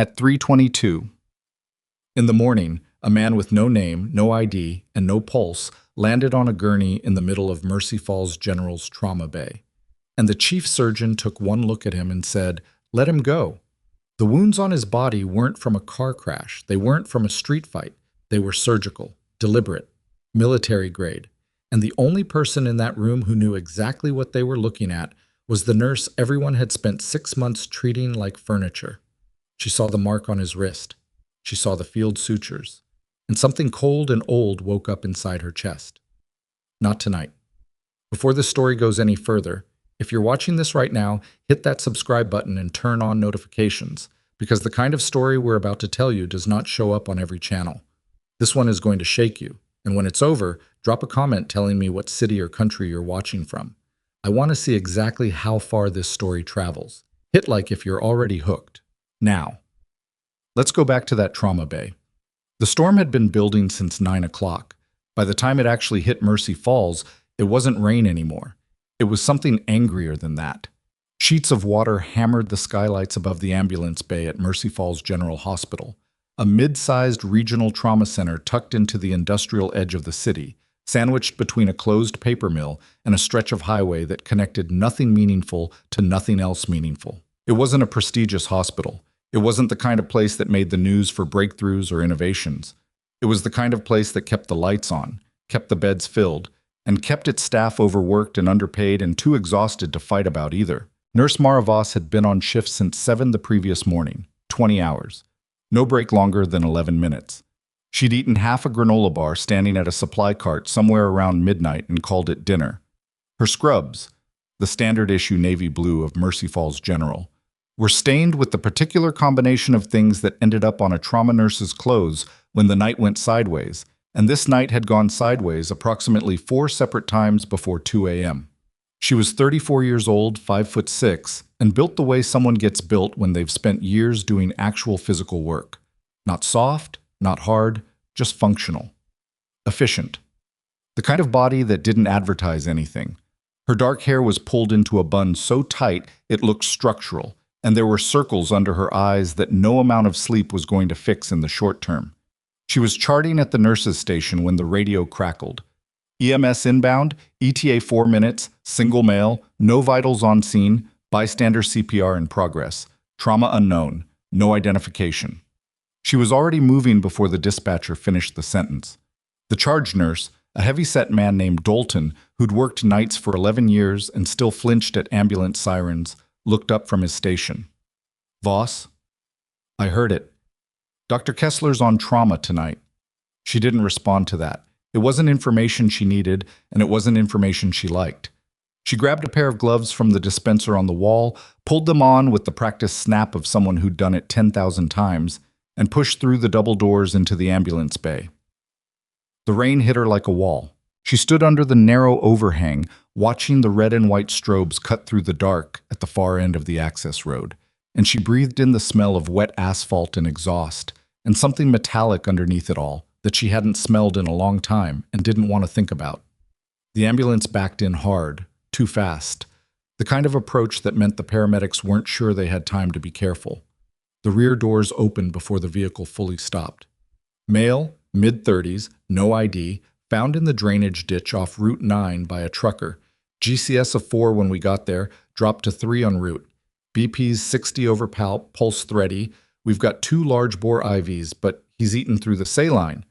At 3:22 in the morning, a man with no name, no ID, and no pulse landed on a gurney in the middle of Mercy Falls General's trauma bay. And the chief surgeon took one look at him and said, "Let him go." The wounds on his body weren't from a car crash. They weren't from a street fight. They were surgical, deliberate, military grade. And the only person in that room who knew exactly what they were looking at was the nurse everyone had spent 6 months treating like furniture. She saw the mark on his wrist. She saw the field sutures. And something cold and old woke up inside her chest. Not tonight. Before this story goes any further, if you're watching this right now, hit that subscribe button and turn on notifications, because the kind of story we're about to tell you does not show up on every channel. This one is going to shake you, and when it's over, drop a comment telling me what city or country you're watching from. I want to see exactly how far this story travels. Hit like if you're already hooked. Now, let's go back to that trauma bay. The storm had been building since 9 o'clock. By the time it actually hit Mercy Falls, it wasn't rain anymore. It was something angrier than that. Sheets of water hammered the skylights above the ambulance bay at Mercy Falls General Hospital, a mid-sized regional trauma center tucked into the industrial edge of the city, sandwiched between a closed paper mill and a stretch of highway that connected nothing meaningful to nothing else meaningful. It wasn't a prestigious hospital. It wasn't the kind of place that made the news for breakthroughs or innovations. It was the kind of place that kept the lights on, kept the beds filled, and kept its staff overworked and underpaid and too exhausted to fight about either. Nurse Mara Voss had been on shift since 7 the previous morning, 20 hours. No break longer than 11 minutes. She'd eaten half a granola bar standing at a supply cart somewhere around midnight and called it dinner. Her scrubs, the standard issue navy blue of Mercy Falls General, were stained with the particular combination of things that ended up on a trauma nurse's clothes when the night went sideways, and this night had gone sideways approximately 4 separate times before 2 a.m. She was 34 years old, 5'6", and built the way someone gets built when they've spent years doing actual physical work. Not soft, not hard, just functional. Efficient. The kind of body that didn't advertise anything. Her dark hair was pulled into a bun so tight it looked structural, and there were circles under her eyes that no amount of sleep was going to fix in the short term. She was charting at the nurse's station when the radio crackled. EMS inbound, ETA 4 minutes, single male, no vitals on scene, bystander CPR in progress, trauma unknown, no identification. She was already moving before the dispatcher finished the sentence. The charge nurse, a heavy-set man named Dalton, who'd worked nights for 11 years and still flinched at ambulance sirens, looked up from his station. "Voss?" "I heard it. Dr. Kessler's on trauma tonight." She didn't respond to that. It wasn't information she needed, and it wasn't information she liked. She grabbed a pair of gloves from the dispenser on the wall, pulled them on with the practiced snap of someone who'd done it 10,000 times, and pushed through the double doors into the ambulance bay. The rain hit her like a wall. She stood under the narrow overhang, watching the red and white strobes cut through the dark at the far end of the access road, and she breathed in the smell of wet asphalt and exhaust, and something metallic underneath it all that she hadn't smelled in a long time and didn't want to think about. The ambulance backed in hard, too fast, the kind of approach that meant the paramedics weren't sure they had time to be careful. The rear doors opened before the vehicle fully stopped. Male, mid-30s, no ID, found in the drainage ditch off Route 9 by a trucker. GCS of 4 when we got there, dropped to 3 en route. BP's 60 over palp, pulse thready. We've got 2 large bore IVs, but he's eaten through the saline.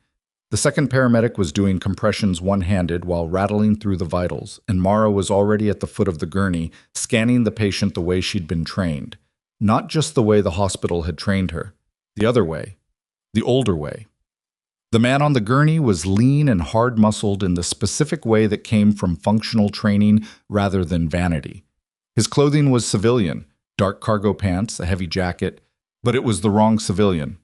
The second paramedic was doing compressions one-handed while rattling through the vitals, and Mara was already at the foot of the gurney, scanning the patient the way she'd been trained. Not just the way the hospital had trained her. The other way. The older way. The man on the gurney was lean and hard-muscled in the specific way that came from functional training rather than vanity. His clothing was civilian, dark cargo pants, a heavy jacket, but it was the wrong civilian.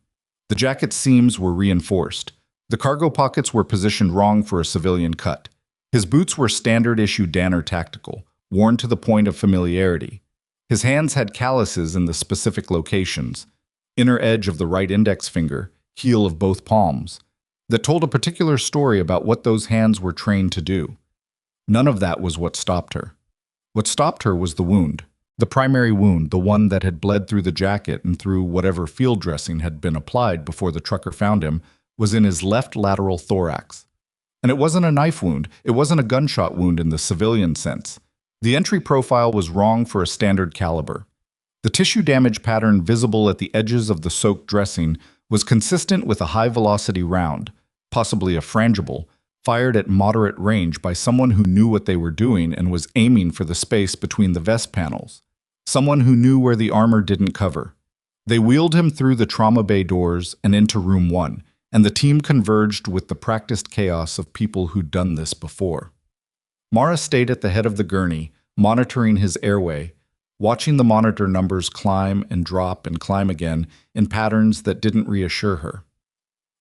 The jacket's seams were reinforced. The cargo pockets were positioned wrong for a civilian cut. His boots were standard-issue Danner Tactical, worn to the point of familiarity. His hands had calluses in the specific locations, inner edge of the right index finger, heel of both palms, that told a particular story about what those hands were trained to do. None of that was what stopped her. What stopped her was the wound. The primary wound, the one that had bled through the jacket and through whatever field dressing had been applied before the trucker found him, was in his left lateral thorax. And it wasn't a knife wound, it wasn't a gunshot wound in the civilian sense. The entry profile was wrong for a standard caliber. The tissue damage pattern visible at the edges of the soaked dressing was consistent with a high-velocity round, possibly a frangible, fired at moderate range by someone who knew what they were doing and was aiming for the space between the vest panels. Someone who knew where the armor didn't cover. They wheeled him through the trauma bay doors and into room 1, and the team converged with the practiced chaos of people who'd done this before. Mara stayed at the head of the gurney, monitoring his airway, watching the monitor numbers climb and drop and climb again in patterns that didn't reassure her.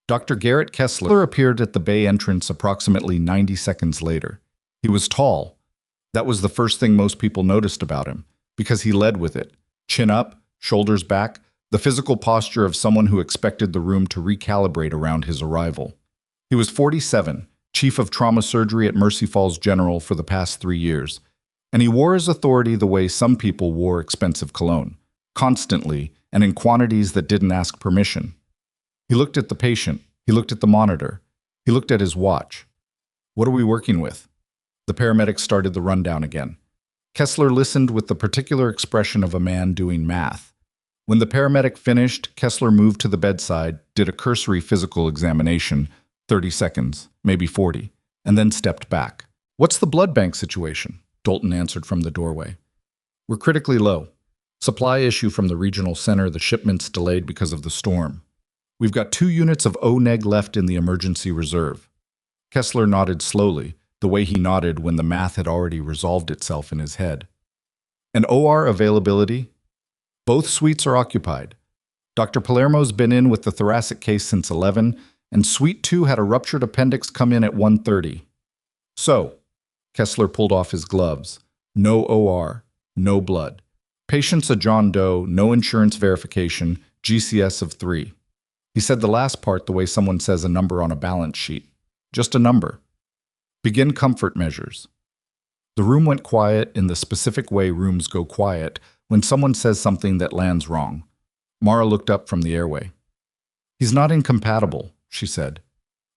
Dr. Garrett Kessler appeared at the bay entrance approximately 90 seconds later. He was tall. That was the first thing most people noticed about him, because he led with it. Chin up, shoulders back, the physical posture of someone who expected the room to recalibrate around his arrival. He was 47, chief of trauma surgery at Mercy Falls General for the past 3 years, and he wore his authority the way some people wore expensive cologne, constantly and in quantities that didn't ask permission. He looked at the patient, he looked at the monitor, he looked at his watch. What are we working with? The paramedic started the rundown again. Kessler listened with the particular expression of a man doing math. When the paramedic finished, Kessler moved to the bedside, did a cursory physical examination, 30 seconds, maybe 40, and then stepped back. What's the blood bank situation? Dalton answered from the doorway. We're critically low. Supply issue from the regional center, the shipments delayed because of the storm. We've got 2 units of O-neg left in the emergency reserve. Kessler nodded slowly, the way he nodded when the math had already resolved itself in his head. And OR availability? Both suites are occupied. Dr. Palermo's been in with the thoracic case since 11, and Suite 2 had a ruptured appendix come in at 1:30. So, Kessler pulled off his gloves. No OR, no blood. Patient's a John Doe, no insurance verification, GCS of 3. He said the last part the way someone says a number on a balance sheet. Just a number. Begin comfort measures. The room went quiet in the specific way rooms go quiet when someone says something that lands wrong. Mara looked up from the airway. He's not incompatible, she said.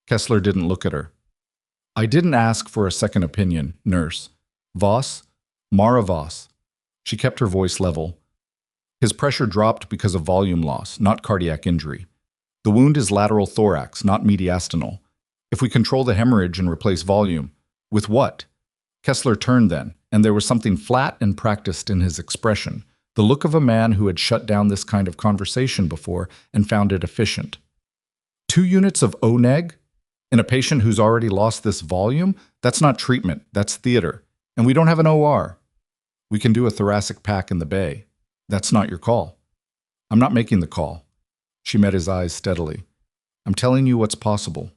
Kessler didn't look at her. I didn't ask for a second opinion, nurse. Voss? Mara Voss. She kept her voice level. His pressure dropped because of volume loss, not cardiac injury. The wound is lateral thorax, not mediastinal. If we control the hemorrhage and replace volume, with what? Kessler turned then, and there was something flat and practiced in his expression, the look of a man who had shut down this kind of conversation before and found it efficient. 2 units of O-neg? In a patient who's already lost this volume? That's not treatment, that's theater. And we don't have an OR. We can do a thoracic pack in the bay. That's not your call. I'm not making the call. She met his eyes steadily. I'm telling you what's possible.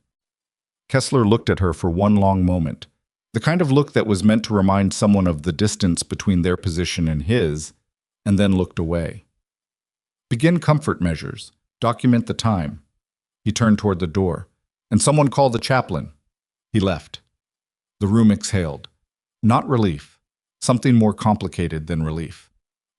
Kessler looked at her for one long moment, the kind of look that was meant to remind someone of the distance between their position and his, and then looked away. Begin comfort measures. Document the time. He turned toward the door. And someone called the chaplain. He left. The room exhaled. Not relief. Something more complicated than relief.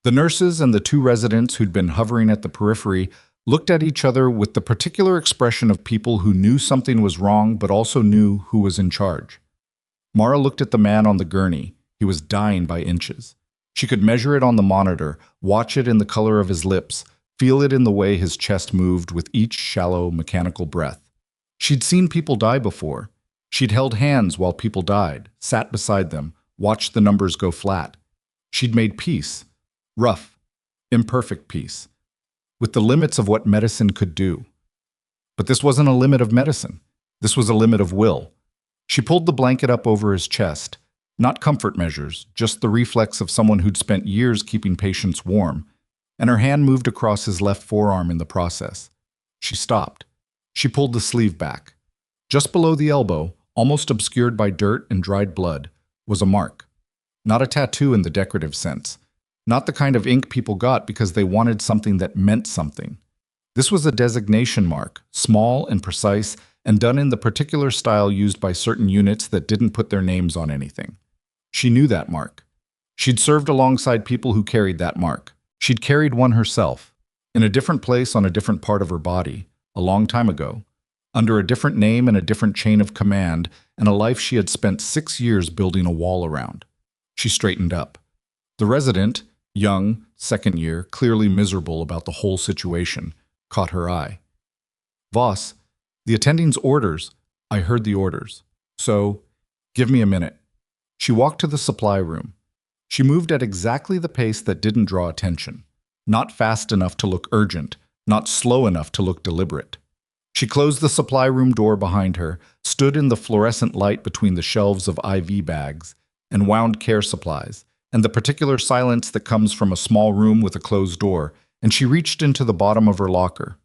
The nurses and the 2 residents who'd been hovering at the periphery looked at each other with the particular expression of people who knew something was wrong but also knew who was in charge. Mara looked at the man on the gurney. He was dying by inches. She could measure it on the monitor, watch it in the color of his lips, feel it in the way his chest moved with each shallow, mechanical breath. She'd seen people die before. She'd held hands while people died, sat beside them, watched the numbers go flat. She'd made peace, rough, imperfect peace, with the limits of what medicine could do. But this wasn't a limit of medicine. This was a limit of will. She pulled the blanket up over his chest, not comfort measures, just the reflex of someone who'd spent years keeping patients warm, and her hand moved across his left forearm in the process. She stopped. She pulled the sleeve back. Just below the elbow, almost obscured by dirt and dried blood, was a mark. Not a tattoo in the decorative sense. Not the kind of ink people got because they wanted something that meant something. This was a designation mark, small and precise, and done in the particular style used by certain units that didn't put their names on anything. She knew that mark. She'd served alongside people who carried that mark. She'd carried one herself, in a different place on a different part of her body, a long time ago, under a different name and a different chain of command, and a life she had spent 6 years building a wall around. She straightened up. The resident, young, second year, clearly miserable about the whole situation, caught her eye. "Voss, the attending's orders." "I heard the orders. So, give me a minute." She walked to the supply room. She moved at exactly the pace that didn't draw attention. Not fast enough to look urgent, not slow enough to look deliberate. She closed the supply room door behind her, stood in the fluorescent light between the shelves of IV bags and wound care supplies, and the particular silence that comes from a small room with a closed door, and she reached into the bottom of her locker.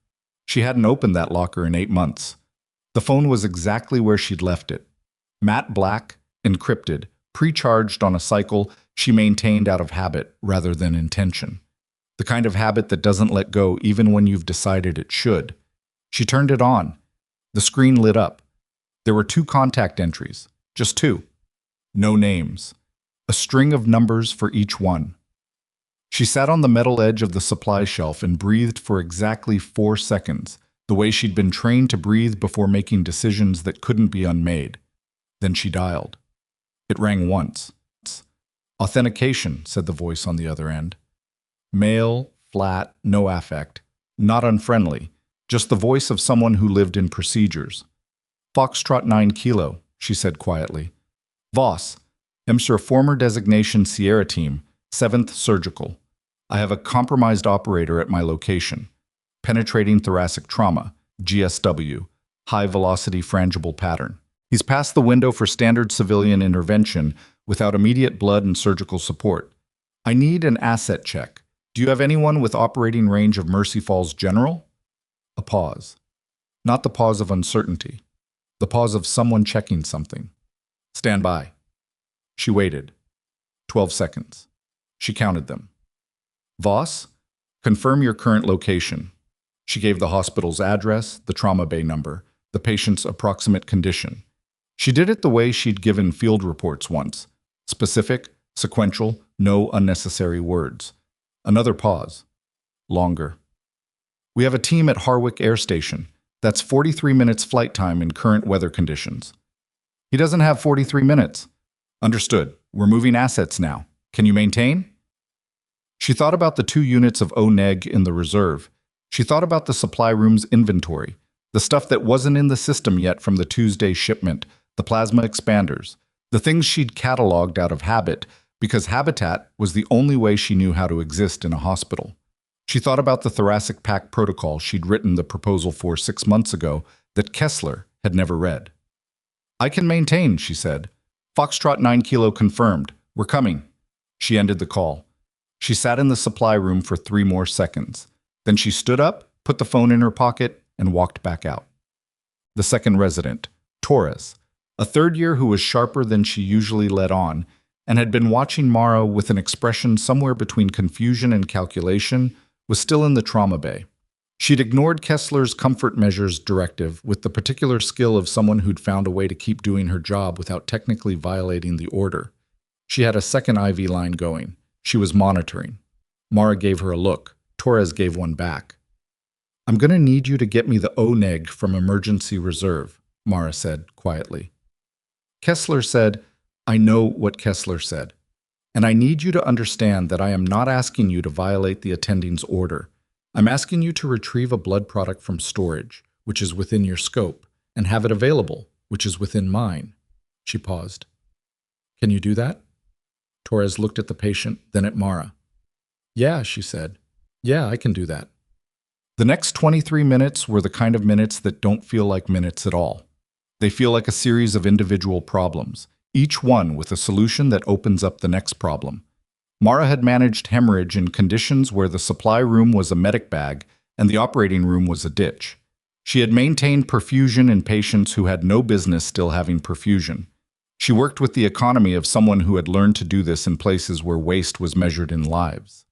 She hadn't opened that locker in 8 months. The phone was exactly where she'd left it. Matte black, encrypted, pre-charged on a cycle she maintained out of habit rather than intention. The kind of habit that doesn't let go even when you've decided it should. She turned it on. The screen lit up. There were 2 contact entries, just 2. No names. A string of numbers for each one. She sat on the metal edge of the supply shelf and breathed for exactly 4 seconds, the way she'd been trained to breathe before making decisions that couldn't be unmade. Then she dialed. It rang once. "Authentication," said the voice on the other end. Male, flat, no affect, not unfriendly, just the voice of someone who lived in procedures. "Foxtrot 9 Kilo," she said quietly. "Voss, Emsur former designation Sierra Team, 7th Surgical. I have a compromised operator at my location. Penetrating thoracic trauma, GSW, high-velocity frangible pattern. He's past the window for standard civilian intervention without immediate blood and surgical support. I need an asset check. Do you have anyone with operating range of Mercy Falls General?" A pause. Not the pause of uncertainty. The pause of someone checking something. "Stand by." She waited. 12 seconds. She counted them. "Voss, confirm your current location." She gave the hospital's address, the trauma bay number, the patient's approximate condition. She did it the way she'd given field reports once. Specific, sequential, no unnecessary words. Another pause. Longer. "We have a team at Harwick Air Station. That's 43 minutes flight time in current weather conditions." "He doesn't have 43 minutes. "Understood. We're moving assets now. Can you maintain?" She thought about the 2 units of O-neg in the reserve. She thought about the supply room's inventory, the stuff that wasn't in the system yet from the Tuesday shipment, the plasma expanders, the things she'd cataloged out of habit because habitat was the only way she knew how to exist in a hospital. She thought about the thoracic pack protocol she'd written the proposal for 6 months ago that Kessler had never read. "I can maintain," she said. "Foxtrot 9 Kilo confirmed. We're coming." She ended the call. She sat in the supply room for 3 more seconds. Then she stood up, put the phone in her pocket, and walked back out. The second resident, Torres, a third year who was sharper than she usually let on, and had been watching Mara with an expression somewhere between confusion and calculation, was still in the trauma bay. She'd ignored Kessler's comfort measures directive with the particular skill of someone who'd found a way to keep doing her job without technically violating the order. She had a second IV line going. She was monitoring. Mara gave her a look. Torres gave one back. "I'm going to need you to get me the O-neg from emergency reserve," Mara said quietly. Kessler said, "I know what Kessler said. And I need you to understand that I am not asking you to violate the attending's order. I'm asking you to retrieve a blood product from storage, which is within your scope, and have it available, which is within mine." She paused. "Can you do that?" Torres looked at the patient, then at Mara. "Yeah," she said. "Yeah, I can do that." The next 23 minutes were the kind of minutes that don't feel like minutes at all. They feel like a series of individual problems, each one with a solution that opens up the next problem. Mara had managed hemorrhage in conditions where the supply room was a medic bag and the operating room was a ditch. She had maintained perfusion in patients who had no business still having perfusion. She worked with the economy of someone who had learned to do this in places where waste was measured in lives.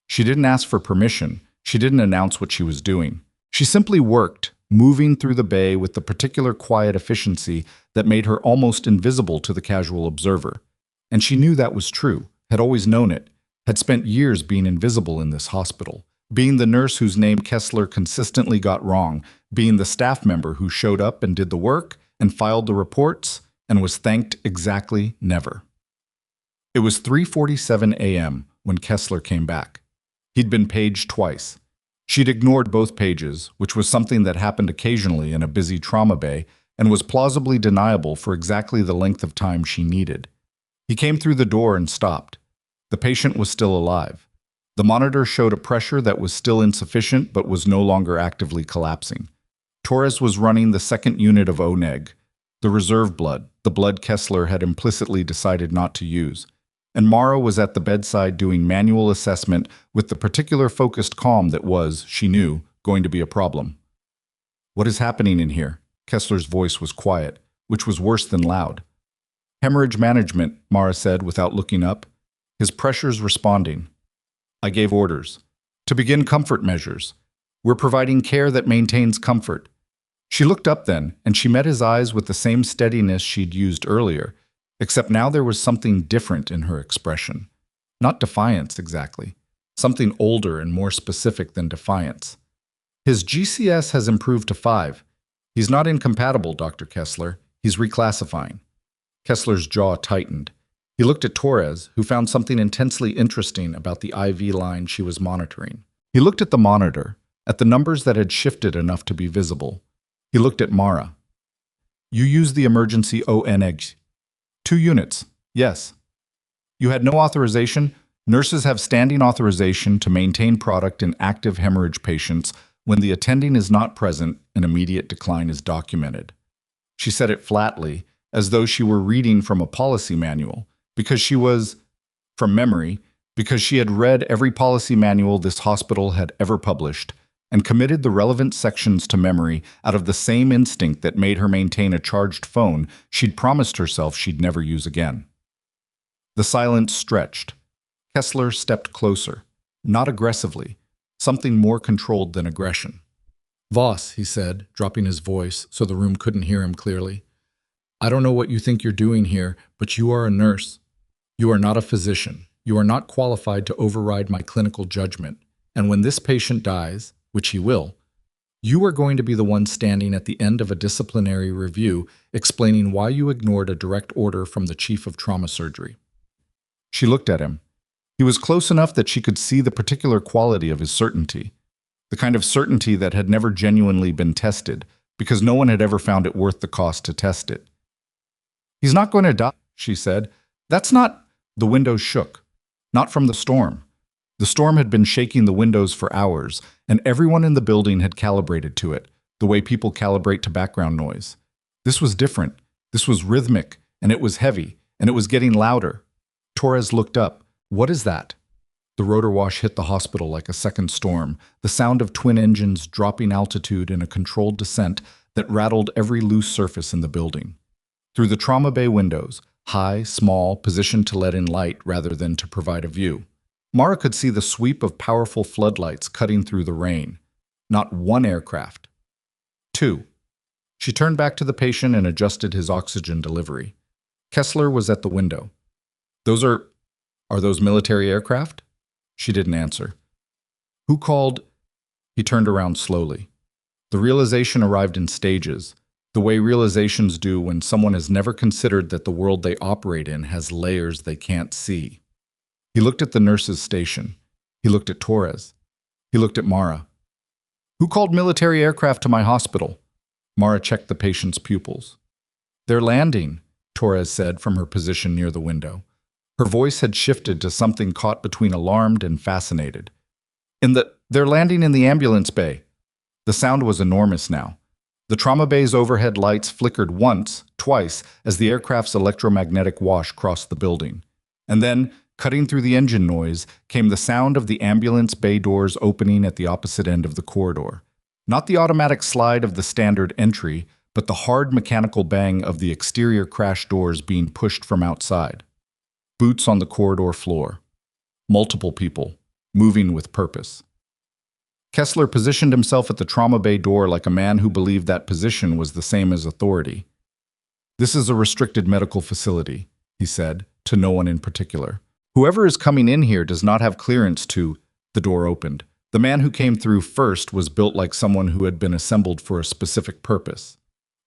She didn't ask for permission. She didn't announce what she was doing. She simply worked, moving through the bay with the particular quiet efficiency that made her almost invisible to the casual observer. And she knew that was true, had always known it, had spent years being invisible in this hospital, being the nurse whose name Kessler consistently got wrong, being the staff member who showed up and did the work and filed the reports and was thanked exactly never. It was 3:47 a.m. when Kessler came back. He'd been paged twice. She'd ignored both pages, which was something that happened occasionally in a busy trauma bay and was plausibly deniable for exactly the length of time she needed. He came through the door and stopped. The patient was still alive. The monitor showed a pressure that was still insufficient but was no longer actively collapsing. Torres was running the second unit of O-neg, the reserve blood, the blood Kessler had implicitly decided not to use. And Mara was at the bedside doing manual assessment with the particular focused calm that was, she knew, going to be a problem. "What is happening in here?" Kessler's voice was quiet, which was worse than loud. "Hemorrhage management," Mara said without looking up. "His pressure's responding. I gave orders. To begin comfort measures. We're providing care that maintains comfort." She looked up then, and she met his eyes with the same steadiness she'd used earlier, except now there was something different in her expression. Not defiance, exactly. Something older and more specific than defiance. "His GCS has improved to 5. He's not incompatible, Dr. Kessler. He's reclassifying." Kessler's jaw tightened. He looked at Torres, who found something intensely interesting about the IV line she was monitoring. He looked at the monitor, at the numbers that had shifted enough to be visible. He looked at Mara. "You used the emergency ONEG. 2 units, yes. You had no authorization. Nurses have standing authorization to maintain product in active hemorrhage patients when the attending is not present and immediate decline is documented." She said it flatly, as though she were reading from a policy manual, because she was, from memory, because she had read every policy manual this hospital had ever published, and committed the relevant sections to memory out of the same instinct that made her maintain a charged phone she'd promised herself she'd never use again. The silence stretched. Kessler stepped closer, not aggressively, something more controlled than aggression. "Voss," he said, dropping his voice so the room couldn't hear him clearly, "I don't know what you think you're doing here, but you are a nurse. You are not a physician. You are not qualified to override my clinical judgment. And when this patient dies, which he will, you are going to be the one standing at the end of a disciplinary review explaining why you ignored a direct order from the chief of trauma surgery." She looked at him. He was close enough that she could see the particular quality of his certainty, the kind of certainty that had never genuinely been tested, because no one had ever found it worth the cost to test it. "He's not going to die," she said. "That's not—" The windows shook. Not from the storm. The storm had been shaking the windows for hours, and everyone in the building had calibrated to it, the way people calibrate to background noise. This was different. This was rhythmic, and it was heavy, and it was getting louder. Torres looked up. "What is that?" The rotor wash hit the hospital like a second storm, the sound of twin engines dropping altitude in a controlled descent that rattled every loose surface in the building. Through the trauma bay windows, high, small, positioned to let in light rather than to provide a view, Mara could see the sweep of powerful floodlights cutting through the rain. Not one aircraft. 2. She turned back to the patient and adjusted his oxygen delivery. Kessler was at the window. Are those military aircraft?" She didn't answer. "Who called?" He turned around slowly. The realization arrived in stages, the way realizations do when someone has never considered that the world they operate in has layers they can't see. He looked at the nurse's station. He looked at Torres. He looked at Mara. "Who called military aircraft to my hospital?" Mara checked the patient's pupils. "They're landing," Torres said from her position near the window. Her voice had shifted to something caught between alarmed and fascinated. They're landing in the ambulance bay." The sound was enormous now. The trauma bay's overhead lights flickered once, twice, as the aircraft's electromagnetic wash crossed the building. And then, cutting through the engine noise, came the sound of the ambulance bay doors opening at the opposite end of the corridor. Not the automatic slide of the standard entry, but the hard mechanical bang of the exterior crash doors being pushed from outside. Boots on the corridor floor. Multiple people, moving with purpose. Kessler positioned himself at the trauma bay door like a man who believed that position was the same as authority. "This is a restricted medical facility," he said, to no one in particular. Whoever is coming in here does not have clearance to. The door opened. The man who came through first was built like someone who had been assembled for a specific purpose.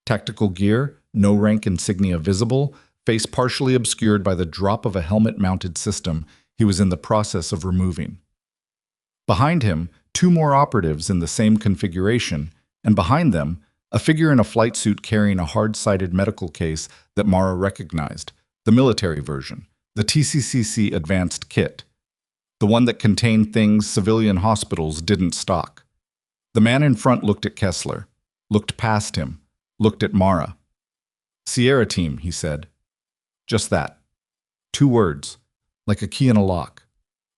Tactical gear, no rank insignia visible, face partially obscured by the drop of a helmet-mounted system he was in the process of removing. Behind him, two more operatives in the same configuration, and behind them, a figure in a flight suit carrying a hard-sided medical case that Mara recognized, the military version, the TCCC advanced kit, the one that contained things civilian hospitals didn't stock. The man in front looked at Kessler, looked past him, looked at Mara. "Sierra team," he said. Just that. 2 words, like a key in a lock.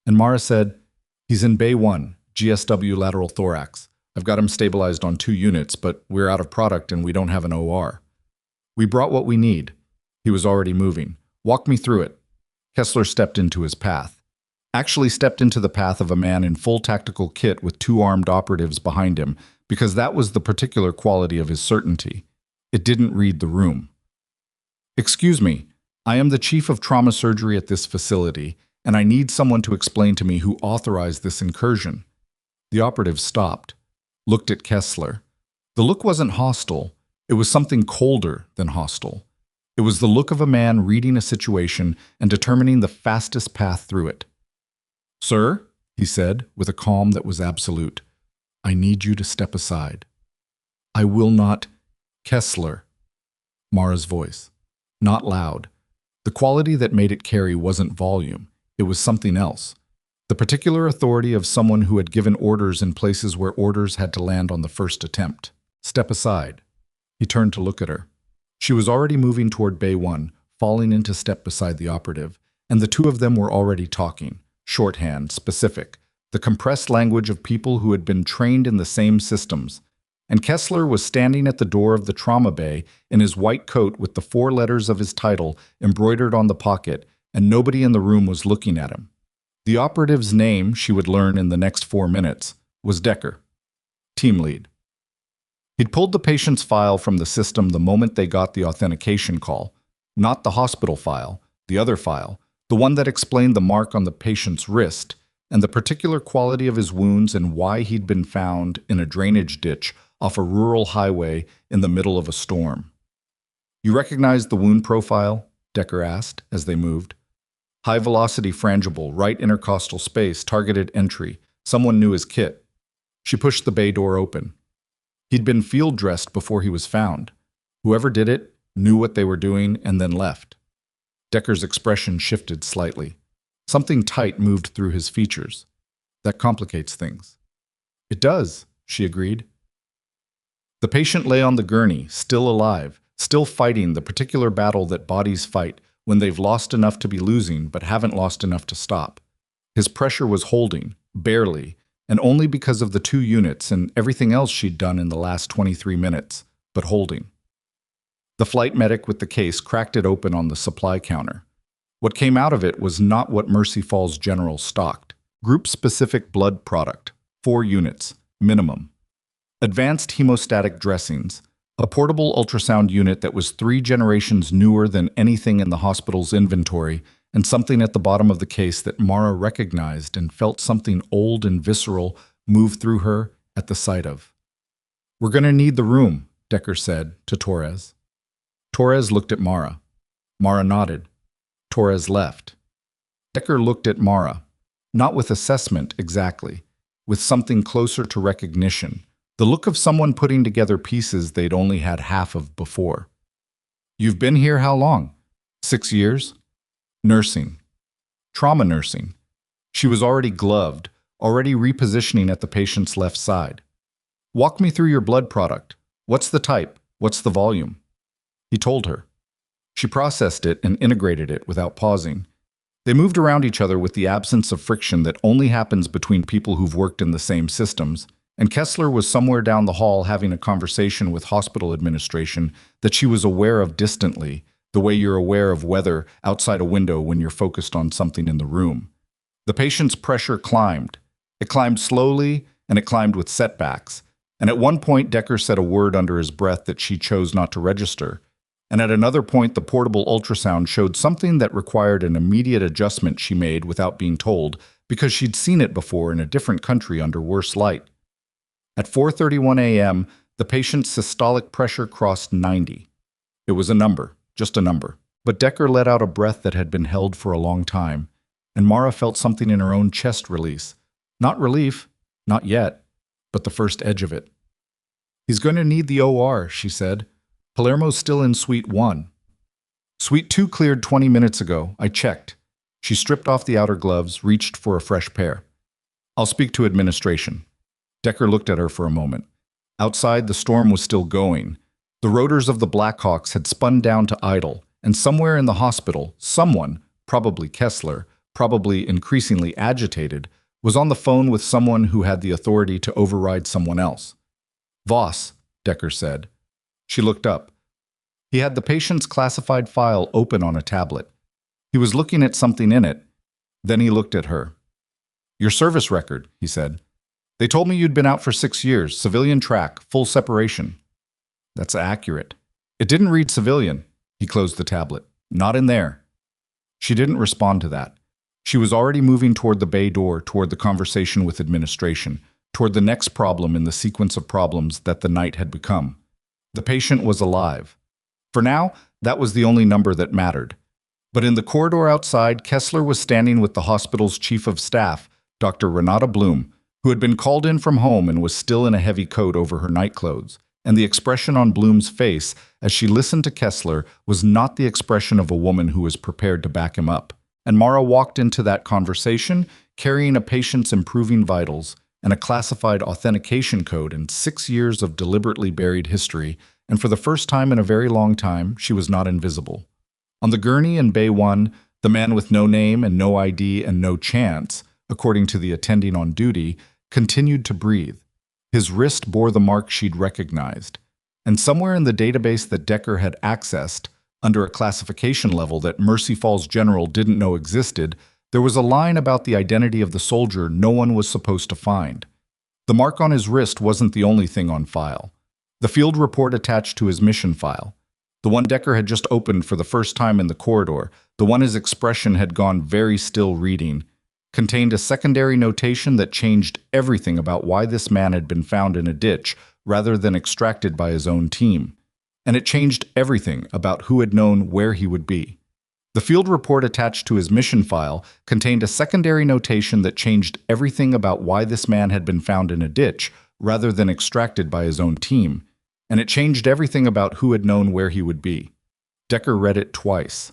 And Mara said, "He's in Bay 1, GSW lateral thorax. I've got him stabilized on 2 units, but we're out of product and we don't have an OR. We brought what we need." He was already moving. "Walk me through it." Kessler stepped into his path. Actually stepped into the path of a man in full tactical kit with 2 armed operatives behind him, because that was the particular quality of his certainty. It didn't read the room. "Excuse me, I am the chief of trauma surgery at this facility, and I need someone to explain to me who authorized this incursion." The operative stopped, looked at Kessler. The look wasn't hostile. It was something colder than hostile. It was the look of a man reading a situation and determining the fastest path through it. "Sir," he said, with a calm that was absolute, "I need you to step aside." "I will not." "Kessler." Mara's voice. Not loud. The quality that made it carry wasn't volume. It was something else. The particular authority of someone who had given orders in places where orders had to land on the first attempt. "Step aside." He turned to look at her. She was already moving toward Bay 1, falling into step beside the operative, and the 2 of them were already talking, shorthand, specific, the compressed language of people who had been trained in the same systems. And Kessler was standing at the door of the trauma bay in his white coat with the 4 letters of his title embroidered on the pocket, and nobody in the room was looking at him. The operative's name, she would learn in the next 4 minutes, was Decker, team lead. He'd pulled the patient's file from the system the moment they got the authentication call, not the hospital file, the other file, the one that explained the mark on the patient's wrist, and the particular quality of his wounds and why he'd been found in a drainage ditch off a rural highway in the middle of a storm. "You recognize the wound profile?" Decker asked as they moved. "High-velocity frangible, right intercostal space, targeted entry. Someone knew his kit." She pushed the bay door open. He'd been field-dressed before he was found. Whoever did it knew what they were doing and then left. Decker's expression shifted slightly. Something tight moved through his features. "That complicates things." "It does," she agreed. The patient lay on the gurney, still alive, still fighting the particular battle that bodies fight when they've lost enough to be losing but haven't lost enough to stop. His pressure was holding, barely, and only because of the 2 units and everything else she'd done in the last 23 minutes, but holding. The flight medic with the case cracked it open on the supply counter. What came out of it was not what Mercy Falls General stocked. Group-specific blood product, 4 units, minimum. Advanced hemostatic dressings, a portable ultrasound unit that was 3 generations newer than anything in the hospital's inventory, and something at the bottom of the case that Mara recognized and felt something old and visceral move through her at the sight of. "We're going to need the room," Decker said to Torres. Torres looked at Mara. Mara nodded. Torres left. Decker looked at Mara, not with assessment exactly, with something closer to recognition, the look of someone putting together pieces they'd only had half of before. "You've been here how long?" 6 years? "Nursing. Trauma nursing." She was already gloved, already repositioning at the patient's left side. "Walk me through your blood product. What's the type? What's the volume?" He told her. She processed it and integrated it without pausing. They moved around each other with the absence of friction that only happens between people who've worked in the same systems, and Kessler was somewhere down the hall having a conversation with hospital administration that she was aware of distantly, the way you're aware of weather outside a window when you're focused on something in the room. The patient's pressure climbed. It climbed slowly, and it climbed with setbacks. And at one point, Decker said a word under his breath that she chose not to register. And at another point, the portable ultrasound showed something that required an immediate adjustment she made without being told, because she'd seen it before in a different country under worse light. At 4:31 a.m., the patient's systolic pressure crossed 90. It was a number, just a number. But Decker let out a breath that had been held for a long time, and Mara felt something in her own chest release. Not relief, not yet, but the first edge of it. "He's going to need the OR," she said. "Palermo's still in Suite 1. Suite 2 cleared 20 minutes ago. I checked." She stripped off the outer gloves, reached for a fresh pair. "I'll speak to administration." Decker looked at her for a moment. Outside, the storm was still going. The rotors of the Blackhawks had spun down to idle, and somewhere in the hospital, someone, probably Kessler, probably increasingly agitated, was on the phone with someone who had the authority to override someone else. "Voss," Decker said. She looked up. He had the patient's classified file open on a tablet. He was looking at something in it. Then he looked at her. "Your service record," he said. "They told me you'd been out for 6 years, civilian track, full separation." "That's accurate." "It didn't read civilian." He closed the tablet. "Not in there." She didn't respond to that. She was already moving toward the bay door, toward the conversation with administration, toward the next problem in the sequence of problems that the night had become. The patient was alive. For now, that was the only number that mattered. But in the corridor outside, Kessler was standing with the hospital's chief of staff, Dr. Renata Blum, who had been called in from home and was still in a heavy coat over her nightclothes. And the expression on Blum's face as she listened to Kessler was not the expression of a woman who was prepared to back him up. And Mara walked into that conversation carrying a patient's improving vitals and a classified authentication code and 6 years of deliberately buried history, and for the first time in a very long time, she was not invisible. On the gurney in Bay 1, the man with no name and no ID and no chance, according to the attending on duty, continued to breathe. His wrist bore the mark she'd recognized. And somewhere in the database that Decker had accessed, under a classification level that Mercy Falls General didn't know existed, there was a line about the identity of the soldier no one was supposed to find. The mark on his wrist wasn't the only thing on file. The field report attached to his mission file, the one Decker had just opened for the first time in the corridor, the one his expression had gone very still reading, contained a secondary notation that changed everything about why this man had been found in a ditch rather than extracted by his own team. And it changed everything about who had known where he would be. The field report attached to his mission file contained a secondary notation that changed everything about why this man had been found in a ditch rather than extracted by his own team. And it changed everything about who had known where he would be. Decker read it twice.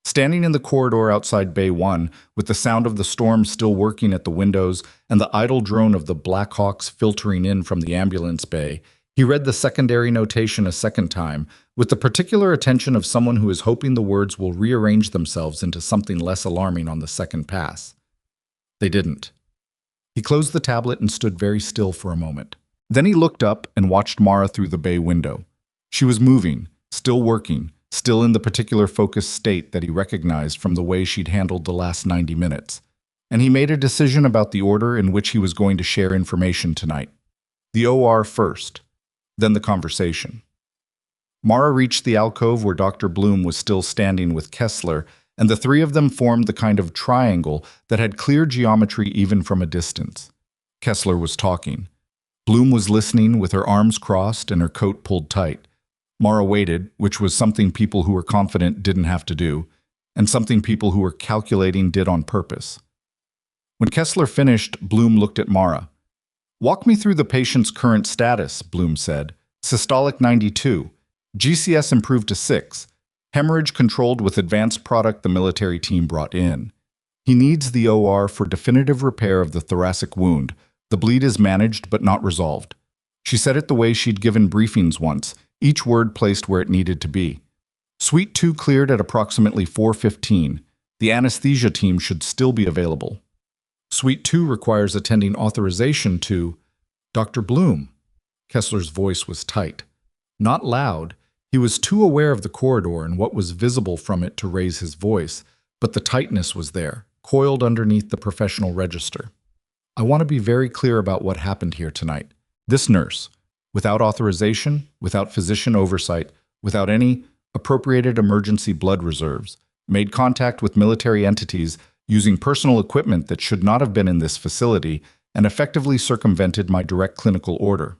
Standing in the corridor outside Bay 1, with the sound of the storm still working at the windows and the idle drone of the Blackhawks filtering in from the ambulance bay, he read the secondary notation a second time, with the particular attention of someone who is hoping the words will rearrange themselves into something less alarming on the second pass. They didn't. He closed the tablet and stood very still for a moment. Then he looked up and watched Mara through the bay window. She was moving, still working, still in the particular focused state that he recognized from the way she'd handled the last 90 minutes. And he made a decision about the order in which he was going to share information tonight. The OR first, then the conversation. Mara reached the alcove where Dr. Blum was still standing with Kessler, and the three of them formed the kind of triangle that had clear geometry even from a distance. Kessler was talking. Blum was listening with her arms crossed and her coat pulled tight. Mara waited, which was something people who were confident didn't have to do, and something people who were calculating did on purpose. When Kessler finished, Blum looked at Mara. "Walk me through the patient's current status," Blum said. "Systolic 92. GCS improved to 6. Hemorrhage controlled with advanced product the military team brought in. He needs the OR for definitive repair of the thoracic wound. The bleed is managed but not resolved." She said it the way she'd given briefings once, each word placed where it needed to be. Suite 2 cleared at approximately 4:15. The anesthesia team should still be available. Suite 2 requires attending authorization to Dr. Blum. Kessler's voice was tight. Not loud. He was too aware of the corridor and what was visible from it to raise his voice, but the tightness was there, coiled underneath the professional register. "I want to be very clear about what happened here tonight. This nurse, without authorization, without physician oversight, without any appropriated emergency blood reserves, made contact with military entities using personal equipment that should not have been in this facility, and effectively circumvented my direct clinical order.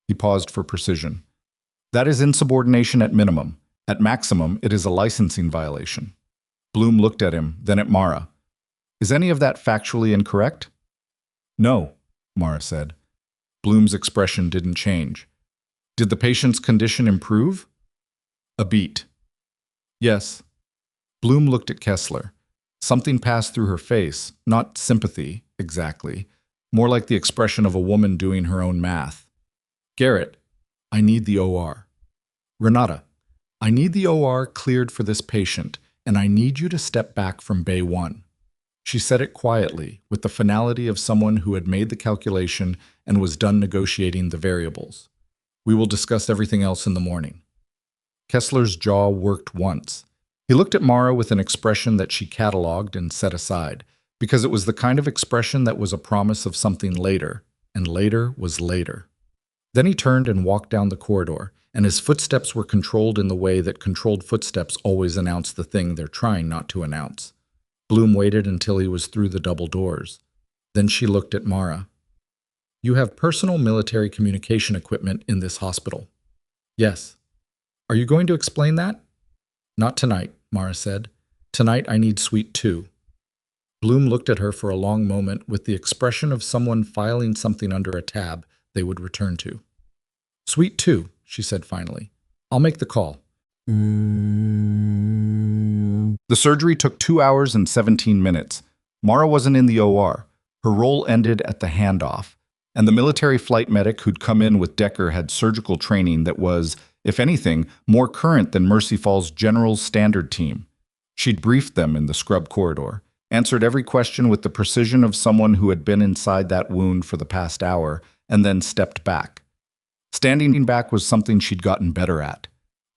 He paused for precision. That is insubordination at minimum. At maximum, it is a licensing violation. Bloom looked at him, then at Mara. Is any of that factually incorrect? No, Mara said. Bloom's expression didn't change. Did the patient's condition improve? A beat. Yes. Bloom looked at Kessler. Something passed through her face, not sympathy, exactly, more like the expression of a woman doing her own math. Garrett, I need the OR. Renata, I need the OR cleared for this patient, and I need you to step back from Bay 1. She said it quietly, with the finality of someone who had made the calculation and was done negotiating the variables. We will discuss everything else in the morning. Kessler's jaw worked once. He looked at Mara with an expression that she catalogued and set aside, because it was the kind of expression that was a promise of something later, and later was later. Then he turned and walked down the corridor, and his footsteps were controlled in the way that controlled footsteps always announce the thing they're trying not to announce. Bloom waited until he was through the double doors. Then she looked at Mara. You have personal military communication equipment in this hospital. Yes. Are you going to explain that? Not tonight, Mara said. Tonight I need Suite 2. Bloom looked at her for a long moment with the expression of someone filing something under a tab they would return to. Suite 2, she said finally. I'll make the call. The surgery took 2 hours and 17 minutes. Mara wasn't in the OR. Her role ended at the handoff, and the military flight medic who'd come in with Decker had surgical training that was, if anything, more current than Mercy Falls General's standard team. She'd briefed them in the scrub corridor, answered every question with the precision of someone who had been inside that wound for the past hour, and then stepped back. Standing back was something she'd gotten better at.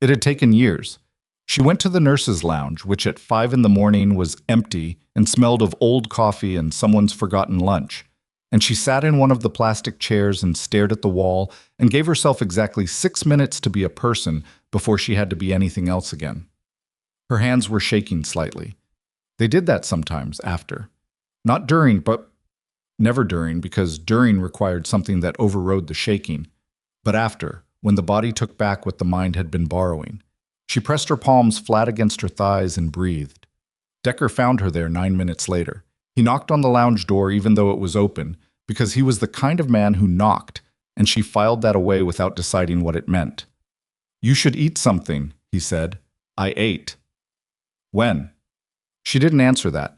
It had taken years. She went to the nurses' lounge, which at 5 in the morning was empty and smelled of old coffee and someone's forgotten lunch. And she sat in one of the plastic chairs and stared at the wall and gave herself exactly 6 minutes to be a person before she had to be anything else again. Her hands were shaking slightly. They did that sometimes after. Not during, but never during, because during required something that overrode the shaking. But after, when the body took back what the mind had been borrowing. She pressed her palms flat against her thighs and breathed. Decker found her there 9 minutes later. He knocked on the lounge door even though it was open, because he was the kind of man who knocked, and she filed that away without deciding what it meant. You should eat something, he said. I ate. When? She didn't answer that.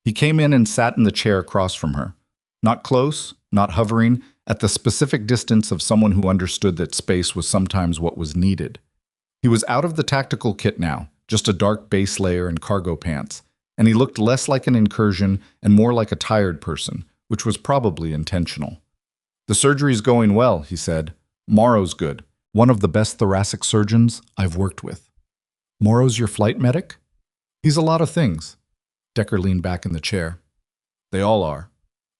He came in and sat in the chair across from her. Not close, not hovering, at the specific distance of someone who understood that space was sometimes what was needed. He was out of the tactical kit now, just a dark base layer and cargo pants, and he looked less like an incursion and more like a tired person, which was probably intentional. The surgery's going well, he said. Morrow's good. One of the best thoracic surgeons I've worked with. Morrow's your flight medic? He's a lot of things. Decker leaned back in the chair. They all are.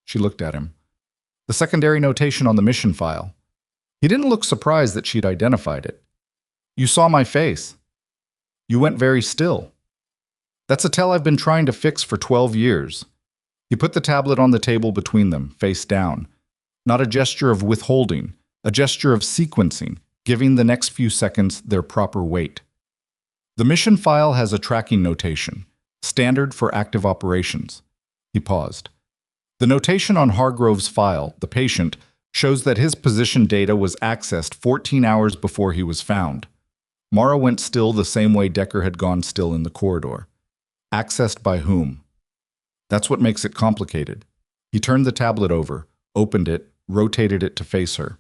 She looked at him. The secondary notation on the mission file. He didn't look surprised that she'd identified it. You saw my face. You went very still. That's a tell I've been trying to fix for 12 years. He put the tablet on the table between them, face down. Not a gesture of withholding, a gesture of sequencing, giving the next few seconds their proper weight. The mission file has a tracking notation, standard for active operations. He paused. The notation on Hargrove's file, the patient, shows that his position data was accessed 14 hours before he was found. Mara went still the same way Decker had gone still in the corridor. Accessed by whom? That's what makes it complicated. He turned the tablet over, opened it, rotated it to face her.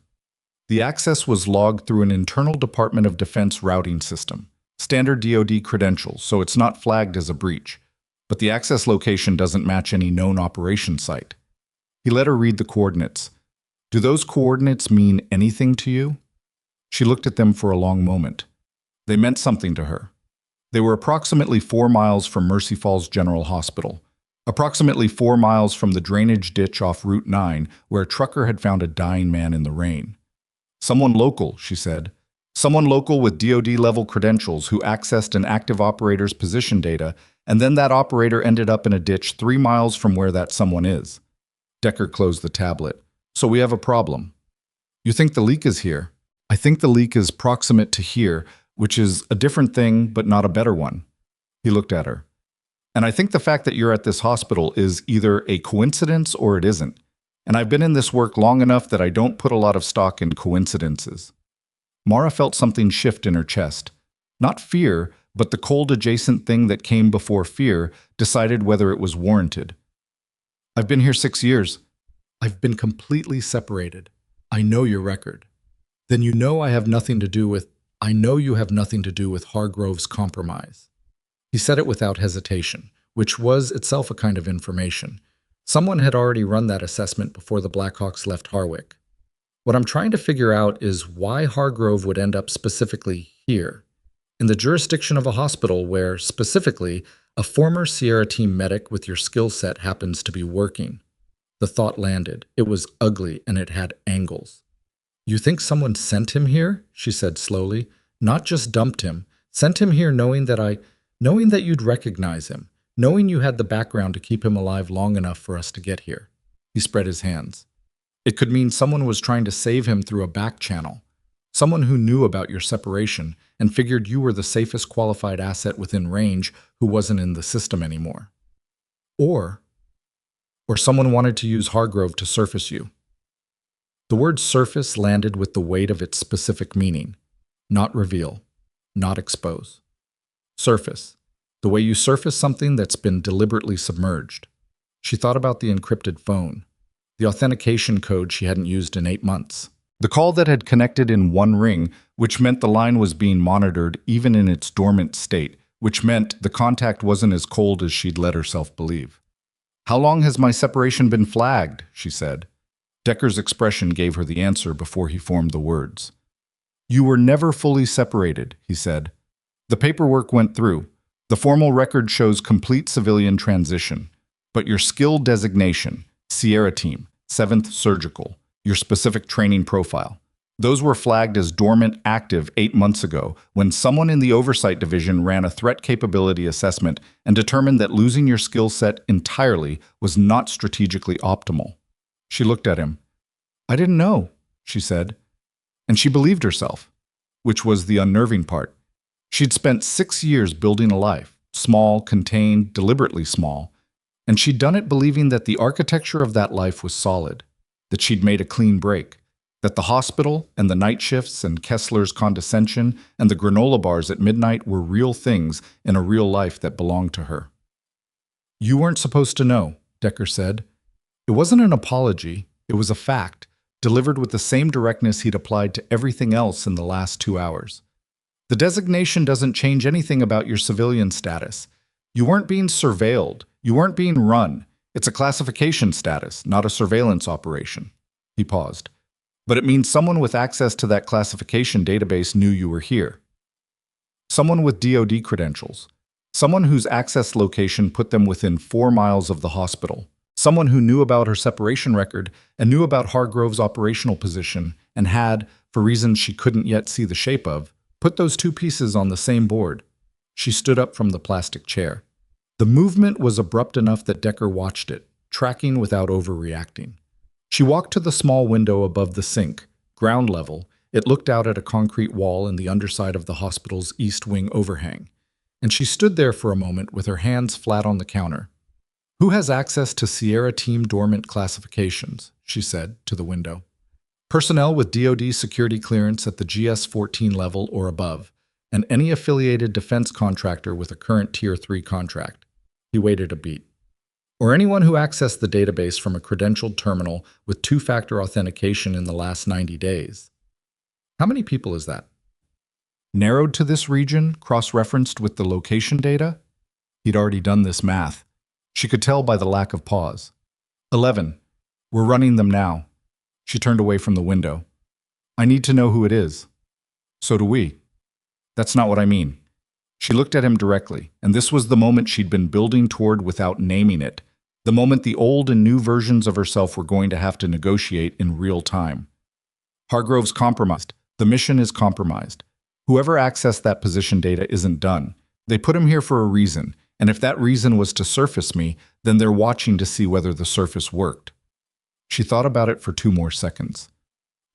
The access was logged through an internal Department of Defense routing system, standard DoD credentials, so it's not flagged as a breach, but the access location doesn't match any known operation site. He let her read the coordinates. Do those coordinates mean anything to you? She looked at them for a long moment. They meant something to her. They were approximately 4 miles from Mercy Falls General Hospital, approximately 4 miles from the drainage ditch off Route 9 where a trucker had found a dying man in the rain. Someone local, she said. Someone local with DoD-level credentials who accessed an active operator's position data, and then that operator ended up in a ditch 3 miles from where that someone is. Decker closed the tablet. So we have a problem. You think the leak is here? I think the leak is proximate to here, which is a different thing, but not a better one. He looked at her. And I think the fact that you're at this hospital is either a coincidence or it isn't. And I've been in this work long enough that I don't put a lot of stock in coincidences. Mara felt something shift in her chest. Not fear, but the cold adjacent thing that came before fear decided whether it was warranted. I've been here 6 years. I've been completely separated. I know your record. Then you know I know you have nothing to do with Hargrove's compromise. He said it without hesitation, which was itself a kind of information. Someone had already run that assessment before the Blackhawks left Harwick. What I'm trying to figure out is why Hargrove would end up specifically here, in the jurisdiction of a hospital where, specifically, a former Sierra team medic with your skill set happens to be working. The thought landed. It was ugly and it had angles. You think someone sent him here? She said slowly. Not just dumped him. Sent him here knowing that you'd recognize him, knowing you had the background to keep him alive long enough for us to get here. He spread his hands. It could mean someone was trying to save him through a back channel. Someone who knew about your separation and figured you were the safest qualified asset within range who wasn't in the system anymore. Or someone wanted to use Hargrove to surface you. The word surface landed with the weight of its specific meaning. Not reveal, not expose. Surface. The way you surface something that's been deliberately submerged. She thought about the encrypted phone, the authentication code she hadn't used in 8 months. The call that had connected in one ring, which meant the line was being monitored even in its dormant state, which meant the contact wasn't as cold as she'd let herself believe. How long has my separation been flagged? She said. Decker's expression gave her the answer before he formed the words. You were never fully separated, he said. The paperwork went through. The formal record shows complete civilian transition. But your skill designation, Sierra Team, 7th Surgical, your specific training profile, those were flagged as dormant active 8 months ago when someone in the Oversight Division ran a threat capability assessment and determined that losing your skill set entirely was not strategically optimal. She looked at him. I didn't know, she said. And she believed herself, which was the unnerving part. She'd spent 6 years building a life, small, contained, deliberately small, and she'd done it believing that the architecture of that life was solid, that she'd made a clean break, that the hospital and the night shifts and Kessler's condescension and the granola bars at midnight were real things in a real life that belonged to her. You weren't supposed to know, Decker said. It wasn't an apology, it was a fact, delivered with the same directness he'd applied to everything else in the last 2 hours. The designation doesn't change anything about your civilian status. You weren't being surveilled. You weren't being run. It's a classification status, not a surveillance operation. He paused. But it means someone with access to that classification database knew you were here. Someone with DoD credentials. Someone whose access location put them within 4 miles of the hospital. Someone who knew about her separation record and knew about Hargrove's operational position and had, for reasons she couldn't yet see the shape of, put those 2 pieces on the same board. She stood up from the plastic chair. The movement was abrupt enough that Decker watched it, tracking without overreacting. She walked to the small window above the sink, ground level. It looked out at a concrete wall in the underside of the hospital's east wing overhang. And she stood there for a moment with her hands flat on the counter. Who has access to Sierra Team dormant classifications? She said, to the window. Personnel with DoD security clearance at the GS-14 level or above, and any affiliated defense contractor with a current Tier 3 contract. He waited a beat. Or anyone who accessed the database from a credentialed terminal with 2-factor authentication in the last 90 days. How many people is that? Narrowed to this region, cross-referenced with the location data? He'd already done this math. She could tell by the lack of pause. 11. We're running them now. She turned away from the window. I need to know who it is. So do we. That's not what I mean. She looked at him directly, and this was the moment she'd been building toward without naming it. The moment the old and new versions of herself were going to have to negotiate in real time. Hargrove's compromised. The mission is compromised. Whoever accessed that position data isn't done. They put him here for a reason, and if that reason was to surface me, then they're watching to see whether the surface worked. She thought about it for 2 more seconds.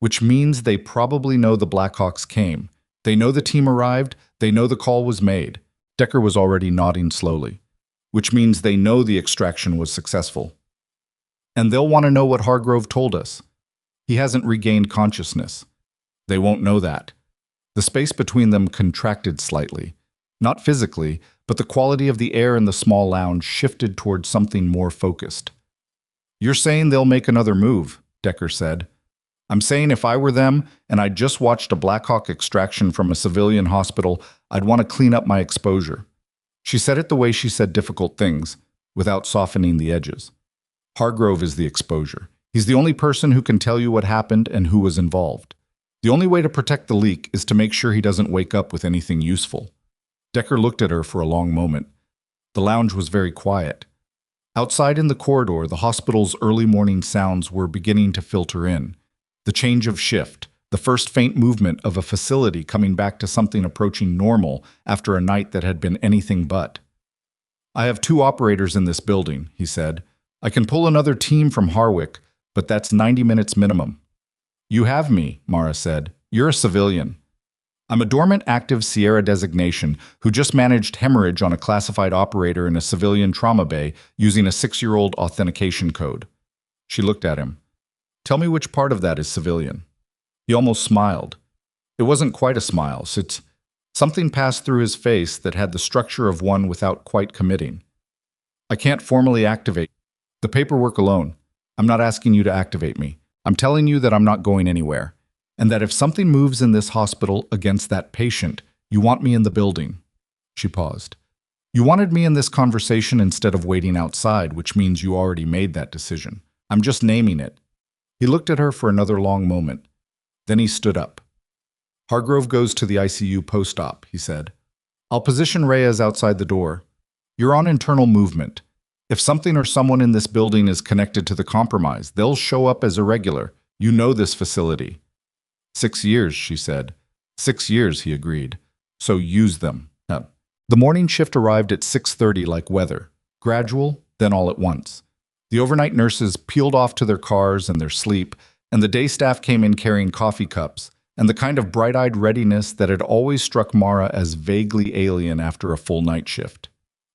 Which means they probably know the Blackhawks came. They know the team arrived. They know the call was made. Decker was already nodding slowly. Which means they know the extraction was successful. And they'll want to know what Hargrove told us. He hasn't regained consciousness. They won't know that. The space between them contracted slightly. Not physically, but the quality of the air in the small lounge shifted towards something more focused. "You're saying they'll make another move," Decker said. "I'm saying if I were them and I'd just watched a Blackhawk extraction from a civilian hospital, I'd want to clean up my exposure." She said it the way she said difficult things, without softening the edges. Hargrove is the exposure. He's the only person who can tell you what happened and who was involved. The only way to protect the leak is to make sure he doesn't wake up with anything useful. Decker looked at her for a long moment. The lounge was very quiet. Outside in the corridor, the hospital's early morning sounds were beginning to filter in. The change of shift, the first faint movement of a facility coming back to something approaching normal after a night that had been anything but. "I have 2 operators in this building," he said. "I can pull another team from Harwick, but that's 90 minutes minimum." "You have me," Mara said. "You're a civilian." "I'm a dormant active Sierra designation who just managed hemorrhage on a classified operator in a civilian trauma bay using a 6-year-old authentication code." She looked at him. "Tell me which part of that is civilian." He almost smiled. It wasn't quite a smile. Something passed through his face that had the structure of one without quite committing. "I can't formally activate the paperwork alone. I'm not asking you to activate me. I'm telling you that I'm not going anywhere, and that if something moves in this hospital against that patient, you want me in the building." She paused. "You wanted me in this conversation instead of waiting outside, which means you already made that decision. I'm just naming it." He looked at her for another long moment. Then he stood up. "Hargrove goes to the ICU post-op," he said. "I'll position Reyes outside the door. You're on internal movement. If something or someone in this building is connected to the compromise, they'll show up as irregular. You know this facility." 6 years, she said. 6 years, he agreed. "So use them." The morning shift arrived at 6:30 like weather. Gradual, then all at once. The overnight nurses peeled off to their cars and their sleep, and the day staff came in carrying coffee cups, and the kind of bright-eyed readiness that had always struck Mara as vaguely alien after a full night shift.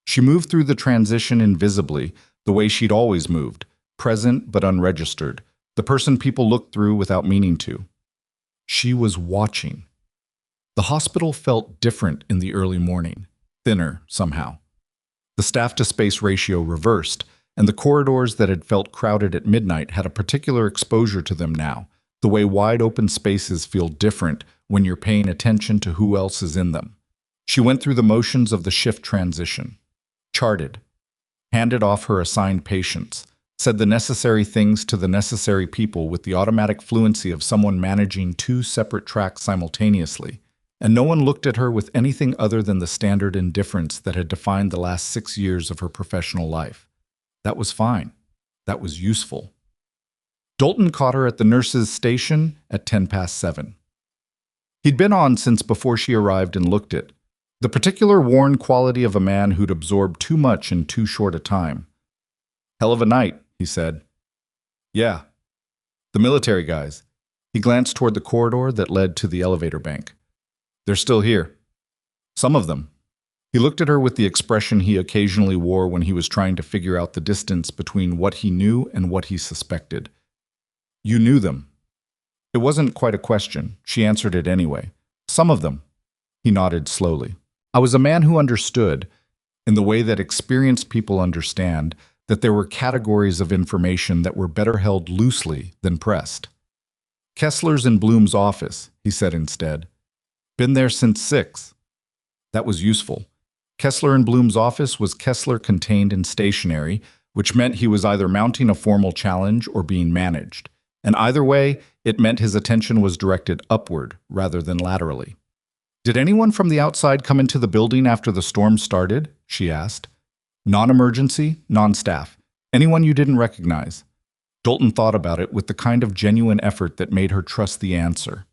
She moved through the transition invisibly, the way she'd always moved, present but unregistered, the person people looked through without meaning to. She was watching. The hospital felt different in the early morning, thinner somehow. The staff-to-space ratio reversed, and the corridors that had felt crowded at midnight had a particular exposure to them now, the way wide-open spaces feel different when you're paying attention to who else is in them. She went through the motions of the shift transition. Charted, handed off her assigned patients, said the necessary things to the necessary people with the automatic fluency of someone managing 2 separate tracks simultaneously, and no one looked at her with anything other than the standard indifference that had defined the last 6 years of her professional life. That was fine. That was useful. Dalton caught her at the nurse's station at 7:10. He'd been on since before she arrived and looked it. The particular worn quality of a man who'd absorbed too much in too short a time. "Hell of a night," he said. "Yeah. The military guys." He glanced toward the corridor that led to the elevator bank. "They're still here. Some of them." He looked at her with the expression he occasionally wore when he was trying to figure out the distance between what he knew and what he suspected. "You knew them." It wasn't quite a question. She answered it anyway. "Some of them." He nodded slowly. "I was a man who understood, in the way that experienced people understand, that there were categories of information that were better held loosely than pressed." "Kessler's in Bloom's office," he said instead. "Been there since 6. That was useful. Kessler in Bloom's office was Kessler contained and stationary, which meant he was either mounting a formal challenge or being managed. And either way, it meant his attention was directed upward rather than laterally. "Did anyone from the outside come into the building after the storm started?" she asked. "Non-emergency, non-staff. Anyone you didn't recognize?" Dalton thought about it with the kind of genuine effort that made her trust the answer.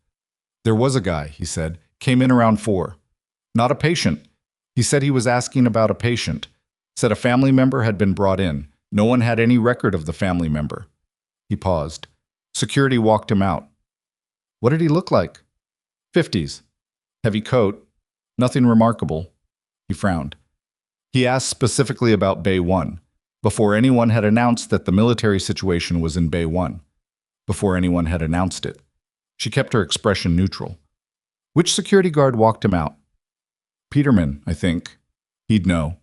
"There was a guy," he said. Came in around 4. Not a patient. He said he was asking about a patient. Said a family member had been brought in. No one had any record of the family member. He paused. Security walked him out. What did he look like? 50s. Heavy coat. Nothing remarkable. He frowned. He asked specifically about Bay 1, before anyone had announced that the military situation was in Bay 1. Before anyone had announced it. She kept her expression neutral. Which security guard walked him out? Peterman, I think. He'd know.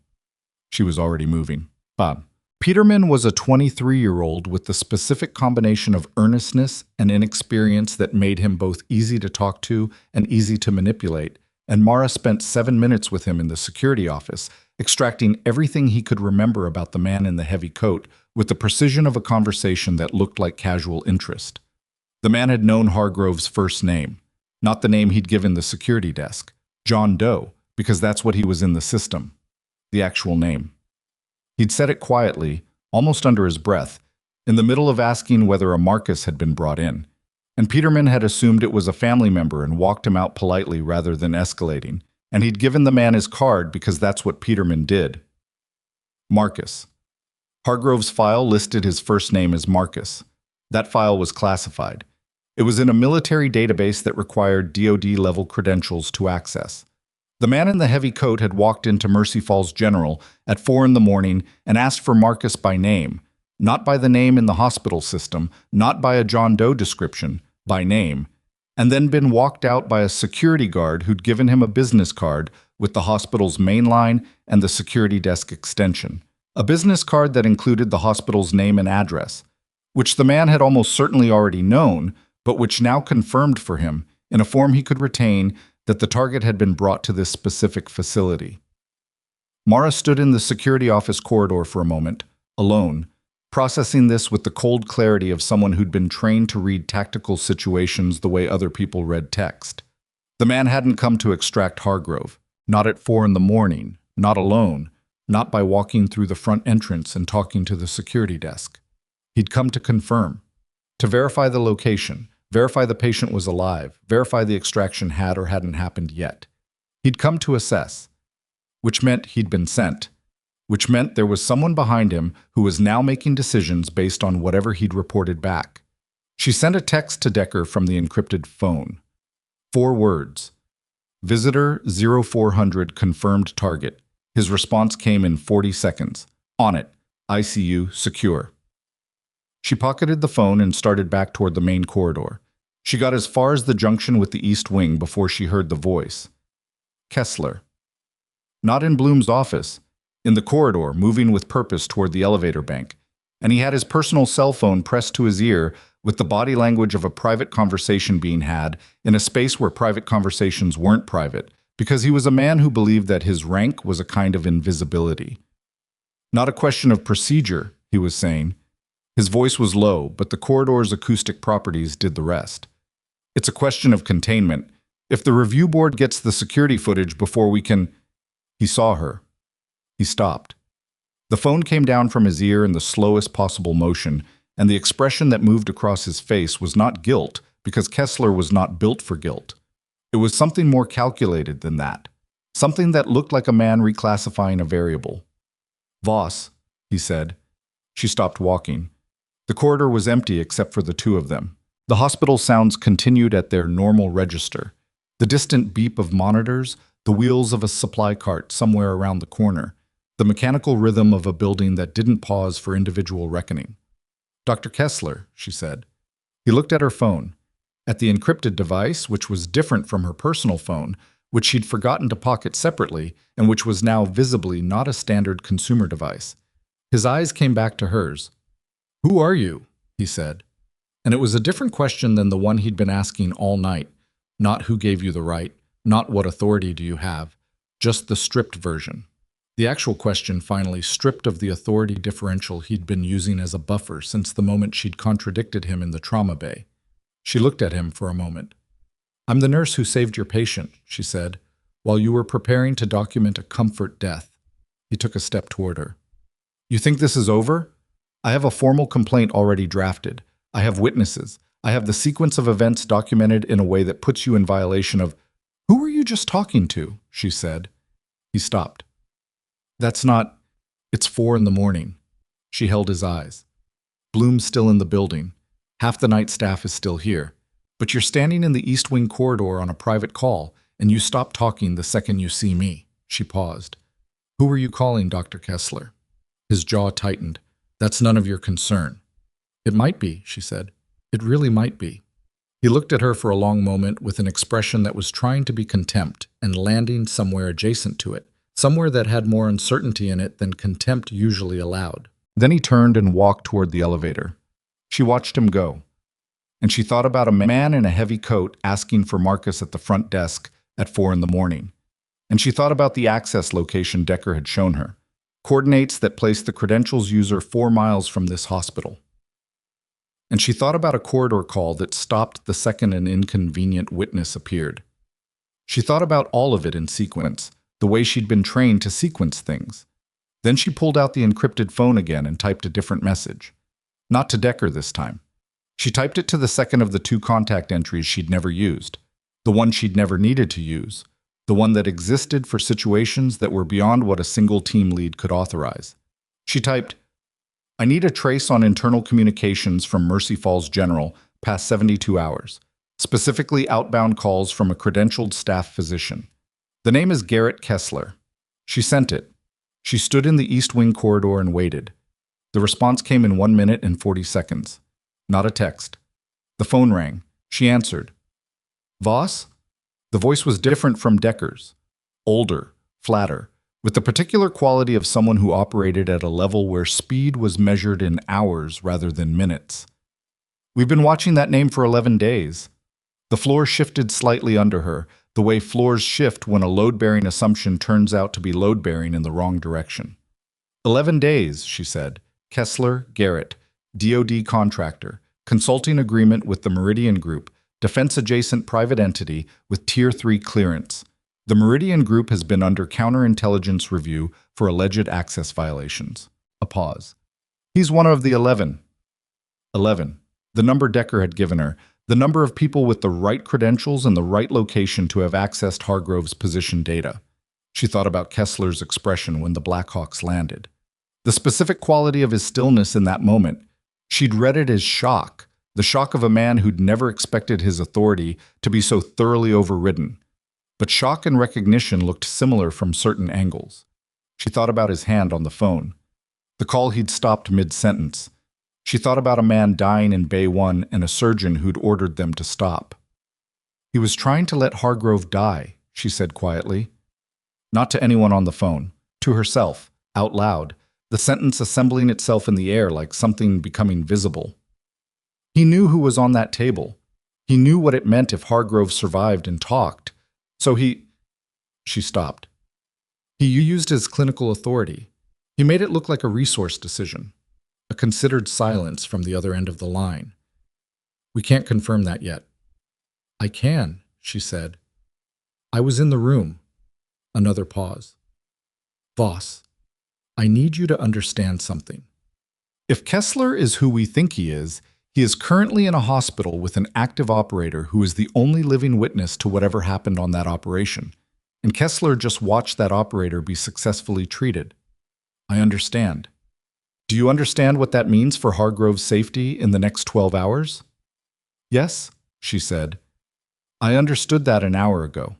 She was already moving. Bob. Peterman was a 23-year-old with the specific combination of earnestness and inexperience that made him both easy to talk to and easy to manipulate, and Mara spent 7 minutes with him in the security office, extracting everything he could remember about the man in the heavy coat with the precision of a conversation that looked like casual interest. The man had known Hargrove's first name, not the name he'd given the security desk, John Doe, because that's what he was in the system, the actual name. He'd said it quietly, almost under his breath, in the middle of asking whether a Marcus had been brought in, and Peterman had assumed it was a family member and walked him out politely rather than escalating, and he'd given the man his card because that's what Peterman did. Marcus. Hargrove's file listed his first name as Marcus. That file was classified. It was in a military database that required DoD-level credentials to access. The man in the heavy coat had walked into Mercy Falls General at 4 in the morning and asked for Marcus by name, not by the name in the hospital system, not by a John Doe description, by name, and then been walked out by a security guard who'd given him a business card with the hospital's main line and the security desk extension, a business card that included the hospital's name and address, which the man had almost certainly already known, but which now confirmed for him, in a form he could retain, that the target had been brought to this specific facility. Mara stood in the security office corridor for a moment, alone, processing this with the cold clarity of someone who'd been trained to read tactical situations the way other people read text. The man hadn't come to extract Hargrove, not at 4 in the morning, not alone, not by walking through the front entrance and talking to the security desk. He'd come to confirm, to verify the location, verify the patient was alive, verify the extraction had or hadn't happened yet. He'd come to assess, which meant he'd been sent, which meant there was someone behind him who was now making decisions based on whatever he'd reported back. She sent a text to Decker from the encrypted phone. 4 words. Visitor 0400 confirmed target. His response came in 40 seconds. On it. ICU secure. She pocketed the phone and started back toward the main corridor. She got as far as the junction with the East Wing before she heard the voice. Kessler. Not in Bloom's office. In the corridor, moving with purpose toward the elevator bank. And he had his personal cell phone pressed to his ear with the body language of a private conversation being had in a space where private conversations weren't private, because he was a man who believed that his rank was a kind of invisibility. Not a question of procedure, he was saying. His voice was low, but the corridor's acoustic properties did the rest. It's a question of containment. If the review board gets the security footage before we can... He saw her. He stopped. The phone came down from his ear in the slowest possible motion, and the expression that moved across his face was not guilt, because Kessler was not built for guilt. It was something more calculated than that. Something that looked like a man reclassifying a variable. Voss, he said. She stopped walking. The corridor was empty except for the two of them. The hospital sounds continued at their normal register. The distant beep of monitors, the wheels of a supply cart somewhere around the corner, the mechanical rhythm of a building that didn't pause for individual reckoning. Dr. Kessler, she said. He looked at her phone, at the encrypted device, which was different from her personal phone, which she'd forgotten to pocket separately, and which was now visibly not a standard consumer device. His eyes came back to hers. "Who are you?" he said. And it was a different question than the one he'd been asking all night. Not who gave you the right, not what authority do you have, just the stripped version. The actual question finally stripped of the authority differential he'd been using as a buffer since the moment she'd contradicted him in the trauma bay. She looked at him for a moment. "I'm the nurse who saved your patient," she said, "while you were preparing to document a comfort death." He took a step toward her. "You think this is over? I have a formal complaint already drafted. I have witnesses. I have the sequence of events documented in a way that puts you in violation of..." "Who are you?" just talking to?" she said. He stopped. "That's not... It's 4 in the morning." She held his eyes. "Bloom's still in the building. Half the night staff is still here. But you're standing in the East Wing corridor on a private call, and you stop talking the second you see me." She paused. "Who were you calling, Dr. Kessler?" His jaw tightened. "That's none of your concern." "It might be," she said. "It really might be." He looked at her for a long moment with an expression that was trying to be contempt and landing somewhere adjacent to it, somewhere that had more uncertainty in it than contempt usually allowed. Then he turned and walked toward the elevator. She watched him go, and she thought about a man in a heavy coat asking for Marcus at the front desk at 4 in the morning. And she thought about the access location Decker had shown her, coordinates that placed the credentials user 4 miles from this hospital. And she thought about a corridor call that stopped the second an inconvenient witness appeared. She thought about all of it in sequence, the way she'd been trained to sequence things. Then she pulled out the encrypted phone again and typed a different message. Not to Decker this time. She typed it to the second of the 2 contact entries she'd never used, the one she'd never needed to use, the one that existed for situations that were beyond what a single team lead could authorize. She typed, "I need a trace on internal communications from Mercy Falls General past 72 hours, specifically outbound calls from a credentialed staff physician. The name is Garrett Kessler." She sent it. She stood in the East Wing corridor and waited. The response came in 1 minute and 40 seconds. Not a text. The phone rang. She answered. "Voss?" The voice was different from Decker's. Older, flatter, with the particular quality of someone who operated at a level where speed was measured in hours rather than minutes. "We've been watching that name for 11 days. The floor shifted slightly under her, the way floors shift when a load-bearing assumption turns out to be load-bearing in the wrong direction. 11 days, she said. Kessler, Garrett, DoD contractor, consulting agreement with the Meridian Group, defense-adjacent private entity with Tier 3 clearance. The Meridian Group has been under counterintelligence review for alleged access violations." A pause. "He's one of the 11. 11. The number Decker had given her, the number of people with the right credentials and the right location to have accessed Hargrove's position data. She thought about Kessler's expression when the Blackhawks landed. The specific quality of his stillness in that moment. She'd read it as shock, the shock of a man who'd never expected his authority to be so thoroughly overridden. But shock and recognition looked similar from certain angles. She thought about his hand on the phone, the call he'd stopped mid-sentence. She thought about a man dying in Bay 1 and a surgeon who'd ordered them to stop. "He was trying to let Hargrove die," she said quietly. Not to anyone on the phone, to herself, out loud, the sentence assembling itself in the air like something becoming visible. He knew who was on that table. He knew what it meant if Hargrove survived and talked. So She stopped. He used his clinical authority. He made it look like a resource decision. A considered silence from the other end of the line. "We can't confirm that yet." "I can," she said. "I was in the room." Another pause. "Voss, I need you to understand something. If Kessler is who we think he is currently in a hospital with an active operator who is the only living witness to whatever happened on that operation, and Kessler just watched that operator be successfully treated. I understand. Do you understand what that means for Hargrove's safety in the next 12 hours? "Yes," she said. "I understood that an hour ago."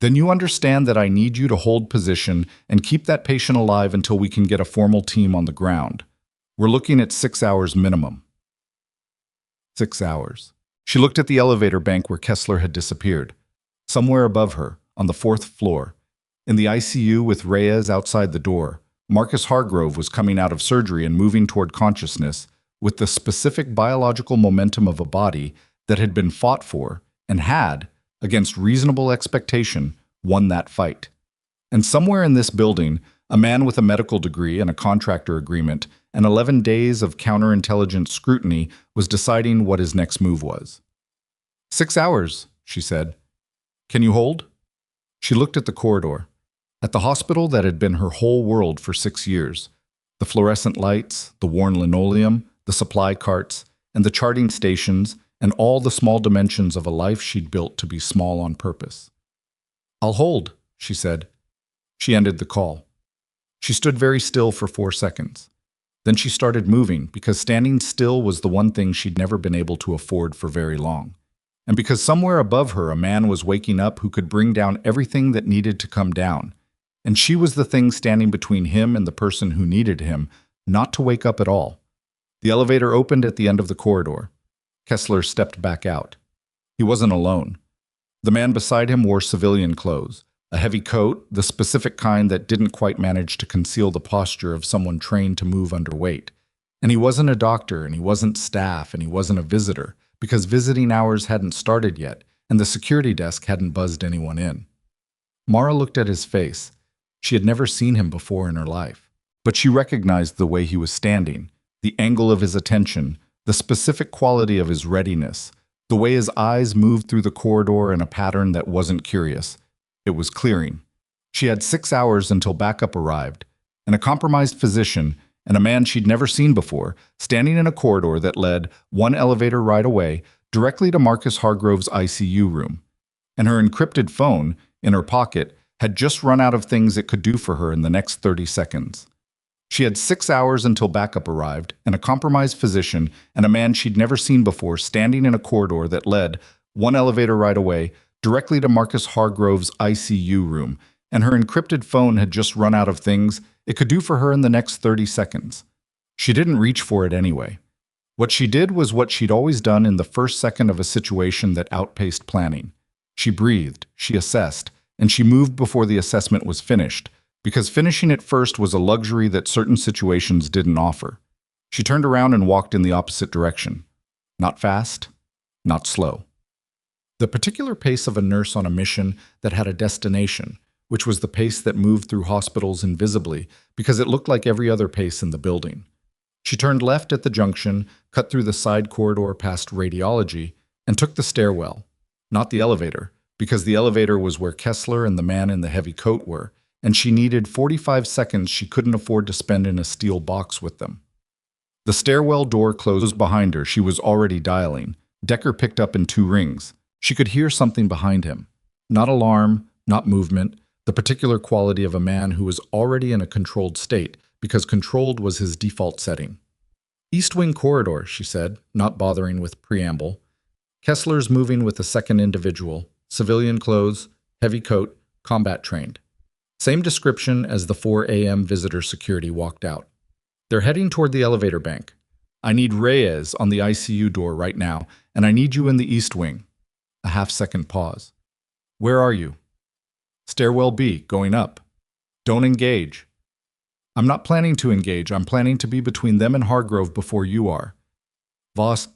"Then you understand that I need you to hold position and keep that patient alive until we can get a formal team on the ground. We're looking at 6 hours minimum." 6 hours. She looked at the elevator bank where Kessler had disappeared. Somewhere above her, on the 4th floor, in the ICU with Reyes outside the door, Marcus Hargrove was coming out of surgery and moving toward consciousness with the specific biological momentum of a body that had been fought for and had, against reasonable expectation, won that fight. And somewhere in this building, a man with a medical degree and a contractor agreement and 11 days of counterintelligence scrutiny was deciding what his next move was. 6 hours, she said. "Can you hold?" She looked at the corridor. At the hospital that had been her whole world for 6 years, the fluorescent lights, the worn linoleum, the supply carts, and the charting stations, and all the small dimensions of a life she'd built to be small on purpose. "I'll hold," she said. She ended the call. She stood very still for 4 seconds. Then she started moving because standing still was the one thing she'd never been able to afford for very long. And because somewhere above her a man was waking up who could bring down everything that needed to come down. And she was the thing standing between him and the person who needed him not to wake up at all. The elevator opened at the end of the corridor. Kessler stepped back out. He wasn't alone. The man beside him wore civilian clothes, a heavy coat, the specific kind that didn't quite manage to conceal the posture of someone trained to move under weight. And he wasn't a doctor, and he wasn't staff, and he wasn't a visitor, because visiting hours hadn't started yet, and the security desk hadn't buzzed anyone in. Mara looked at his face. She had never seen him before in her life, but she recognized the way he was standing, the angle of his attention, the specific quality of his readiness, the way his eyes moved through the corridor in a pattern that wasn't curious. It was clearing. She had 6 hours until backup arrived, and a compromised physician and a man she'd never seen before, standing in a corridor that led, one elevator ride away, directly to Marcus Hargrove's ICU room. And her encrypted phone, in her pocket, had just run out of things it could do for her in the next 30 seconds. She had 6 hours until backup arrived, and a compromised physician and a man she'd never seen before standing in a corridor that led, one elevator ride away, directly to Marcus Hargrove's ICU room, and her encrypted phone had just run out of things it could do for her in the next 30 seconds. She didn't reach for it anyway. What she did was what she'd always done in the first second of a situation that outpaced planning. She breathed, she assessed, and she moved before the assessment was finished, because finishing it first was a luxury that certain situations didn't offer. She turned around and walked in the opposite direction. Not fast, not slow. The particular pace of a nurse on a mission that had a destination, which was the pace that moved through hospitals invisibly because it looked like every other pace in the building. She turned left at the junction, cut through the side corridor past radiology, and took the stairwell, not the elevator, because the elevator was where Kessler and the man in the heavy coat were, and she needed 45 seconds she couldn't afford to spend in a steel box with them. The stairwell door closed behind her. She was already dialing. Decker picked up in 2 rings. She could hear something behind him. Not alarm, not movement, the particular quality of a man who was already in a controlled state, because controlled was his default setting. "East Wing corridor," she said, not bothering with preamble. "Kessler's moving with a second individual, civilian clothes, heavy coat, combat trained." Same description as the 4 a.m. visitor security walked out. "They're heading toward the elevator bank. I need Reyes on the ICU door right now, and I need you in the East Wing." A half-second pause. "Where are you?" "Stairwell B, going up." "Don't engage." "I'm not planning to engage. I'm planning to be between them and Hargrove before you are." "Voss..."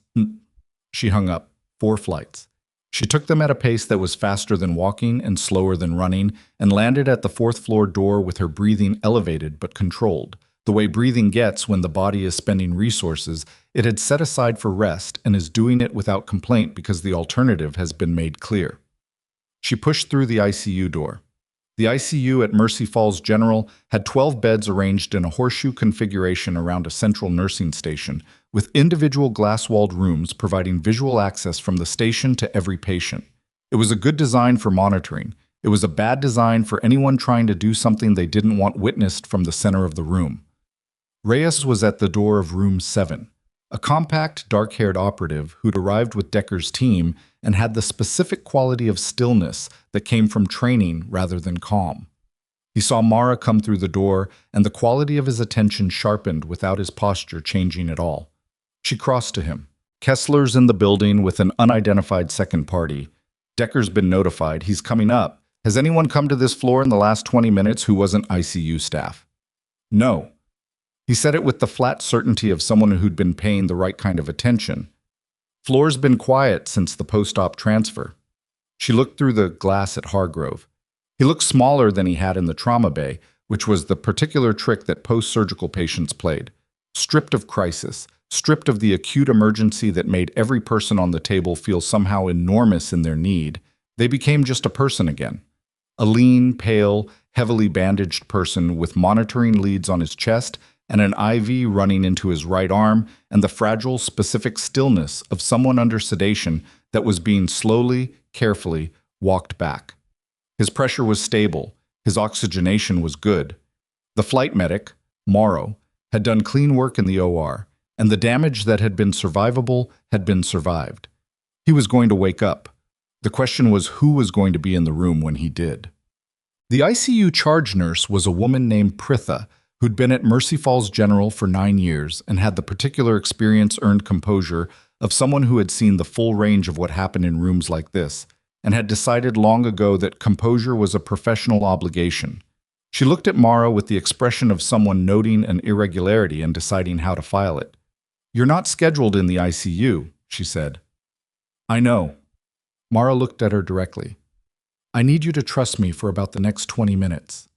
She hung up. 4 flights. She took them at a pace that was faster than walking and slower than running, and landed at the 4th floor door with her breathing elevated but controlled. The way breathing gets when the body is spending resources it had set aside for rest and is doing it without complaint because the alternative has been made clear. She pushed through the ICU door. The ICU at Mercy Falls General had 12 beds arranged in a horseshoe configuration around a central nursing station, with individual glass-walled rooms providing visual access from the station to every patient. It was a good design for monitoring. It was a bad design for anyone trying to do something they didn't want witnessed from the center of the room. Reyes was at the door of room 7, a compact, dark-haired operative who'd arrived with Decker's team and had the specific quality of stillness that came from training rather than calm. He saw Mara come through the door, and the quality of his attention sharpened without his posture changing at all. She crossed to him. "Kessler's in the building with an unidentified second party. Decker's been notified. He's coming up. Has anyone come to this floor in the last 20 minutes who wasn't ICU staff?" "No." He said it with the flat certainty of someone who'd been paying the right kind of attention. "Floor's been quiet since the post-op transfer." She looked through the glass at Hargrove. He looked smaller than he had in the trauma bay, which was the particular trick that post-surgical patients played. Stripped of crisis, stripped of the acute emergency that made every person on the table feel somehow enormous in their need, they became just a person again. A lean, pale, heavily bandaged person with monitoring leads on his chest and an IV running into his right arm, and the fragile, specific stillness of someone under sedation that was being slowly, carefully walked back. His pressure was stable. His oxygenation was good. The flight medic, Morrow, had done clean work in the OR, and the damage that had been survivable had been survived. He was going to wake up. The question was who was going to be in the room when he did. The ICU charge nurse was a woman named Pritha, who'd been at Mercy Falls General for 9 years and had the particular experience earned composure of someone who had seen the full range of what happened in rooms like this, and had decided long ago that composure was a professional obligation. She looked at Mara with the expression of someone noting an irregularity and deciding how to file it. "You're not scheduled in the ICU," she said. "I know." Mara looked at her directly. "I need you to trust me for about the next 20 minutes.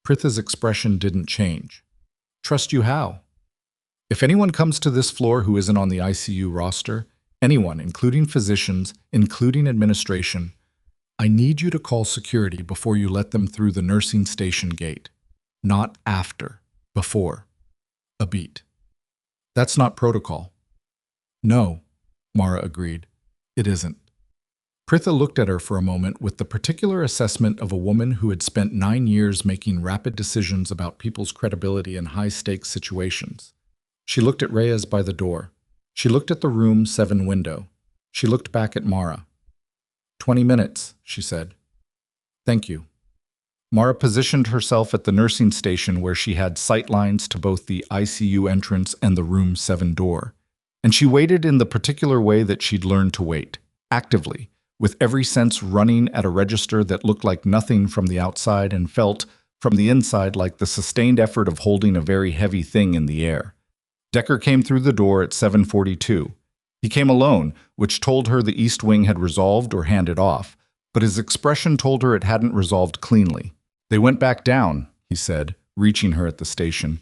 Pritha's expression didn't change. "Trust you how?" "If anyone comes to this floor who isn't on the ICU roster, anyone, including physicians, including administration, I need you to call security before you let them through the nursing station gate. Not after, before." A beat. "That's not protocol." "No," Mara agreed. "It isn't." Pritha looked at her for a moment with the particular assessment of a woman who had spent 9 years making rapid decisions about people's credibility in high-stakes situations. She looked at Reyes by the door. She looked at the room 7 window. She looked back at Mara. 20 minutes, she said. "Thank you." Mara positioned herself at the nursing station where she had sight lines to both the ICU entrance and the room 7 door. And she waited in the particular way that she'd learned to wait, actively, with every sense running at a register that looked like nothing from the outside and felt, from the inside, like the sustained effort of holding a very heavy thing in the air. Decker came through the door at 7:42. He came alone, which told her the East Wing had resolved or handed off, but his expression told her it hadn't resolved cleanly. "They went back down," he said, reaching her at the station.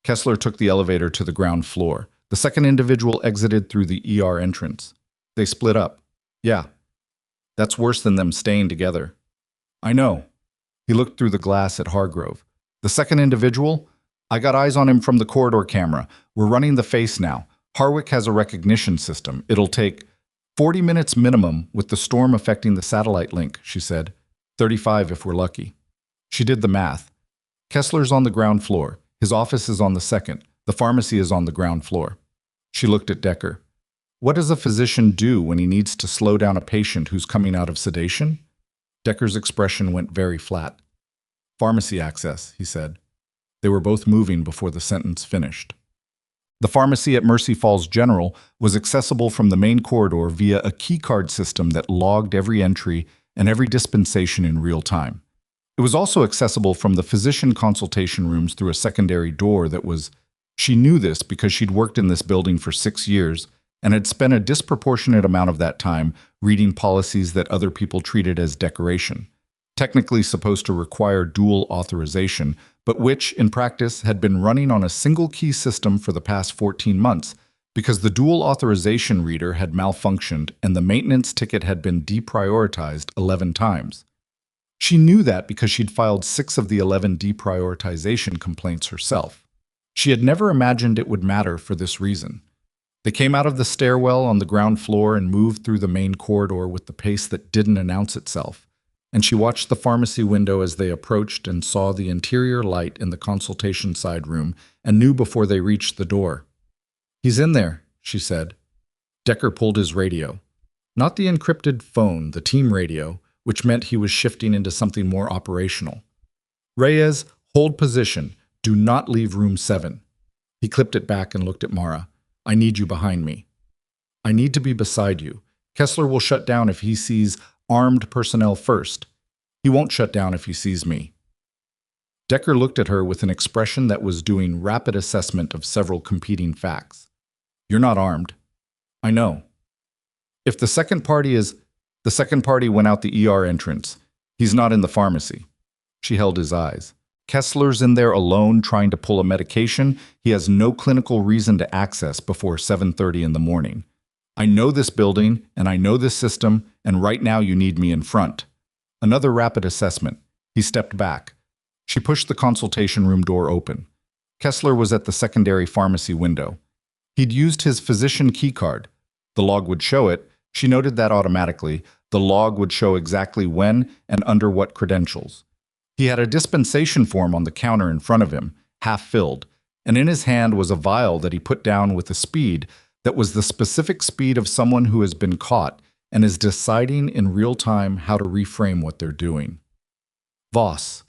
Kessler took the elevator to the ground floor. The second individual exited through the ER entrance. "They split up." "Yeah. That's worse than them staying together." "I know." He looked through the glass at Hargrove. "The second individual? I got eyes on him from the corridor camera. We're running the face now. Harwick has a recognition system. It'll take 40 minutes minimum with the storm affecting the satellite link," she said. 35 if we're lucky." She did the math. "Kessler's on the ground floor. His office is on the second. The pharmacy is on the ground floor." She looked at Decker. "What does a physician do when he needs to slow down a patient who's coming out of sedation?" Decker's expression went very flat. "Pharmacy access," he said. They were both moving before the sentence finished. The pharmacy at Mercy Falls General was accessible from the main corridor via a keycard system that logged every entry and every dispensation in real time. It was also accessible from the physician consultation rooms through a secondary door that was... She knew this because she'd worked in this building for 6 years and had spent a disproportionate amount of that time reading policies that other people treated as decoration, technically supposed to require dual authorization, but which, in practice, had been running on a single key system for the past 14 months because the dual authorization reader had malfunctioned and the maintenance ticket had been deprioritized 11 times. She knew that because she'd filed 6 of the 11 deprioritization complaints herself. She had never imagined it would matter for this reason. They came out of the stairwell on the ground floor and moved through the main corridor with the pace that didn't announce itself, and she watched the pharmacy window as they approached and saw the interior light in the consultation side room and knew before they reached the door. "He's in there," she said. Decker pulled his radio. Not the encrypted phone, the team radio, which meant he was shifting into something more operational. "Reyes, hold position. Do not leave room 7. He clipped it back and looked at Mara. "I need you behind me. I need to be beside you. Kessler will shut down if he sees armed personnel first. He won't shut down if he sees me." Decker looked at her with an expression that was doing rapid assessment of several competing facts. "You're not armed." "I know." "If the second party is..." "The second party went out the ER entrance. He's not in the pharmacy." She held his eyes. "Kessler's in there alone trying to pull a medication he has no clinical reason to access before 7:30 in the morning. I know this building, and I know this system, and right now you need me in front." Another rapid assessment. He stepped back. She pushed the consultation room door open. Kessler was at the secondary pharmacy window. He'd used his physician keycard. The log would show it. She noted that automatically. The log would show exactly when and under what credentials. He had a dispensation form on the counter in front of him, half filled, and in his hand was a vial that he put down with a speed that was the specific speed of someone who has been caught and is deciding in real time how to reframe what they're doing. Voss.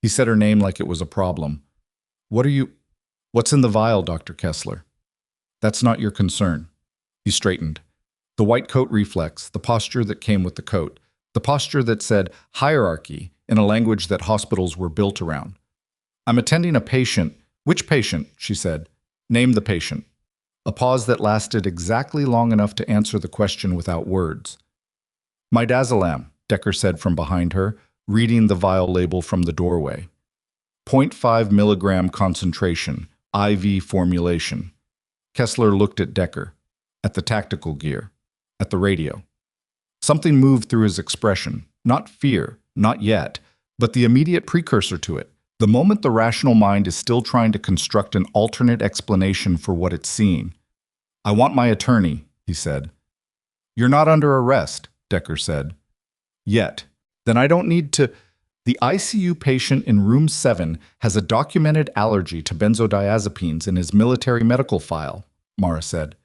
He said her name like it was a problem. What's in the vial, Dr. Kessler? That's not your concern. He straightened. The white coat reflex, the posture that came with the coat, the posture that said hierarchy in a language that hospitals were built around. I'm attending a patient. Which patient? She said. Name the patient. A pause that lasted exactly long enough to answer the question without words. Midazolam, Decker said from behind her, reading the vial label from the doorway. 0.5 milligram concentration, IV formulation. Kessler looked at Decker, at the tactical gear, at the radio. Something moved through his expression, not fear, not yet, but the immediate precursor to it. The moment the rational mind is still trying to construct an alternate explanation for what it's seeing. I want my attorney, he said. You're not under arrest, Decker said. Yet. Then I don't need to. The ICU patient in room 7 has a documented allergy to benzodiazepines in his military medical file, Mara said.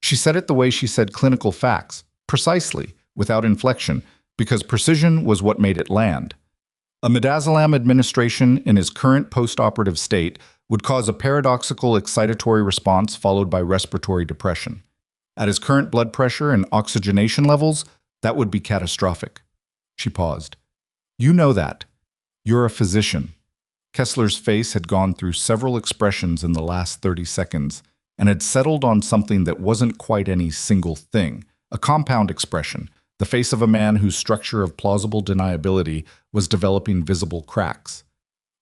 She said it the way she said clinical facts, precisely, without inflection, because precision was what made it land. A midazolam administration in his current post-operative state would cause a paradoxical excitatory response followed by respiratory depression. At his current blood pressure and oxygenation levels, that would be catastrophic. She paused. You know that. You're a physician. Kessler's face had gone through several expressions in the last 30 seconds and had settled on something that wasn't quite any single thing, a compound expression, the face of a man whose structure of plausible deniability was developing visible cracks.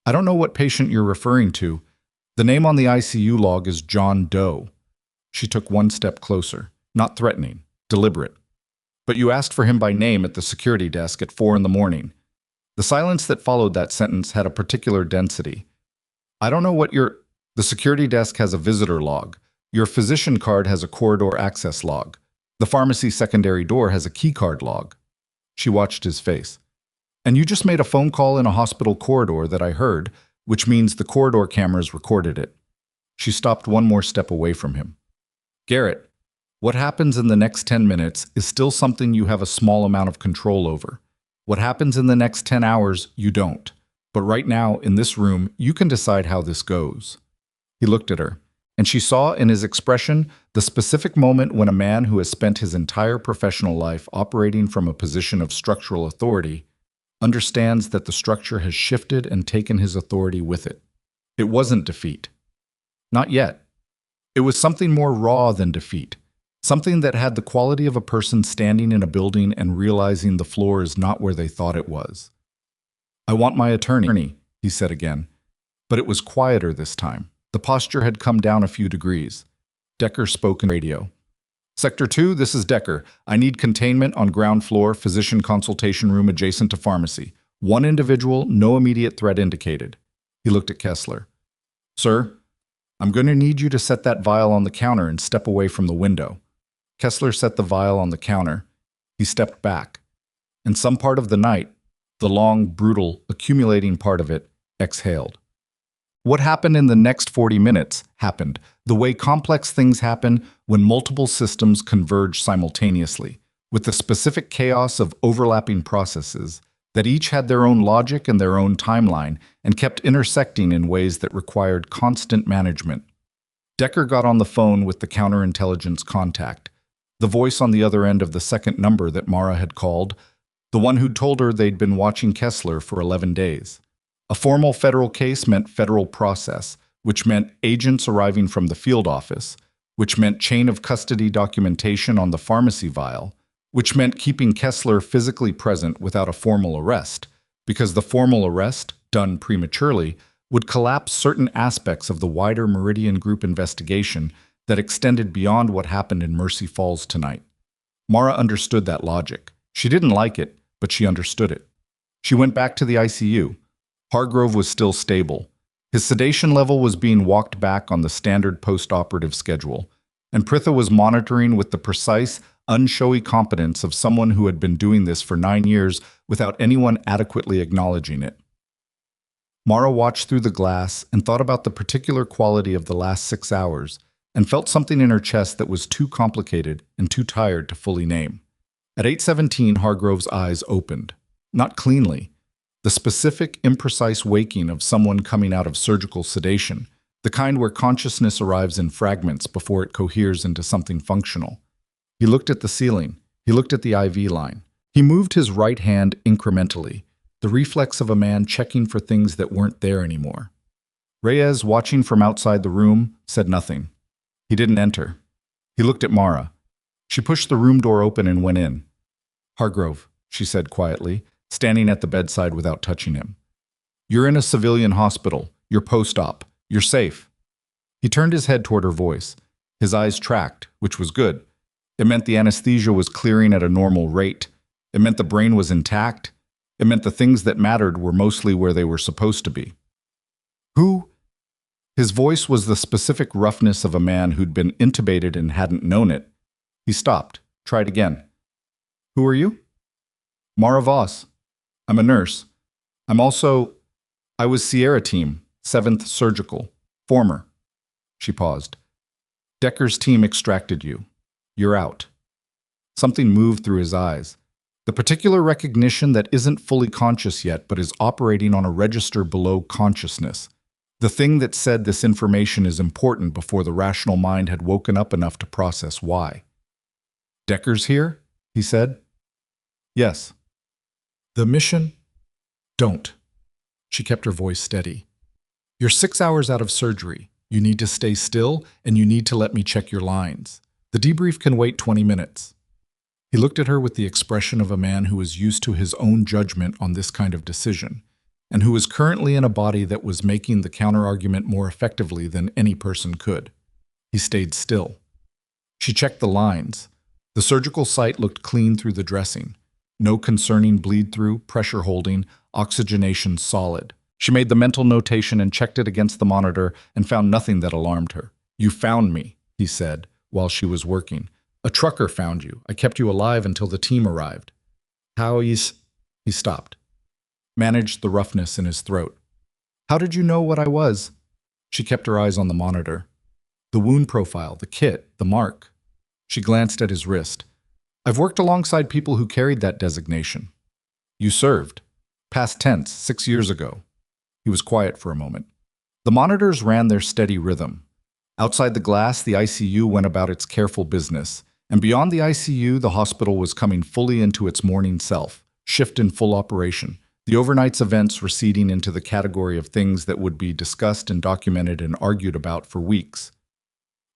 I don't know what patient you're referring to. The name on the ICU log is John Doe. She took one step closer, not threatening, deliberate. But you asked for him by name at the security desk at 4 a.m. The silence that followed that sentence had a particular density. I don't know what your... The security desk has a visitor log. Your physician card has a corridor access log. The pharmacy secondary door has a key card log. She watched his face. And you just made a phone call in a hospital corridor that I heard, which means the corridor cameras recorded it. She stopped one more step away from him. Garrett, what happens in the next 10 minutes is still something you have a small amount of control over. What happens in the next 10 hours, you don't. But right now, in this room, you can decide how this goes. He looked at her, and she saw in his expression the specific moment when a man who has spent his entire professional life operating from a position of structural authority understands that the structure has shifted and taken his authority with it. It wasn't defeat. Not yet. It was something more raw than defeat. Something that had the quality of a person standing in a building and realizing the floor is not where they thought it was. I want my attorney, he said again. But it was quieter this time. The posture had come down a few degrees. Decker spoke in radio. Sector 2, this is Decker. I need containment on ground floor, physician consultation room adjacent to pharmacy. One individual, no immediate threat indicated. He looked at Kessler. Sir, I'm going to need you to set that vial on the counter and step away from the window. Kessler set the vial on the counter. He stepped back. And some part of the night, the long, brutal, accumulating part of it, exhaled. What happened in the next 40 minutes happened, the way complex things happen when multiple systems converge simultaneously, with the specific chaos of overlapping processes that each had their own logic and their own timeline and kept intersecting in ways that required constant management. Decker got on the phone with the counterintelligence contact, the voice on the other end of the second number that Mara had called, the one who'd told her they'd been watching Kessler for 11 days. A formal federal case meant federal process, which meant agents arriving from the field office, which meant chain of custody documentation on the pharmacy vial, which meant keeping Kessler physically present without a formal arrest, because the formal arrest, done prematurely, would collapse certain aspects of the wider Meridian Group investigation that extended beyond what happened in Mercy Falls tonight. Mara understood that logic. She didn't like it, but she understood it. She went back to the ICU. Hargrove was still stable. His sedation level was being walked back on the standard post-operative schedule, and Pritha was monitoring with the precise, unshowy competence of someone who had been doing this for 9 years without anyone adequately acknowledging it. Mara watched through the glass and thought about the particular quality of the last 6 hours and felt something in her chest that was too complicated and too tired to fully name. At 8:17, Hargrove's eyes opened. Not cleanly. The specific, imprecise waking of someone coming out of surgical sedation, the kind where consciousness arrives in fragments before it coheres into something functional. He looked at the ceiling. He looked at the IV line. He moved his right hand incrementally, the reflex of a man checking for things that weren't there anymore. Reyes, watching from outside the room, said nothing. He didn't enter. He looked at Mara. She pushed the room door open and went in. "Hargrove," she said quietly, standing at the bedside without touching him. "You're in a civilian hospital. You're post-op. You're safe." He turned his head toward her voice. His eyes tracked, which was good. It meant the anesthesia was clearing at a normal rate. It meant the brain was intact. It meant the things that mattered were mostly where they were supposed to be. "Who?" His voice was the specific roughness of a man who'd been intubated and hadn't known it. He stopped, tried again. "Who are you?" "Mara Voss. I'm a nurse. I was Sierra Team, 7th Surgical, former." She paused. "Decker's team extracted you. You're out." Something moved through his eyes. The particular recognition that isn't fully conscious yet but is operating on a register below consciousness. The thing that said this information is important before the rational mind had woken up enough to process why. "Decker's here?" he said. "Yes." "The mission?" "Don't." She kept her voice steady. "You're 6 hours out of surgery. You need to stay still, and you need to let me check your lines. The debrief can wait 20 minutes. He looked at her with the expression of a man who was used to his own judgment on this kind of decision, and who was currently in a body that was making the counterargument more effectively than any person could. He stayed still. She checked the lines. The surgical site looked clean through the dressing. No concerning bleed-through, pressure holding, oxygenation solid. She made the mental notation and checked it against the monitor and found nothing that alarmed her. "You found me," he said, while she was working. "A trucker found you. I kept you alive until the team arrived." "How is—" He stopped. Managed the roughness in his throat. "How did you know what I was?" She kept her eyes on the monitor. "The wound profile, the kit, the mark." She glanced at his wrist. "I've worked alongside people who carried that designation." "You served. Past tense, 6 years ago." He was quiet for a moment. The monitors ran their steady rhythm. Outside the glass, the ICU went about its careful business. And beyond the ICU, the hospital was coming fully into its morning self, shift in full operation, the overnight's events receding into the category of things that would be discussed and documented and argued about for weeks.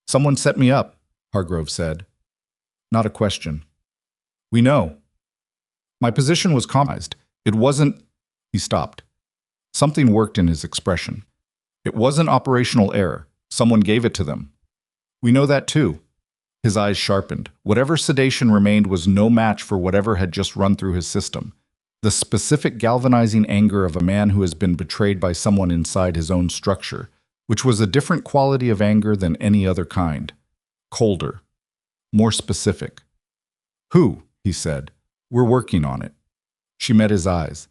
"Someone set me up," Hargrove said. "Not a question." "We know." "My position was compromised. It wasn't—" He stopped. Something worked in his expression. "It wasn't operational error. Someone gave it to them." "We know that too." His eyes sharpened. Whatever sedation remained was no match for whatever had just run through his system. The specific galvanizing anger of a man who has been betrayed by someone inside his own structure, which was a different quality of anger than any other kind. Colder. More specific. "Who?" he said. "We're working on it." She met his eyes.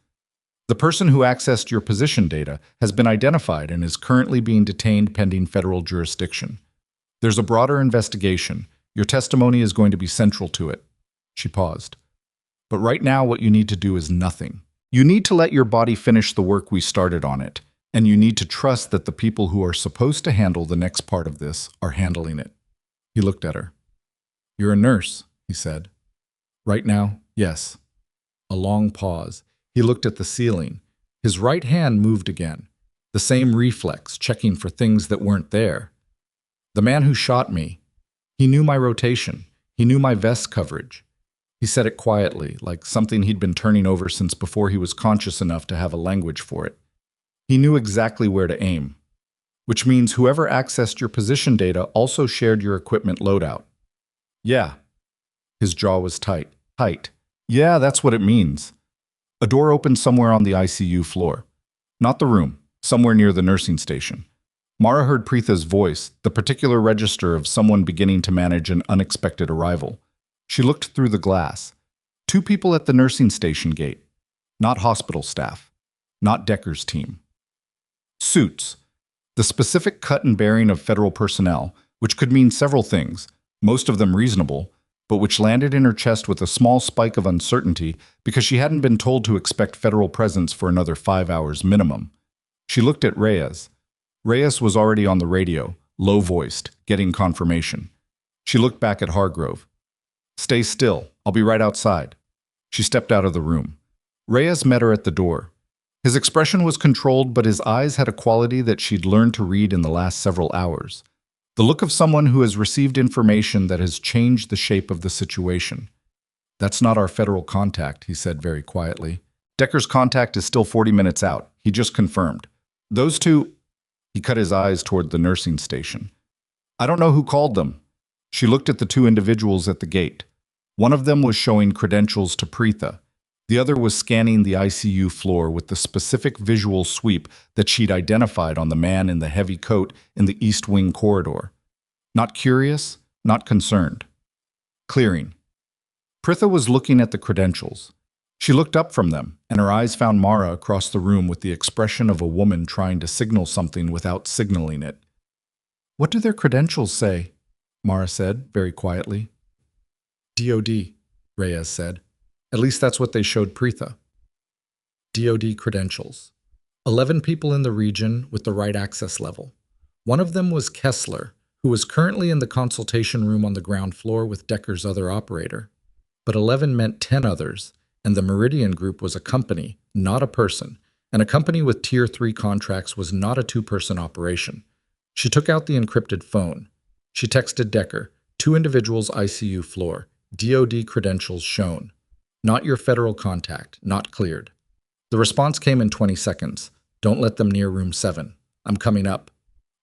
"The person who accessed your position data has been identified and is currently being detained pending federal jurisdiction. There's a broader investigation. Your testimony is going to be central to it." She paused. "But right now what you need to do is nothing. You need to let your body finish the work we started on it, and you need to trust that the people who are supposed to handle the next part of this are handling it." He looked at her. "You're a nurse," he said. "Right now, yes." A long pause. He looked at the ceiling. His right hand moved again. The same reflex, checking for things that weren't there. "The man who shot me, he knew my rotation. He knew my vest coverage." He said it quietly, like something he'd been turning over since before he was conscious enough to have a language for it. "He knew exactly where to aim. Which means whoever accessed your position data also shared your equipment loadout." "Yeah." His jaw was tight. Tight. "Yeah, that's what it means." A door opened somewhere on the ICU floor. Not the room, somewhere near the nursing station. Mara heard Preetha's voice, the particular register of someone beginning to manage an unexpected arrival. She looked through the glass. Two people at the nursing station gate. Not hospital staff. Not Decker's team. Suits. The specific cut and bearing of federal personnel, which could mean several things, most of them reasonable, but which landed in her chest with a small spike of uncertainty because she hadn't been told to expect federal presence for another 5 hours minimum. She looked at Reyes. Reyes was already on the radio, low-voiced, getting confirmation. She looked back at Hargrove. "Stay still. I'll be right outside." She stepped out of the room. Reyes met her at the door. His expression was controlled, but his eyes had a quality that she'd learned to read in the last several hours. The look of someone who has received information that has changed the shape of the situation. "That's not our federal contact," he said very quietly. "Decker's contact is still 40 minutes out. He just confirmed. Those two—" He cut his eyes toward the nursing station. "I don't know who called them." She looked at the two individuals at the gate. One of them was showing credentials to Preetha. The other was scanning the ICU floor with the specific visual sweep that she'd identified on the man in the heavy coat in the East Wing corridor. Not curious, not concerned. Clearing. Preetha was looking at the credentials. She looked up from them, and her eyes found Mara across the room with the expression of a woman trying to signal something without signaling it. "What do their credentials say?" Mara said, very quietly. "DOD," Reyes said. "At least that's what they showed Preetha." DOD credentials. 11 people in the region with the right access level. One of them was Kessler, who was currently in the consultation room on the ground floor with Decker's other operator. But 11 meant 10 others, and the Meridian Group was a company, not a person, and a company with Tier 3 contracts was not a two-person operation. She took out the encrypted phone. She texted Decker, "Two individuals ICU floor, DOD credentials shown. Not your federal contact, not cleared." The response came in 20 seconds. "Don't let them near room 7. I'm coming up."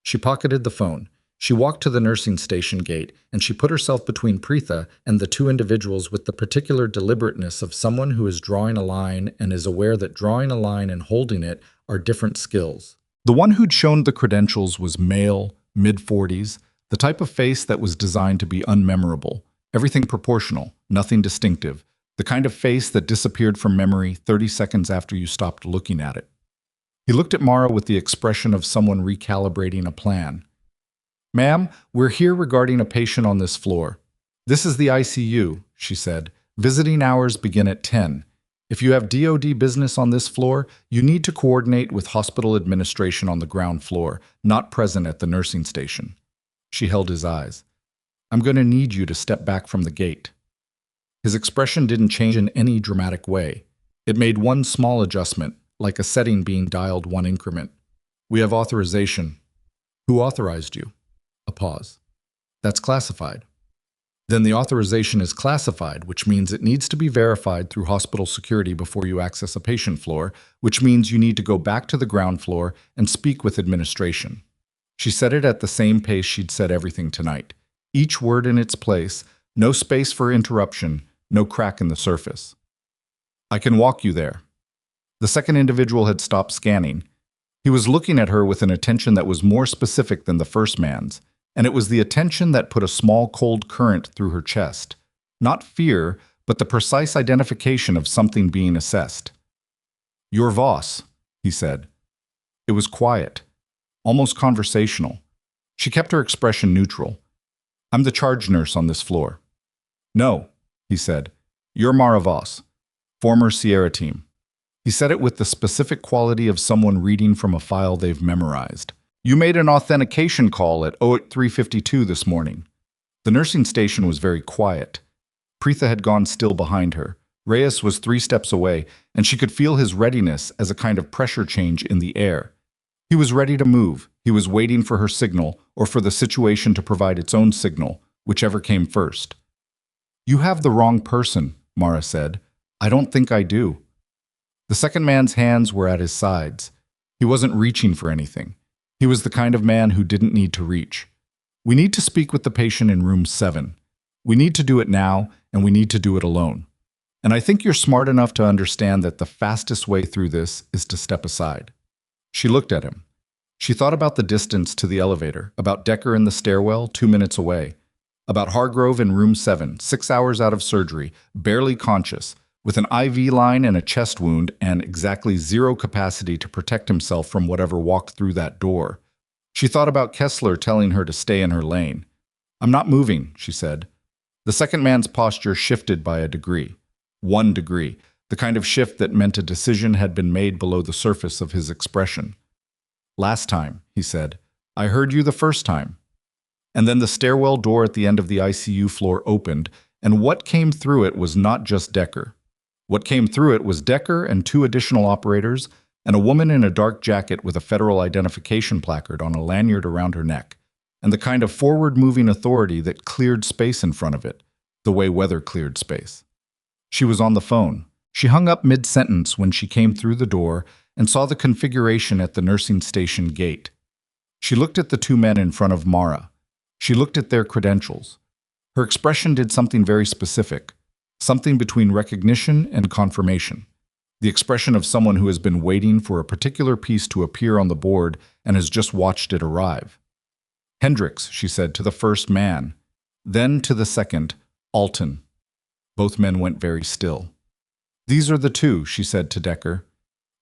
She pocketed the phone. She walked to the nursing station gate, and she put herself between Preetha and the two individuals with the particular deliberateness of someone who is drawing a line and is aware that drawing a line and holding it are different skills. The one who'd shown the credentials was male, mid-40s, the type of face that was designed to be unmemorable, everything proportional, nothing distinctive, the kind of face that disappeared from memory 30 seconds after you stopped looking at it. He looked at Mara with the expression of someone recalibrating a plan. "Ma'am, we're here regarding a patient on this floor. This is the ICU," she said. "Visiting hours begin at 10. If you have DOD business on this floor, you need to coordinate with hospital administration on the ground floor, not present at the nursing station." She held his eyes. "I'm going to need you to step back from the gate." His expression didn't change in any dramatic way. It made one small adjustment, like a setting being dialed one increment. "We have authorization." "Who authorized you?" A pause. "That's classified." "Then the authorization is classified, which means it needs to be verified through hospital security before you access a patient floor, which means you need to go back to the ground floor and speak with administration." She said it at the same pace she'd said everything tonight. Each word in its place, no space for interruption, no crack in the surface. "I can walk you there." The second individual had stopped scanning. He was looking at her with an attention that was more specific than the first man's, and it was the attention that put a small cold current through her chest. Not fear, but the precise identification of something being assessed. "Your Voss," he said. It was quiet, almost conversational. She kept her expression neutral. "I'm the charge nurse on this floor." "No," he said. "You're Mara Voss, former Sierra team." He said it with the specific quality of someone reading from a file they've memorized. "You made an authentication call at 0352 this morning." The nursing station was very quiet. Preetha had gone still behind her. Reyes was 3 steps away, and she could feel his readiness as a kind of pressure change in the air. He was ready to move. He was waiting for her signal, or for the situation to provide its own signal, whichever came first. "You have the wrong person," Mara said. "I don't think I do." The second man's hands were at his sides. He wasn't reaching for anything. He was the kind of man who didn't need to reach. "We need to speak with the patient in room 7. We need to do it now, and we need to do it alone. And I think you're smart enough to understand that the fastest way through this is to step aside." She looked at him. She thought about the distance to the elevator, about Decker in the stairwell 2 minutes away. About Hargrove in room 7, 6 hours out of surgery, barely conscious, with an IV line and a chest wound and exactly zero capacity to protect himself from whatever walked through that door. She thought about Kessler telling her to stay in her lane. "I'm not moving," she said. The second man's posture shifted by a degree. 1 degree, the kind of shift that meant a decision had been made below the surface of his expression. "Last time," he said, "I heard you the first time." And then the stairwell door at the end of the ICU floor opened, and what came through it was not just Decker. What came through it was Decker and 2 additional operators, and a woman in a dark jacket with a federal identification placard on a lanyard around her neck, and the kind of forward-moving authority that cleared space in front of it, the way weather cleared space. She was on the phone. She hung up mid-sentence when she came through the door and saw the configuration at the nursing station gate. She looked at the 2 men in front of Mara. She looked at their credentials. Her expression did something very specific, something between recognition and confirmation. The expression of someone who has been waiting for a particular piece to appear on the board and has just watched it arrive. "Hendricks," she said to the first man. Then to the second, "Alton." Both men went very still. "These are the 2, she said to Decker.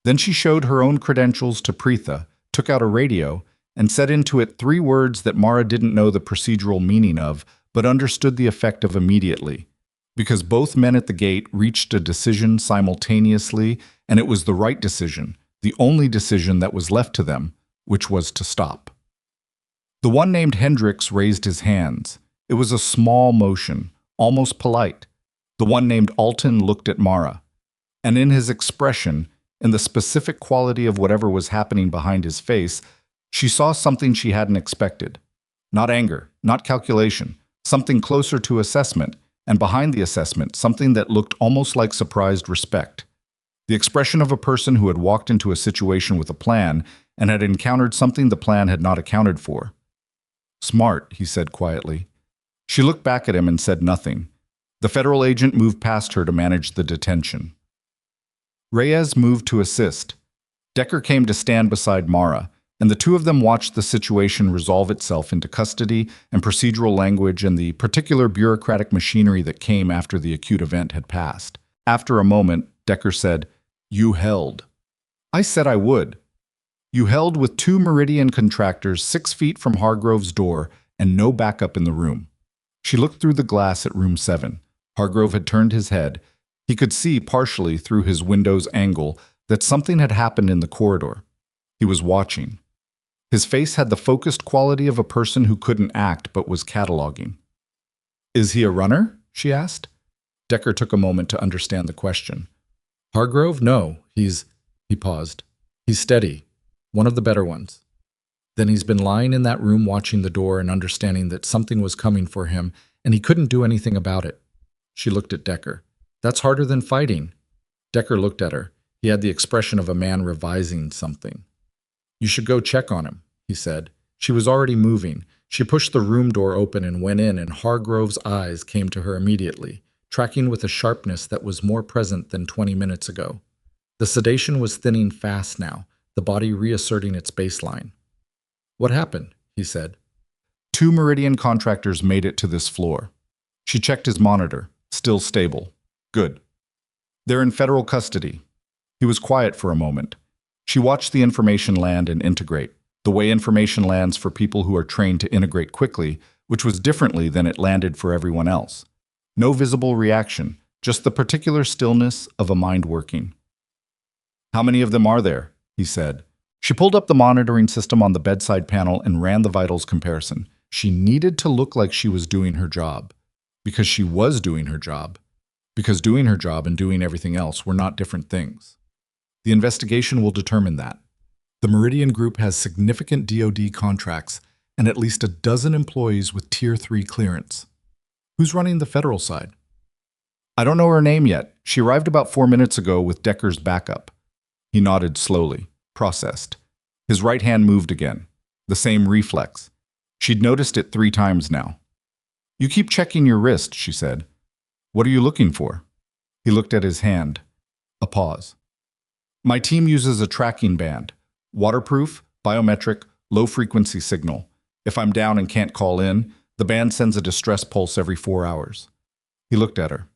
Then she showed her own credentials to Preetha, took out a radio, and said into it 3 words that Mara didn't know the procedural meaning of, but understood the effect of immediately. Because both men at the gate reached a decision simultaneously, and it was the right decision, the only decision that was left to them, which was to stop. The one named Hendricks raised his hands. It was a small motion, almost polite. The one named Alton looked at Mara. And in his expression, in the specific quality of whatever was happening behind his face, she saw something she hadn't expected. Not anger, not calculation, something closer to assessment, and behind the assessment, something that looked almost like surprised respect. The expression of a person who had walked into a situation with a plan and had encountered something the plan had not accounted for. "Smart," he said quietly. She looked back at him and said nothing. The federal agent moved past her to manage the detention. Reyes moved to assist. Decker came to stand beside Mara, and the 2 of them watched the situation resolve itself into custody and procedural language and the particular bureaucratic machinery that came after the acute event had passed. After a moment, Decker said, "You held." "I said I would." "You held with 2 Meridian contractors 6 feet from Hargrove's door and no backup in the room." She looked through the glass at room 7. Hargrove had turned his head. He could see partially through his window's angle that something had happened in the corridor. He was watching. His face had the focused quality of a person who couldn't act but was cataloging. "Is he a runner?" she asked. Decker took a moment to understand the question. "Hargrove? No, He paused. "He's steady. One of the better ones." Then he's been lying in that room watching the door and understanding that something was coming for him, and he couldn't do anything about it. She looked at Decker. "That's harder than fighting." Decker looked at her. He had the expression of a man revising something. "You should go check on him," he said. She was already moving. She pushed the room door open and went in, and Hargrove's eyes came to her immediately, tracking with a sharpness that was more present than 20 minutes ago. The sedation was thinning fast now, the body reasserting its baseline. "What happened?" he said. 2 Meridian contractors made it to this floor. She checked his monitor. Still stable. Good. "They're in federal custody." He was quiet for a moment. She watched the information land and integrate, the way information lands for people who are trained to integrate quickly, which was differently than it landed for everyone else. No visible reaction, just the particular stillness of a mind working. "How many of them are there?" he said. She pulled up the monitoring system on the bedside panel and ran the vitals comparison. She needed to look like she was doing her job. Because she was doing her job. Because doing her job and doing everything else were not different things. The investigation will determine that. The Meridian Group has significant DoD contracts and at least a dozen employees with Tier 3 clearance. Who's running the federal side? "I don't know her name yet. She arrived about 4 minutes ago with Decker's backup." He nodded slowly, processed. His right hand moved again. The same reflex. She'd noticed it 3 times now. "You keep checking your wrist," she said. "What are you looking for?" He looked at his hand. A pause. "My team uses a tracking band. Waterproof, biometric, low-frequency signal. If I'm down and can't call in, The band sends a distress pulse every 4 hours. He looked at her.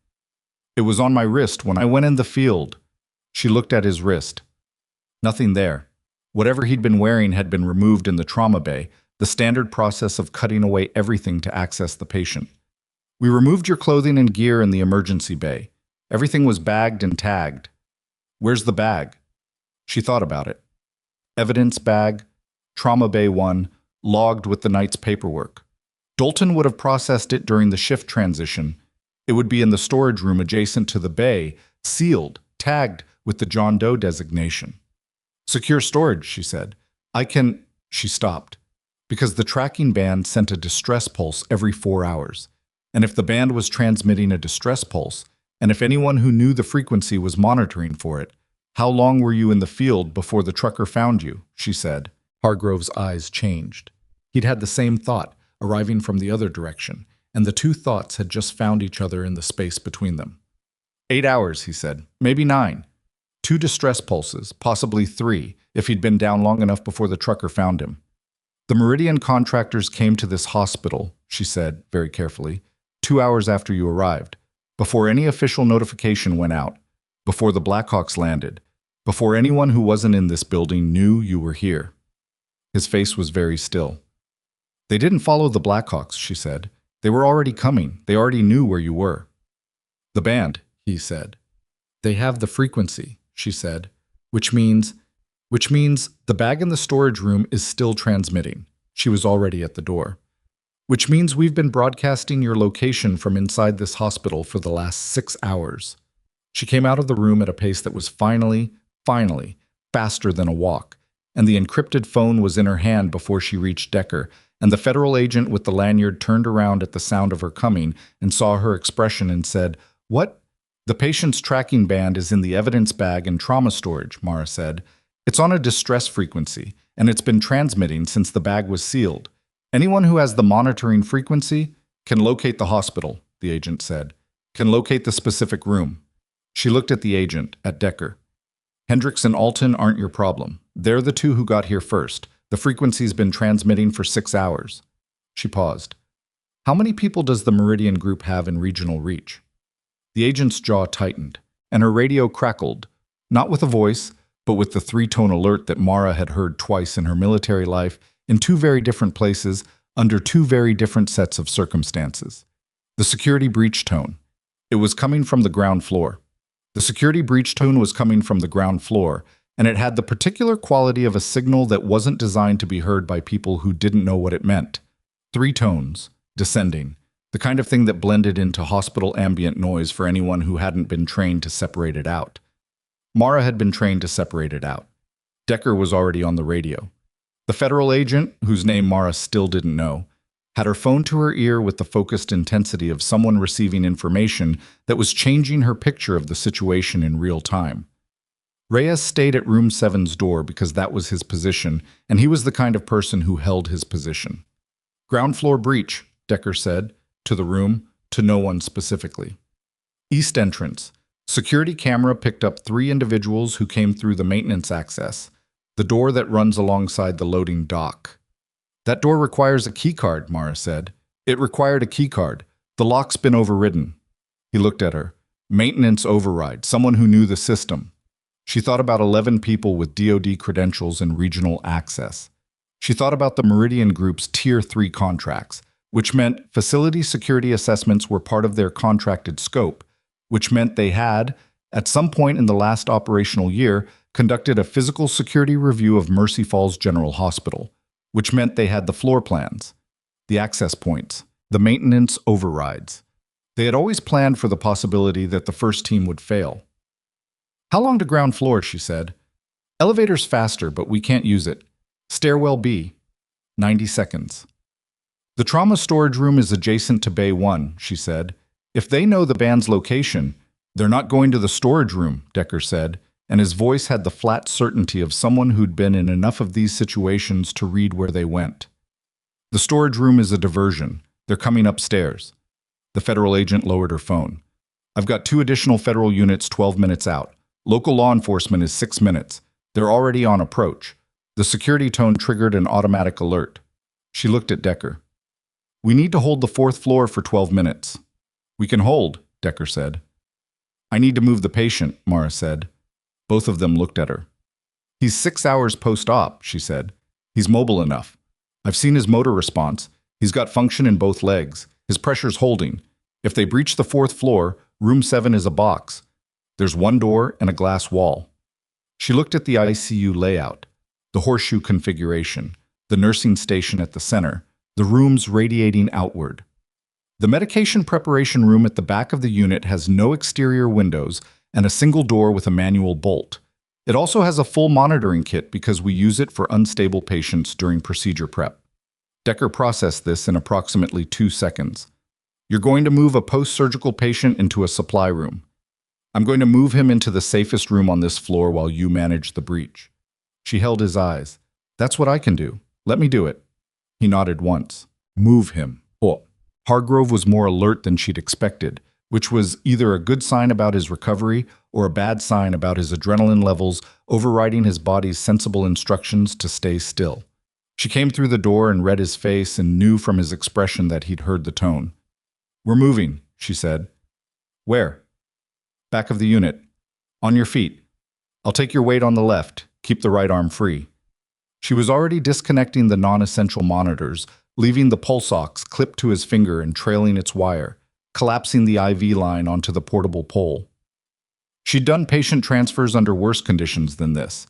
It was on my wrist when I went in the field. She looked at his wrist. Nothing there. Whatever he'd been wearing had been removed in the trauma bay, the standard process of cutting away everything to access the patient. We removed your clothing and gear in the emergency bay. Everything was bagged and tagged. Where's the bag? She thought about it. Evidence bag, Trauma Bay 1, logged with the night's paperwork. Dalton would have processed it during the shift transition. It would be in the storage room adjacent to the bay, sealed, tagged with the John Doe designation. Secure storage, she said. She stopped. Because the tracking band sent a distress pulse every 4 hours. And if the band was transmitting a distress pulse, and if anyone who knew the frequency was monitoring for it, how long were you in the field before the trucker found you? She said. Hargrove's eyes changed. He'd had the same thought, arriving from the other direction, and the two thoughts had just found each other in the space between them. 8 hours, he said. Maybe 9. 2 distress pulses, possibly 3, if he'd been down long enough before the trucker found him. The Meridian contractors came to this hospital, she said, very carefully, 2 hours after you arrived, before any official notification went out, before the Blackhawks landed, before anyone who wasn't in this building knew you were here. His face was very still. They didn't follow the Blackhawks, she said. They were already coming. They already knew where you were. The band, he said. They have the frequency, she said, which means the bag in the storage room is still transmitting. She was already at the door. Which means we've been broadcasting your location from inside this hospital for the last 6 hours. She came out of the room at a pace that was finally, faster than a walk, and the encrypted phone was in her hand before she reached Decker, and the federal agent with the lanyard turned around at the sound of her coming and saw her expression and said, "What?" "The patient's tracking band is in the evidence bag and trauma storage," Mara said. "It's on a distress frequency, and it's been transmitting since the bag was sealed. Anyone who has the monitoring frequency can locate the hospital," the agent said, "can locate the specific room." She looked at the agent, at Decker. "Hendricks and Alton aren't your problem. They're the two who got here first. The frequency's been transmitting for 6 hours. She paused. "How many people does the Meridian Group have in regional reach?" The agent's jaw tightened, and her radio crackled, not with a voice, but with the 3-tone alert that Mara had heard twice in her military life, in 2 very different places, under 2 very different sets of circumstances. The security breach tone. It was coming from the ground floor. The security breach tone was coming from the ground floor, and it had the particular quality of a signal that wasn't designed to be heard by people who didn't know what it meant. 3 tones, descending, the kind of thing that blended into hospital ambient noise for anyone who hadn't been trained to separate it out. Mara had been trained to separate it out. Decker was already on the radio. The federal agent, whose name Mara still didn't know, had her phone to her ear with the focused intensity of someone receiving information that was changing her picture of the situation in real time. Reyes stayed at room 7's door because that was his position, and he was the kind of person who held his position. "Ground floor breach," Decker said, to the room, to no one specifically. "East entrance. Security camera picked up 3 individuals who came through the maintenance access, the door that runs alongside the loading dock." "That door requires a keycard," Mara said. "It required a keycard. The lock's been overridden." He looked at her. "Maintenance override, someone who knew the system." She thought about 11 people with DoD credentials and regional access. She thought about the Meridian Group's Tier 3 contracts, which meant facility security assessments were part of their contracted scope, which meant they had, at some point in the last operational year, conducted a physical security review of Mercy Falls General Hospital, which meant they had the floor plans, the access points, the maintenance overrides. They had always planned for the possibility that the first team would fail. "How long to ground floor?" she said. "Elevator's faster, but we can't use it. Stairwell B. 90 seconds. "The trauma storage room is adjacent to Bay 1, she said. "If they know the band's location, they're not going to the storage room," Decker said, and his voice had the flat certainty of someone who'd been in enough of these situations to read where they went. "The storage room is a diversion. They're coming upstairs." The federal agent lowered her phone. "I've got 2 additional federal units 12 minutes out. Local law enforcement is 6 minutes. They're already on approach." The security tone triggered an automatic alert. She looked at Decker. We need to hold the fourth floor for 12 minutes. We can hold, Decker said. I need to move the patient, Mara said. Both of them looked at her. He's 6 hours post-op, she said. He's mobile enough. I've seen his motor response. He's got function in both legs. His pressure's holding. If they breach the fourth floor, room 7 is a box. There's one door and a glass wall. She looked at the ICU layout, the horseshoe configuration, the nursing station at the center, the rooms radiating outward. The medication preparation room at the back of the unit has no exterior windows and a single door with a manual bolt. It also has a full monitoring kit because we use it for unstable patients during procedure prep. Decker processed this in approximately 2 seconds. You're going to move a post-surgical patient into a supply room. I'm going to move him into the safest room on this floor while you manage the breach. She held his eyes. That's what I can do. Let me do it. He nodded once. Move him. Oh. Hargrove was more alert than she'd expected, which was either a good sign about his recovery or a bad sign about his adrenaline levels overriding his body's sensible instructions to stay still. She came through the door and read his face and knew from his expression that he'd heard the tone. We're moving, she said. Where? Back of the unit. On your feet. I'll take your weight on the left. Keep the right arm free. She was already disconnecting the non-essential monitors, leaving the pulse ox clipped to his finger and trailing its wire, collapsing the IV line onto the portable pole. She'd done patient transfers under worse conditions than this.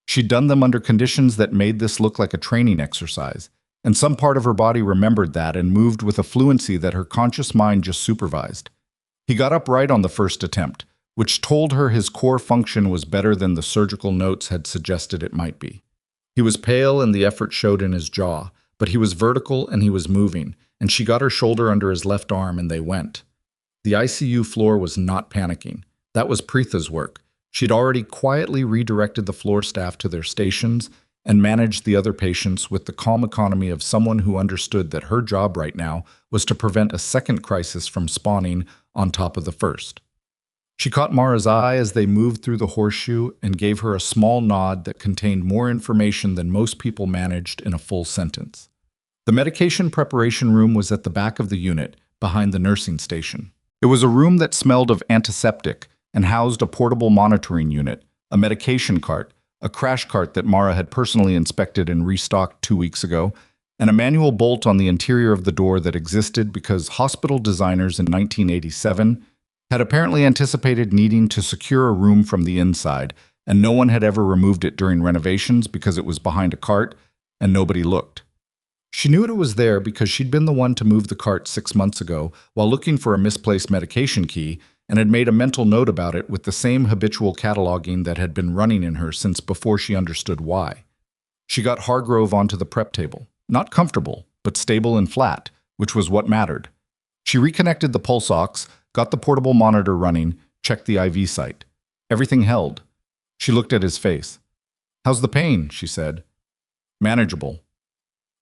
She'd done them under conditions that made this look like a training exercise, and some part of her body remembered that and moved with a fluency that her conscious mind just supervised. He got up right on the first attempt, which told her his core function was better than the surgical notes had suggested it might be. He was pale and the effort showed in his jaw, but he was vertical and he was moving, and she got her shoulder under his left arm and they went. The ICU floor was not panicking. That was Preetha's work. She'd already quietly redirected the floor staff to their stations and managed the other patients with the calm economy of someone who understood that her job right now was to prevent a second crisis from spawning on top of the first. She caught Mara's eye as they moved through the horseshoe and gave her a small nod that contained more information than most people managed in a full sentence. The medication preparation room was at the back of the unit, behind the nursing station. It was a room that smelled of antiseptic and housed a portable monitoring unit, a medication cart, a crash cart that Mara had personally inspected and restocked 2 weeks ago, and a manual bolt on the interior of the door that existed because hospital designers in 1987 had apparently anticipated needing to secure a room from the inside, and no one had ever removed it during renovations because it was behind a cart and nobody looked. She knew it was there because she'd been the one to move the cart 6 months ago while looking for a misplaced medication key and had made a mental note about it with the same habitual cataloging that had been running in her since before she understood why. She got Hargrove onto the prep table. Not comfortable, but stable and flat, which was what mattered. She reconnected the pulse ox, got the portable monitor running, checked the IV site. Everything held. She looked at his face. How's the pain? She said. Manageable.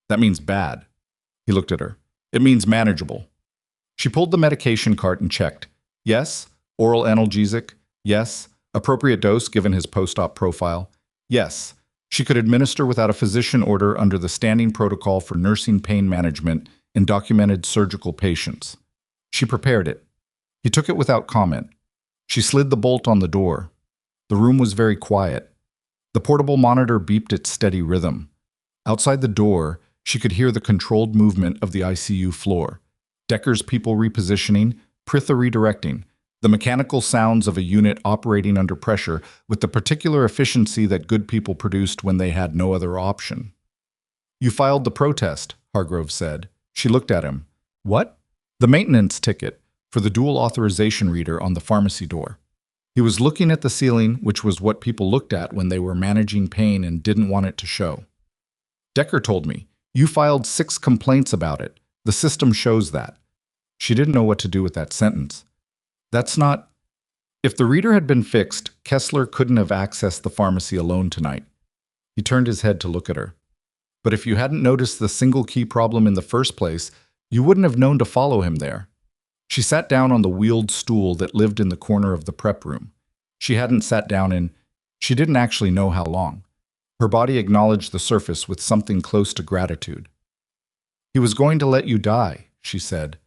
That means bad. He looked at her. It means manageable. She pulled the medication cart and checked. Yes. Oral analgesic. Yes. Appropriate dose given his post-op profile. Yes. She could administer without a physician order under the standing protocol for nursing pain management in documented surgical patients. She prepared it. He took it without comment. She slid the bolt on the door. The room was very quiet. The portable monitor beeped its steady rhythm. Outside the door, she could hear the controlled movement of the ICU floor. Decker's people repositioning, Preetha redirecting, the mechanical sounds of a unit operating under pressure with the particular efficiency that good people produced when they had no other option. You filed the protest, Hargrove said. She looked at him. What? The maintenance ticket for the dual authorization reader on the pharmacy door. He was looking at the ceiling, which was what people looked at when they were managing pain and didn't want it to show. Decker told me, you filed 6 complaints about it. The system shows that. She didn't know what to do with that sentence. That's not... If the reader had been fixed, Kessler couldn't have accessed the pharmacy alone tonight. He turned his head to look at her. But if you hadn't noticed the single key problem in the first place, you wouldn't have known to follow him there. She sat down on the wheeled stool that lived in the corner of the prep room. She hadn't sat down in... She didn't actually know how long. Her body acknowledged the surface with something close to gratitude. He was going to let you die, she said.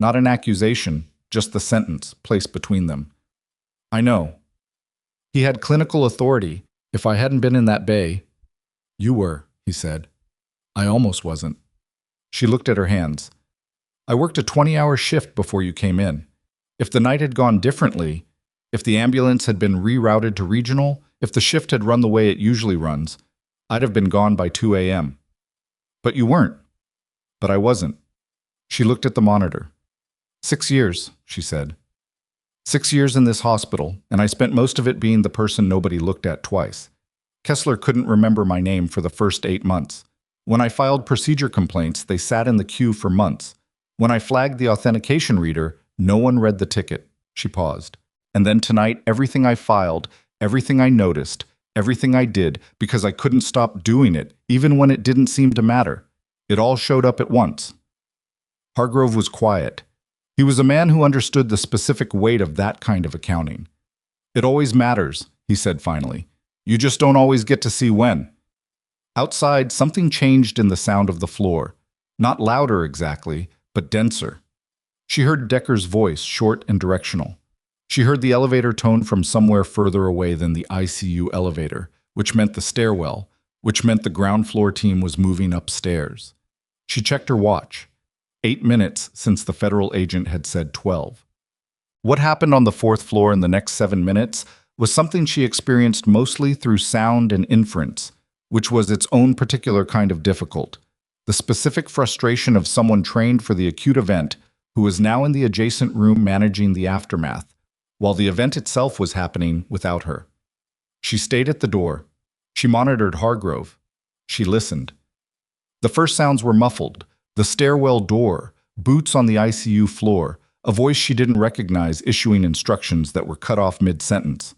Not an accusation, just the sentence placed between them. I know. He had clinical authority. If I hadn't been in that bay— You were, he said. I almost wasn't. She looked at her hands. I worked a 20-hour shift before you came in. If the night had gone differently, if the ambulance had been rerouted to regional, if the shift had run the way it usually runs, I'd have been gone by 2 a.m. But you weren't. But I wasn't. She looked at the monitor. 6 years, she said. 6 years in this hospital, and I spent most of it being the person nobody looked at twice. Kessler couldn't remember my name for the first 8 months. When I filed procedure complaints, they sat in the queue for months. When I flagged the authentication reader, no one read the ticket. She paused. And then tonight, everything I filed, everything I noticed, everything I did, because I couldn't stop doing it, even when it didn't seem to matter. It all showed up at once. Hargrove was quiet. He was a man who understood the specific weight of that kind of accounting. It always matters, he said finally. You just don't always get to see when. Outside, something changed in the sound of the floor. Not louder exactly, but denser. She heard Decker's voice, short and directional. She heard the elevator tone from somewhere further away than the ICU elevator, which meant the stairwell, which meant the ground floor team was moving upstairs. She checked her watch. 8 minutes since the federal agent had said 12. What happened on the 4th floor in the next 7 minutes was something she experienced mostly through sound and inference, which was its own particular kind of difficult. The specific frustration of someone trained for the acute event who was now in the adjacent room managing the aftermath, while the event itself was happening without her. She stayed at the door. She monitored Hargrove. She listened. The first sounds were muffled. The stairwell door, boots on the ICU floor, a voice she didn't recognize issuing instructions that were cut off mid-sentence.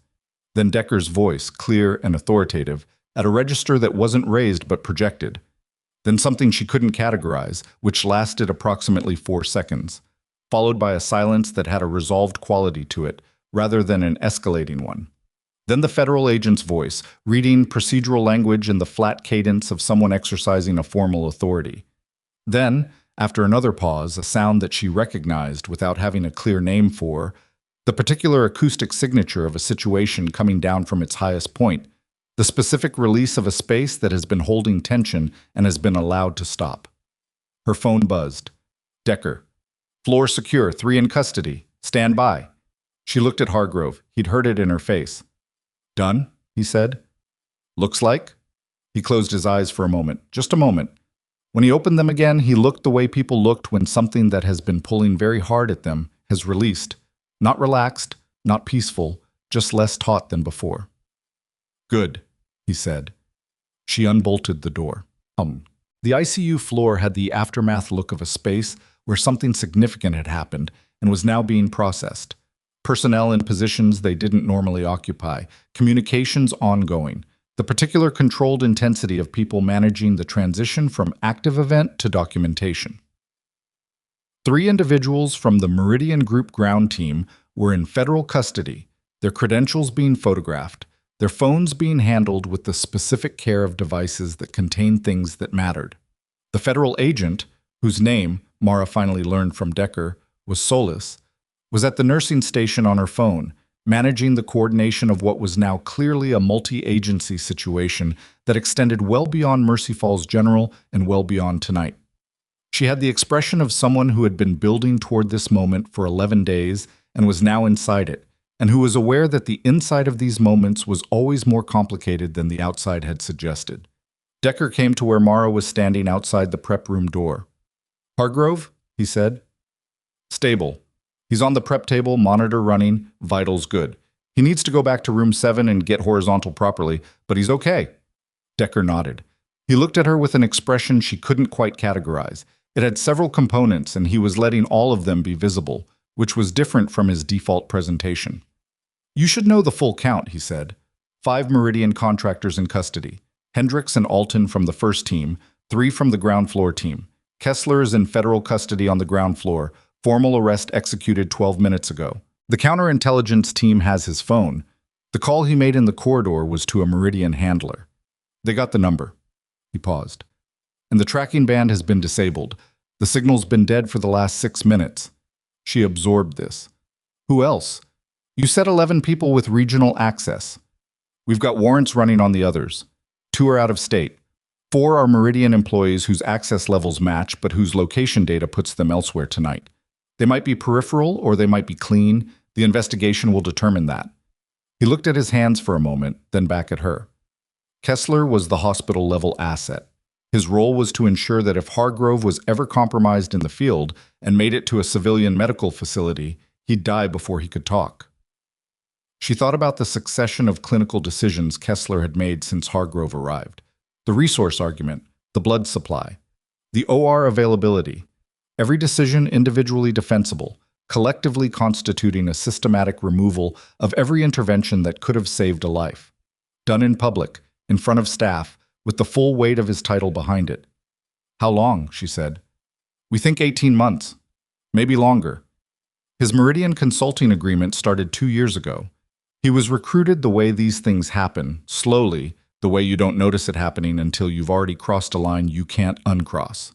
Then Decker's voice, clear and authoritative, at a register that wasn't raised but projected. Then something she couldn't categorize, which lasted approximately 4 seconds, followed by a silence that had a resolved quality to it, rather than an escalating one. Then the federal agent's voice, reading procedural language in the flat cadence of someone exercising a formal authority. Then, after another pause, a sound that she recognized without having a clear name for, the particular acoustic signature of a situation coming down from its highest point, the specific release of a space that has been holding tension and has been allowed to stop. Her phone buzzed. Decker. Floor secure, 3 in custody. Stand by. She looked at Hargrove. He'd heard it in her face. Done, he said. Looks like. He closed his eyes for a moment, just a moment. When he opened them again, he looked the way people looked when something that has been pulling very hard at them has released. Not relaxed, not peaceful, just less taut than before. Good, he said. She unbolted the door. The ICU floor had the aftermath look of a space where something significant had happened and was now being processed. Personnel in positions they didn't normally occupy, communications ongoing, the particular controlled intensity of people managing the transition from active event to documentation. 3 individuals from the Meridian Group ground team were in federal custody, their credentials being photographed, their phones being handled with the specific care of devices that contained things that mattered. The federal agent, whose name, Mara finally learned from Decker, was Solis, was at the nursing station on her phone, managing the coordination of what was now clearly a multi-agency situation that extended well beyond Mercy Falls General and well beyond tonight. She had the expression of someone who had been building toward this moment for 11 days and was now inside it, and who was aware that the inside of these moments was always more complicated than the outside had suggested. Decker came to where Mara was standing outside the prep room door. Hargrove, he said. Stable. He's on the prep table, monitor running, vitals good. He needs to go back to room 7 and get horizontal properly, but he's okay. Decker nodded. He looked at her with an expression she couldn't quite categorize. It had several components, and he was letting all of them be visible, which was different from his default presentation. You should know the full count, he said. 5 Meridian contractors in custody. Hendricks and Alton from the first team, 3 from the ground floor team. Kessler is in federal custody on the ground floor. Formal arrest executed 12 minutes ago. The counterintelligence team has his phone. The call he made in the corridor was to a Meridian handler. They got the number. He paused. And the tracking band has been disabled. The signal's been dead for the last 6 minutes. She absorbed this. Who else? You said 11 people with regional access. We've got warrants running on the others. 2 are out of state. 4 are Meridian employees whose access levels match but whose location data puts them elsewhere tonight. They might be peripheral or they might be clean. The investigation will determine that. He looked at his hands for a moment, then back at her. Kessler was the hospital-level asset. His role was to ensure that if Hargrove was ever compromised in the field and made it to a civilian medical facility, he'd die before he could talk. She thought about the succession of clinical decisions Kessler had made since Hargrove arrived. The resource argument, the blood supply, the OR availability, every decision individually defensible, collectively constituting a systematic removal of every intervention that could have saved a life. Done in public, in front of staff, with the full weight of his title behind it. How long? She said. We think 18 months. Maybe longer. His Meridian consulting agreement started 2 years ago. He was recruited the way these things happen, slowly, the way you don't notice it happening until you've already crossed a line you can't uncross.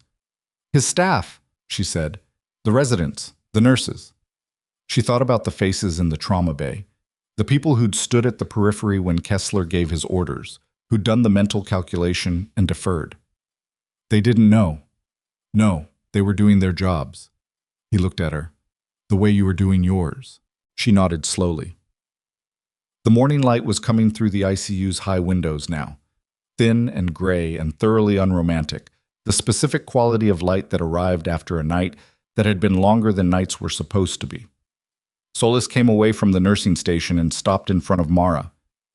His staff, she said. The residents, the nurses. She thought about the faces in the trauma bay, the people who'd stood at the periphery when Kessler gave his orders, who'd done the mental calculation and deferred. They didn't know. No, they were doing their jobs. He looked at her. The way you were doing yours. She nodded slowly. The morning light was coming through the ICU's high windows now, thin and gray and thoroughly unromantic, the specific quality of light that arrived after a night that had been longer than nights were supposed to be. Solis came away from the nursing station and stopped in front of Mara.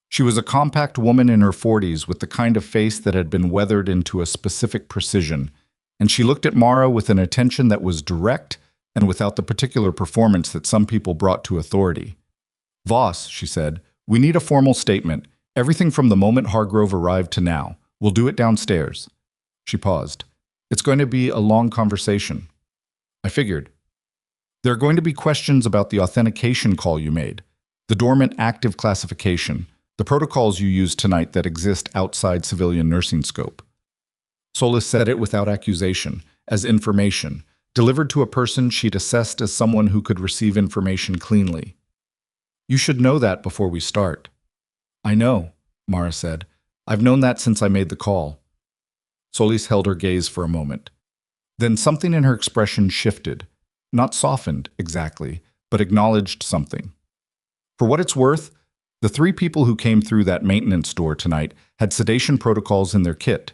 She was a compact woman in her 40s with the kind of face that had been weathered into a specific precision, and she looked at Mara with an attention that was direct and without the particular performance that some people brought to authority. Voss, she said, we need a formal statement, everything from the moment Hargrove arrived to now. We'll do it downstairs. She paused. It's going to be a long conversation. I figured. There are going to be questions about the authentication call you made, the dormant active classification, the protocols you used tonight that exist outside civilian nursing scope. Solis said it without accusation, as information, delivered to a person she'd assessed as someone who could receive information cleanly. You should know that before we start. I know, Mara said. I've known that since I made the call. Solis held her gaze for a moment. Then something in her expression shifted, not softened exactly, but acknowledged something. For what it's worth, the 3 people who came through that maintenance door tonight had sedation protocols in their kit.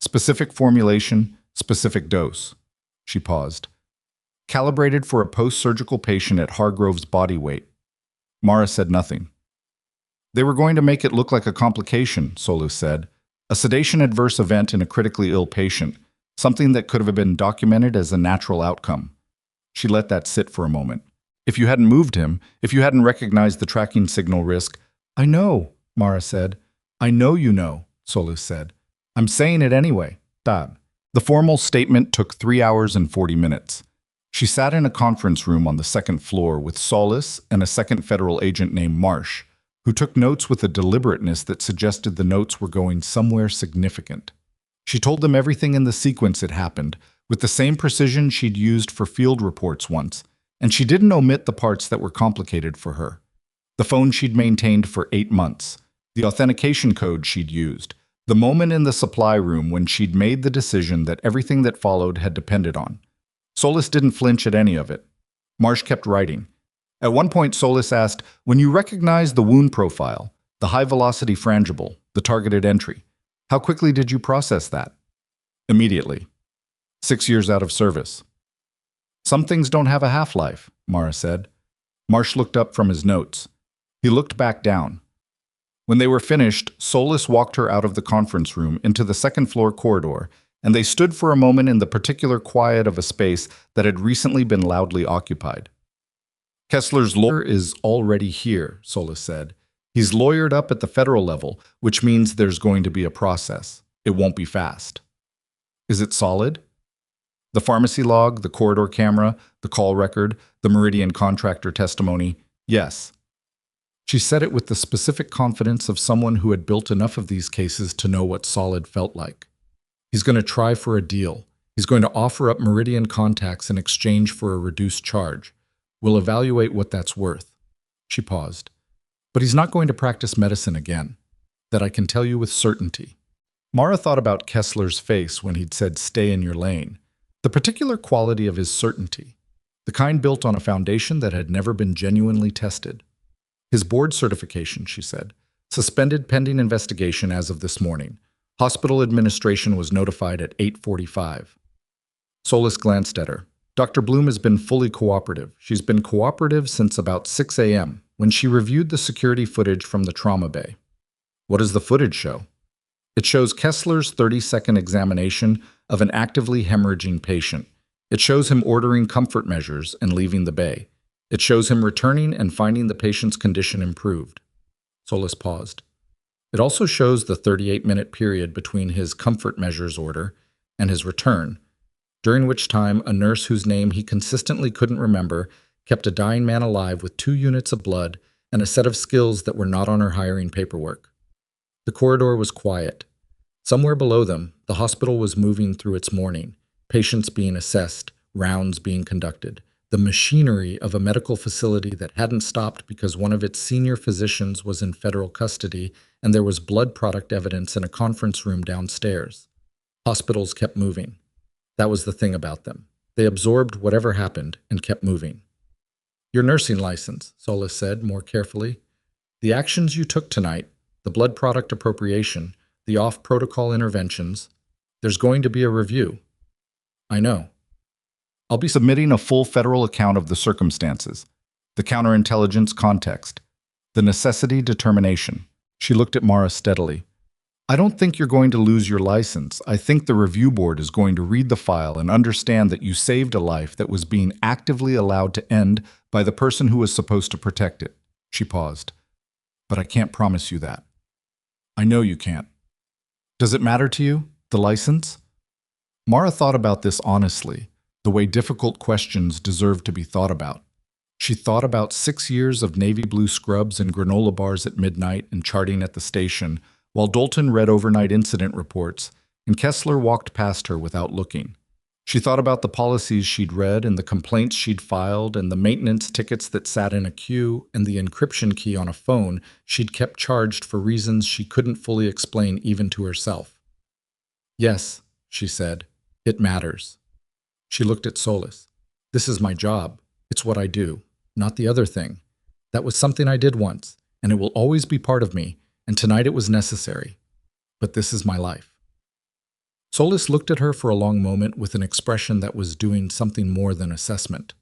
Specific formulation, specific dose. She paused. Calibrated for a post-surgical patient at Hargrove's body weight. Mara said nothing. They were going to make it look like a complication, Solis said. A sedation adverse event in a critically ill patient, something that could have been documented as a natural outcome. She let that sit for a moment. If you hadn't moved him, if you hadn't recognized the tracking signal risk. I know, Mara said. I know you know, Solis said. I'm saying it anyway. Dad. The formal statement took 3 hours and 40 minutes. She sat in a conference room on the 2nd floor with Solis and a second federal agent named Marsh, who took notes with a deliberateness that suggested the notes were going somewhere significant. She told them everything in the sequence it happened, with the same precision she'd used for field reports once, and she didn't omit the parts that were complicated for her. The phone she'd maintained for 8 months, the authentication code she'd used, the moment in the supply room when she'd made the decision that everything that followed had depended on. Solis didn't flinch at any of it. Marsh kept writing. At one point, Solis asked, when you recognized the wound profile, the high-velocity frangible, the targeted entry, how quickly did you process that? Immediately. 6 years out of service. Some things don't have a half-life, Mara said. Marsh looked up from his notes. He looked back down. When they were finished, Solis walked her out of the conference room into the 2nd floor corridor, and they stood for a moment in the particular quiet of a space that had recently been loudly occupied. Kessler's lawyer is already here, Solis said. He's lawyered up at the federal level, which means there's going to be a process. It won't be fast. Is it solid? The pharmacy log, the corridor camera, the call record, the Meridian contractor testimony, yes. She said it with the specific confidence of someone who had built enough of these cases to know what solid felt like. He's going to try for a deal. He's going to offer up Meridian contacts in exchange for a reduced charge. We'll evaluate what that's worth. She paused. But he's not going to practice medicine again. That I can tell you with certainty. Mara thought about Kessler's face when he'd said, "Stay in your lane." The particular quality of his certainty. The kind built on a foundation that had never been genuinely tested. His board certification, she said, suspended pending investigation as of this morning. Hospital administration was notified at 8:45. Solis glanced at her. Dr. Bloom has been fully cooperative. She's been cooperative since about 6 a.m., when she reviewed the security footage from the trauma bay. What does the footage show? It shows Kessler's 30-second examination of an actively hemorrhaging patient. It shows him ordering comfort measures and leaving the bay. It shows him returning and finding the patient's condition improved. Solis paused. It also shows the 38-minute period between his comfort measures order and his return, during which time a nurse whose name he consistently couldn't remember kept a dying man alive with 2 units of blood and a set of skills that were not on her hiring paperwork. The corridor was quiet. Somewhere below them, the hospital was moving through its morning, patients being assessed, rounds being conducted, the machinery of a medical facility that hadn't stopped because one of its senior physicians was in federal custody and there was blood product evidence in a conference room downstairs. Hospitals kept moving. That was the thing about them. They absorbed whatever happened and kept moving. Your nursing license, Solis said more carefully. The actions you took tonight, the blood product appropriation, the off-protocol interventions, there's going to be a review. I know. I'll be submitting a full federal account of the circumstances, the counterintelligence context, the necessity determination. She looked at Mara steadily. I don't think you're going to lose your license. I think the review board is going to read the file and understand that you saved a life that was being actively allowed to end by the person who was supposed to protect it. She paused. But I can't promise you that. I know you can't. Does it matter to you, the license? Mara thought about this honestly, the way difficult questions deserve to be thought about. She thought about 6 years of navy blue scrubs and granola bars at midnight and charting at the station, while Dalton read overnight incident reports, and Kessler walked past her without looking. She thought about the policies she'd read and the complaints she'd filed and the maintenance tickets that sat in a queue and the encryption key on a phone she'd kept charged for reasons she couldn't fully explain even to herself. Yes, she said, it matters. She looked at Solis. This is my job. It's what I do, not the other thing. That was something I did once, and it will always be part of me, and tonight it was necessary. But this is my life. Solis looked at her for a long moment with an expression that was doing something more than assessment.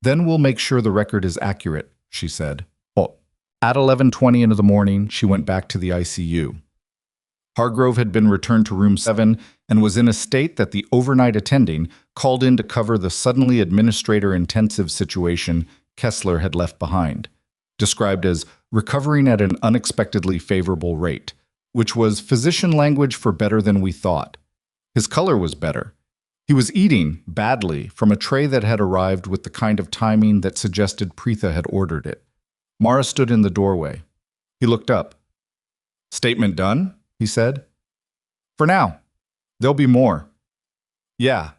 Then we'll make sure the record is accurate, she said. Oh. At 11:20 in the morning, she went back to the ICU. Hargrove had been returned to room 7 and was in a state that the overnight attending, called in to cover the suddenly administrator-intensive situation Kessler had left behind, described as recovering at an unexpectedly favorable rate, which was physician language for better than we thought. His color was better. He was eating, badly, from a tray that had arrived with the kind of timing that suggested Preetha had ordered it. Mara stood in the doorway. He looked up. Statement done, he said. For now. There'll be more. Yeah.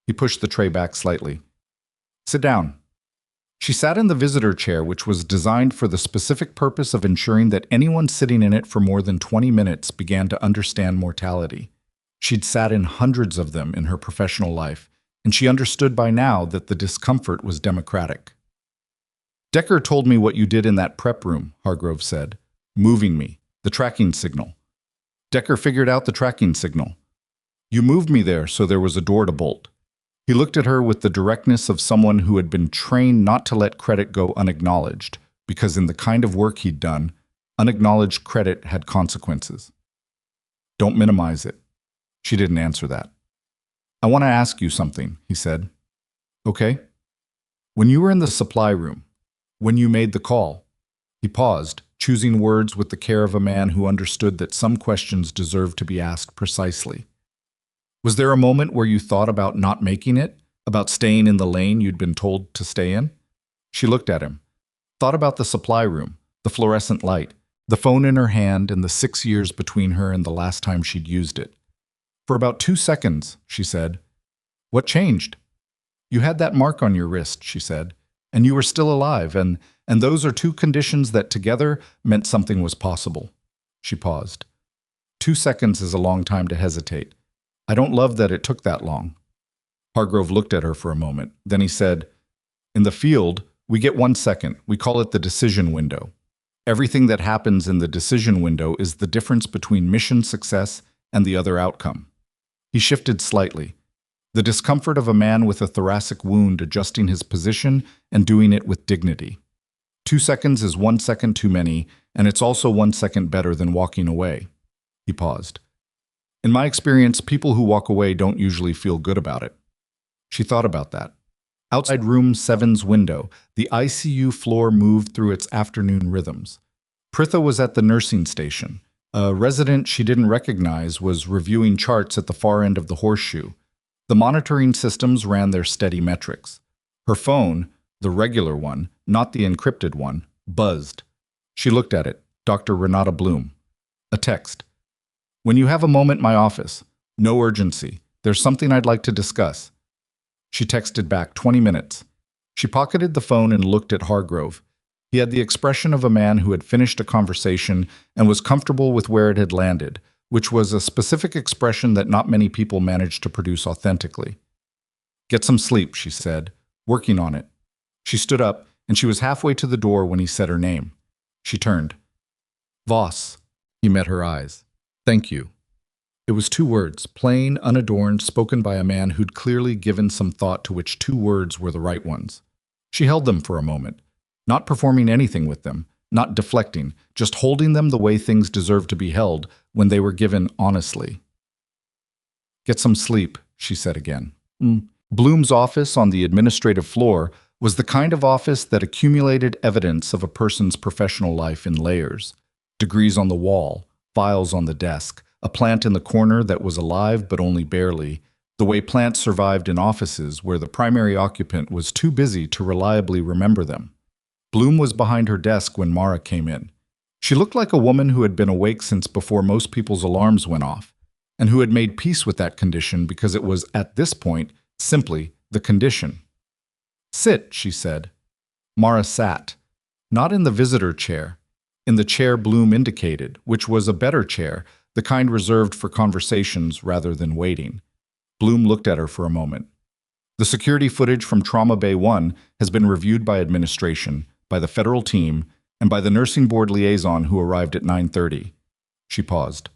He pushed the tray back slightly. Sit down. She sat in the visitor chair, which was designed for the specific purpose of ensuring that anyone sitting in it for more than 20 minutes began to understand mortality. She'd sat in hundreds of them in her professional life, and she understood by now that the discomfort was democratic. Decker told me what you did in that prep room, Hargrove said, moving me, the tracking signal. Decker figured out the tracking signal. You moved me there so there was a door to bolt. He looked at her with the directness of someone who had been trained not to let credit go unacknowledged, because in the kind of work he'd done, unacknowledged credit had consequences. Don't minimize it. She didn't answer that. I want to ask you something, he said. Okay. When you were in the supply room, when you made the call, he paused, choosing words with the care of a man who understood that some questions deserved to be asked precisely. Was there a moment where you thought about not making it, about staying in the lane you'd been told to stay in? She looked at him, thought about the supply room, the fluorescent light, the phone in her hand and the 6 years between her and the last time she'd used it. For about 2 seconds, she said. What changed? You had that mark on your wrist, she said, and you were still alive, and those are two conditions that together meant something was possible. She paused. 2 seconds is a long time to hesitate. I don't love that it took that long. Hargrove looked at her for a moment. Then he said, in the field, we get 1 second. We call it the decision window. Everything that happens in the decision window is the difference between mission success and the other outcome. He shifted slightly. The discomfort of a man with a thoracic wound adjusting his position and doing it with dignity. 2 seconds is 1 second too many, and it's also 1 second better than walking away. He paused. In my experience, people who walk away don't usually feel good about it. She thought about that. Outside room 7's window, the ICU floor moved through its afternoon rhythms. Pritha was at the nursing station. A resident she didn't recognize was reviewing charts at the far end of the horseshoe. The monitoring systems ran their steady metrics. Her phone, the regular one, not the encrypted one, buzzed. She looked at it. Dr. Renata Bloom. A text. When you have a moment, my office. No urgency. There's something I'd like to discuss. She texted back, 20 minutes. She pocketed the phone and looked at Hargrove. He had the expression of a man who had finished a conversation and was comfortable with where it had landed, which was a specific expression that not many people managed to produce authentically. Get some sleep, she said, working on it. She stood up, and she was halfway to the door when he said her name. She turned. Voss. He met her eyes. Thank you. It was 2 words, plain, unadorned, spoken by a man who'd clearly given some thought to which 2 words were the right ones. She held them for a moment, not performing anything with them, not deflecting, just holding them the way things deserved to be held when they were given honestly. Get some sleep, she said again. Bloom's office on the administrative floor was the kind of office that accumulated evidence of a person's professional life in layers. Degrees on the wall, files on the desk, a plant in the corner that was alive but only barely, the way plants survived in offices where the primary occupant was too busy to reliably remember them. Bloom was behind her desk when Mara came in. She looked like a woman who had been awake since before most people's alarms went off, and who had made peace with that condition because it was, at this point, simply the condition. Sit, she said. Mara sat, not in the visitor chair, in the chair Bloom indicated, which was a better chair, the kind reserved for conversations rather than waiting. Bloom looked at her for a moment. The security footage from Trauma Bay 1 has been reviewed by administration, by the federal team, and by the nursing board liaison who arrived at 9:30. She paused.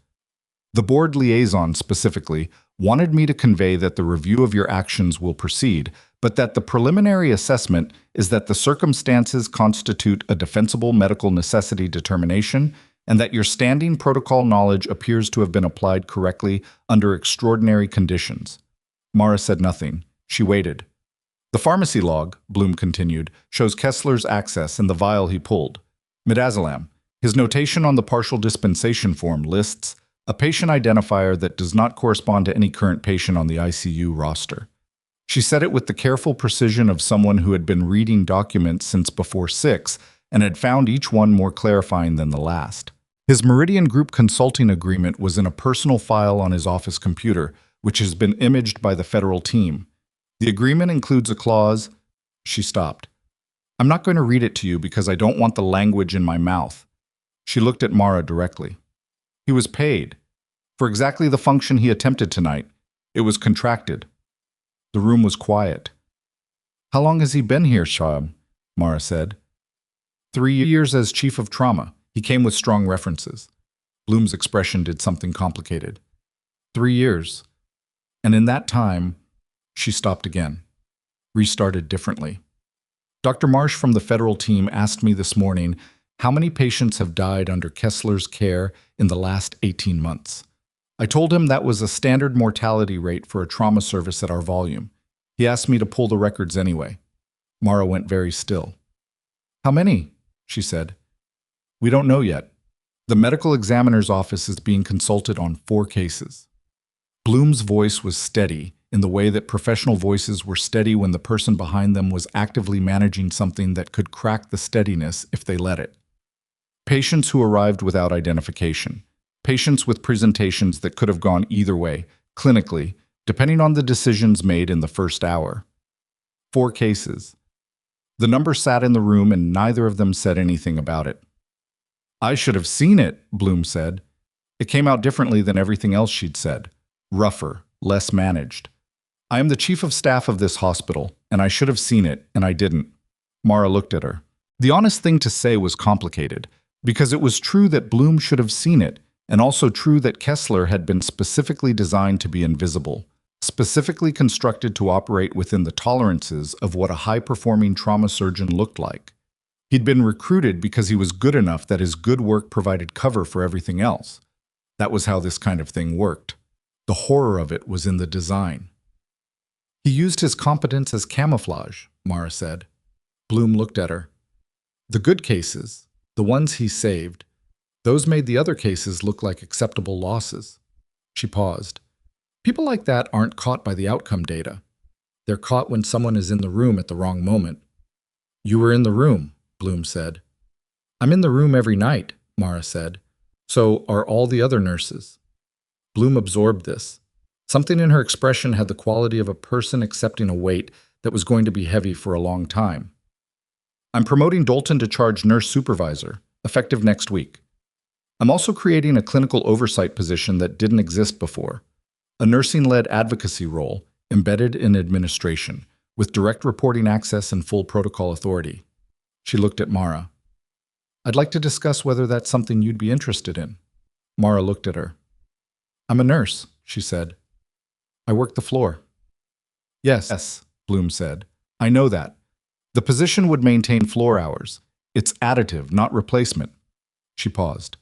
The board liaison specifically wanted me to convey that the review of your actions will proceed, but that the preliminary assessment is that the circumstances constitute a defensible medical necessity determination and that your standing protocol knowledge appears to have been applied correctly under extraordinary conditions. Mara said nothing. She waited. The pharmacy log, Bloom continued, shows Kessler's access and the vial he pulled. Midazolam. His notation on the partial dispensation form lists a patient identifier that does not correspond to any current patient on the ICU roster. She said it with the careful precision of someone who had been reading documents since before 6 and had found each one more clarifying than the last. His Meridian Group consulting agreement was in a personal file on his office computer, which has been imaged by the federal team. The agreement includes a clause. She stopped. I'm not going to read it to you because I don't want the language in my mouth. She looked at Mara directly. He was paid for exactly the function he attempted tonight. It was contracted. The room was quiet. How long has he been here, Shab? Mara said. 3 years as chief of trauma. He came with strong references. Bloom's expression did something complicated. 3 years. And in that time, she stopped again, restarted differently. Dr. Marsh from the federal team asked me this morning how many patients have died under Kessler's care in the last 18 months. I told him that was a standard mortality rate for a trauma service at our volume. He asked me to pull the records anyway. Mara went very still. How many? She said. We don't know yet. The medical examiner's office is being consulted on 4 cases. Bloom's voice was steady in the way that professional voices were steady when the person behind them was actively managing something that could crack the steadiness if they let it. Patients who arrived without identification. Patients with presentations that could have gone either way. clinically, depending on the decisions made in the first hour. 4 cases. The number sat in the room and neither of them said anything about it. I should have seen it, Bloom said. It came out differently than everything else she'd said. Rougher, less managed. I am the chief of staff of this hospital, and I should have seen it, and I didn't. Mara looked at her. The honest thing to say was complicated, because it was true that Bloom should have seen it, and also true that Kessler had been specifically designed to be invisible, specifically constructed to operate within the tolerances of what a high-performing trauma surgeon looked like. He'd been recruited because he was good enough that his good work provided cover for everything else. That was how this kind of thing worked. The horror of it was in the design. He used his competence as camouflage, Mara said. Bloom looked at her. The good cases, the ones he saved, those made the other cases look like acceptable losses. She paused. People like that aren't caught by the outcome data. They're caught when someone is in the room at the wrong moment. You were in the room, Bloom said. I'm in the room every night, Mara said. So are all the other nurses. Bloom absorbed this. Something in her expression had the quality of a person accepting a weight that was going to be heavy for a long time. I'm promoting Dalton to charge nurse supervisor, effective next week. I'm also creating a clinical oversight position that didn't exist before, a nursing-led advocacy role embedded in administration, with direct reporting access and full protocol authority. She looked at Mara. I'd like to discuss whether that's something you'd be interested in. Mara looked at her. I'm a nurse, she said. I work the floor. Yes, Bloom said. I know that. The position would maintain floor hours. It's additive, not replacement. She paused.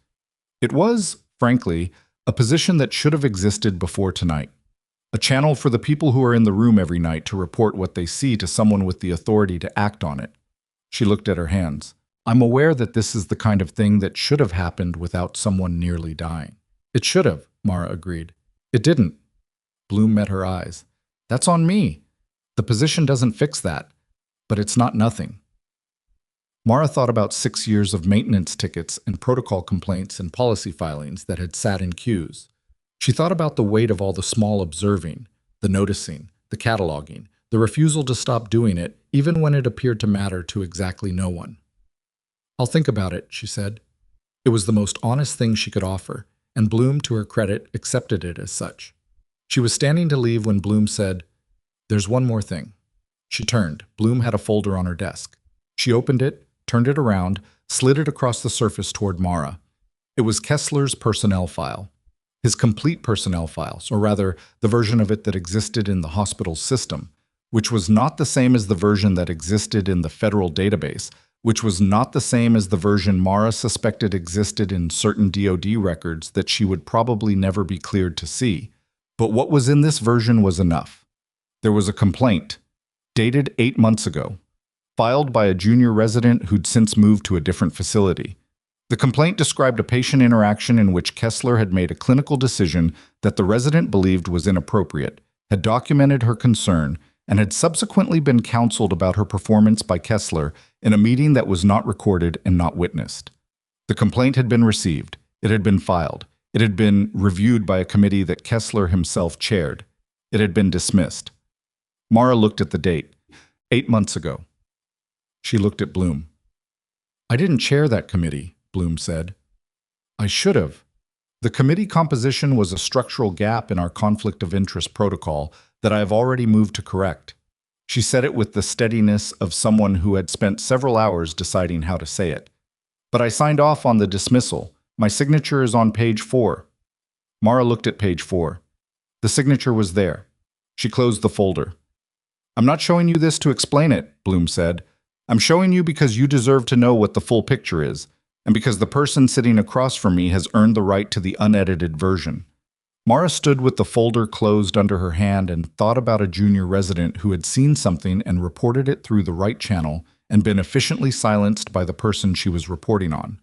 It was, frankly, a position that should have existed before tonight. A channel for the people who are in the room every night to report what they see to someone with the authority to act on it. She looked at her hands. I'm aware that this is the kind of thing that should have happened without someone nearly dying. It should have, Mara agreed. It didn't. Bloom met her eyes. That's on me. The position doesn't fix that, but it's not nothing. Mara thought about 6 years of maintenance tickets and protocol complaints and policy filings that had sat in queues. She thought about the weight of all the small observing, the noticing, the cataloging, the refusal to stop doing it, even when it appeared to matter to exactly no one. I'll think about it, she said. It was the most honest thing she could offer, and Bloom, to her credit, accepted it as such. She was standing to leave when Bloom said, There's one more thing. She turned. Bloom had a folder on her desk. She opened it, turned it around, slid it across the surface toward Mara. It was Kessler's personnel file. His complete personnel files, or rather, the version of it that existed in the hospital's system, which was not the same as the version that existed in the federal database, which was not the same as the version Mara suspected existed in certain DoD records that she would probably never be cleared to see. But what was in this version was enough. There was a complaint, dated 8 months ago, filed by a junior resident who'd since moved to a different facility. The complaint described a patient interaction in which Kessler had made a clinical decision that the resident believed was inappropriate, had documented her concern, and had subsequently been counseled about her performance by Kessler in a meeting that was not recorded and not witnessed. The complaint had been received. It had been filed. It had been reviewed by a committee that Kessler himself chaired. It had been dismissed. Mara looked at the date. 8 months ago. She looked at Bloom. I didn't chair that committee, Bloom said. I should have. The committee composition was a structural gap in our conflict of interest protocol that I have already moved to correct. She said it with the steadiness of someone who had spent several hours deciding how to say it. But I signed off on the dismissal. My signature is on page 4. Mara looked at page 4. The signature was there. She closed the folder. I'm not showing you this to explain it, Bloom said. I'm showing you because you deserve to know what the full picture is, and because the person sitting across from me has earned the right to the unedited version. Mara stood with the folder closed under her hand and thought about a junior resident who had seen something and reported it through the right channel and been efficiently silenced by the person she was reporting on,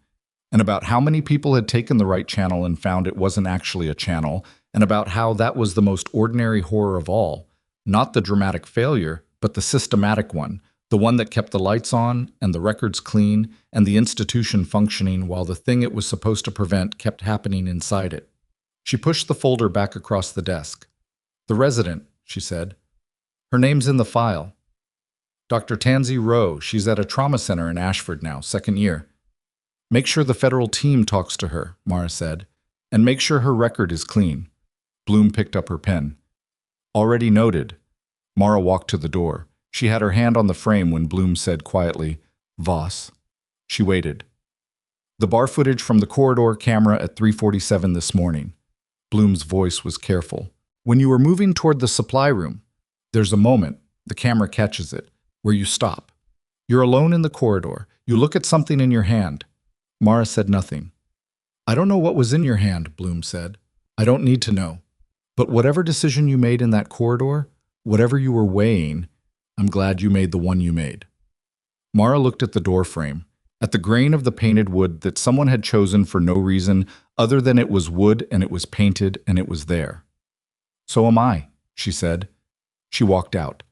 and about how many people had taken the right channel and found it wasn't actually a channel, and about how that was the most ordinary horror of all, not the dramatic failure, but the systematic one, the one that kept the lights on and the records clean and the institution functioning while the thing it was supposed to prevent kept happening inside it. She pushed the folder back across the desk. The resident, she said. Her name's in the file. Dr. Tansy Rowe. She's at a trauma center in Ashford now, second year. Make sure the federal team talks to her, Mara said, and make sure her record is clean. Bloom picked up her pen. Already noted. Mara walked to the door. She had her hand on the frame when Bloom said quietly, Voss. She waited. The bar footage from the corridor camera at 3:47 this morning. Bloom's voice was careful. When you were moving toward the supply room, there's a moment, the camera catches it, where you stop. You're alone in the corridor. You look at something in your hand. Mara said nothing. I don't know what was in your hand, Bloom said. I don't need to know. But whatever decision you made in that corridor, whatever you were weighing, I'm glad you made the one you made. Mara looked at the door frame, at the grain of the painted wood that someone had chosen for no reason other than it was wood and it was painted and it was there. So am I, she said. She walked out.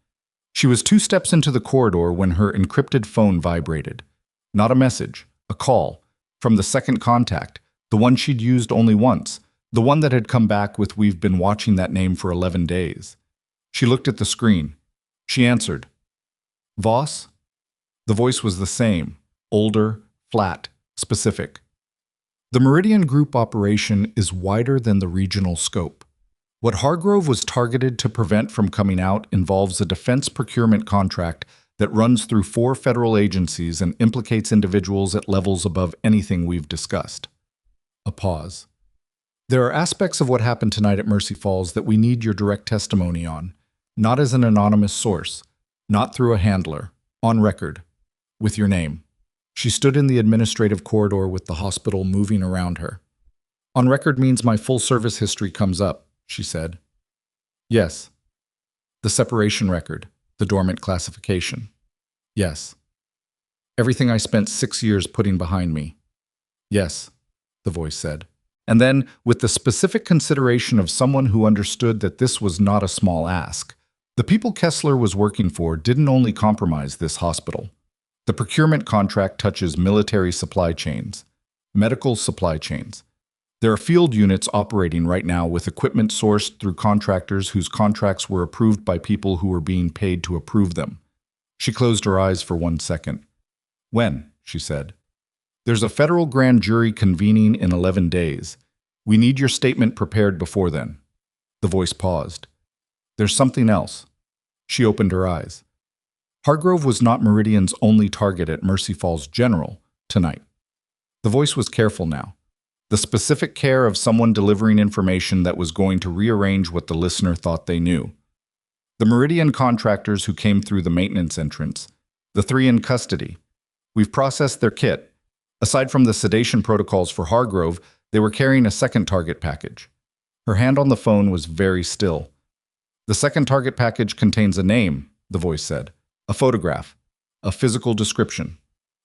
She was 2 steps into the corridor when her encrypted phone vibrated. Not a message, a call, from the second contact, the one she'd used only once, the one that had come back with "We've been watching that name for 11 days. She looked at the screen. She answered. Voss? The voice was the same, older, flat, specific. The Meridian Group operation is wider than the regional scope. What Hargrove was targeted to prevent from coming out involves a defense procurement contract that runs through 4 federal agencies and implicates individuals at levels above anything we've discussed. A pause. There are aspects of what happened tonight at Mercy Falls that we need your direct testimony on, not as an anonymous source, not through a handler, on record, with your name. She stood in the administrative corridor with the hospital moving around her. On record means my full service history comes up, she said. Yes. The separation record, the dormant classification. Yes. Everything I spent 6 years putting behind me. Yes, the voice said. And then, with the specific consideration of someone who understood that this was not a small ask, the people Kessler was working for didn't only compromise this hospital. The procurement contract touches military supply chains, medical supply chains. There are field units operating right now with equipment sourced through contractors whose contracts were approved by people who were being paid to approve them. She closed her eyes for 1 second. When? She said. There's a federal grand jury convening in 11 days. We need your statement prepared before then. The voice paused. There's something else. She opened her eyes. Hargrove was not Meridian's only target at Mercy Falls General tonight. The voice was careful now. The specific care of someone delivering information that was going to rearrange what the listener thought they knew. The Meridian contractors who came through the maintenance entrance, the 3 in custody. We've processed their kit. Aside from the sedation protocols for Hargrove, they were carrying a second target package. Her hand on the phone was very still. The second target package contains a name, the voice said, a photograph, a physical description,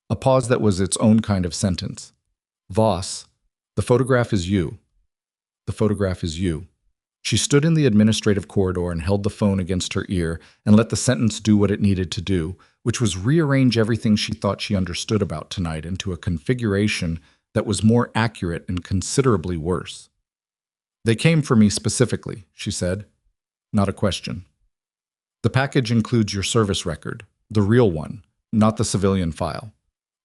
a pause that was its own kind of sentence. Voss, the photograph is you. The photograph is you. She stood in the administrative corridor and held the phone against her ear and let the sentence do what it needed to do, which was rearrange everything she thought she understood about tonight into a configuration that was more accurate and considerably worse. They came for me specifically, she said. Not a question. The package includes your service record, the real one, not the civilian file.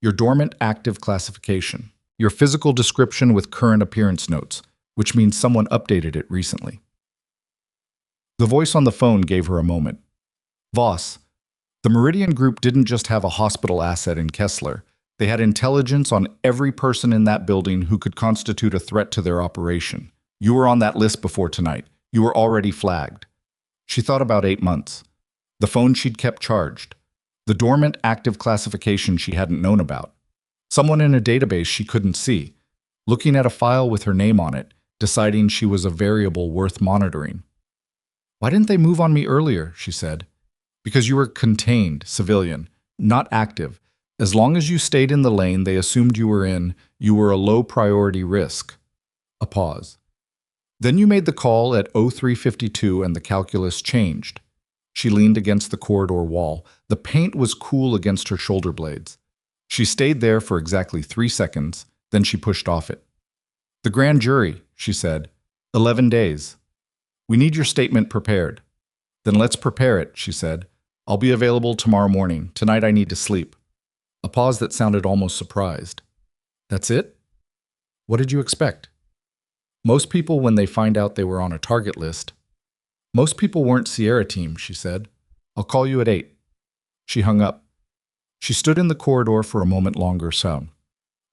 Your dormant active classification. Your physical description with current appearance notes, which means someone updated it recently. The voice on the phone gave her a moment. Voss, the Meridian Group didn't just have a hospital asset in Kessler. They had intelligence on every person in that building who could constitute a threat to their operation. You were on that list before tonight. You were already flagged. She thought about 8 months. The phone she'd kept charged. The dormant active classification she hadn't known about. Someone in a database she couldn't see. Looking at a file with her name on it, deciding she was a variable worth monitoring. Why didn't they move on me earlier, she said. Because you were contained, civilian, not active. As long as you stayed in the lane they assumed you were in, you were a low-priority risk. A pause. Then you made the call at 03:52 and the calculus changed. She leaned against the corridor wall. The paint was cool against her shoulder blades. She stayed there for exactly 3 seconds, then she pushed off it. The grand jury, she said. 11 days. We need your statement prepared. Then let's prepare it, she said. I'll be available tomorrow morning. Tonight I need to sleep. A pause that sounded almost surprised. That's it? What did you expect? Most people, when they find out they were on a target list. Most people weren't Sierra team, she said. I'll call you at 8. She hung up. She stood in the corridor for a moment longer,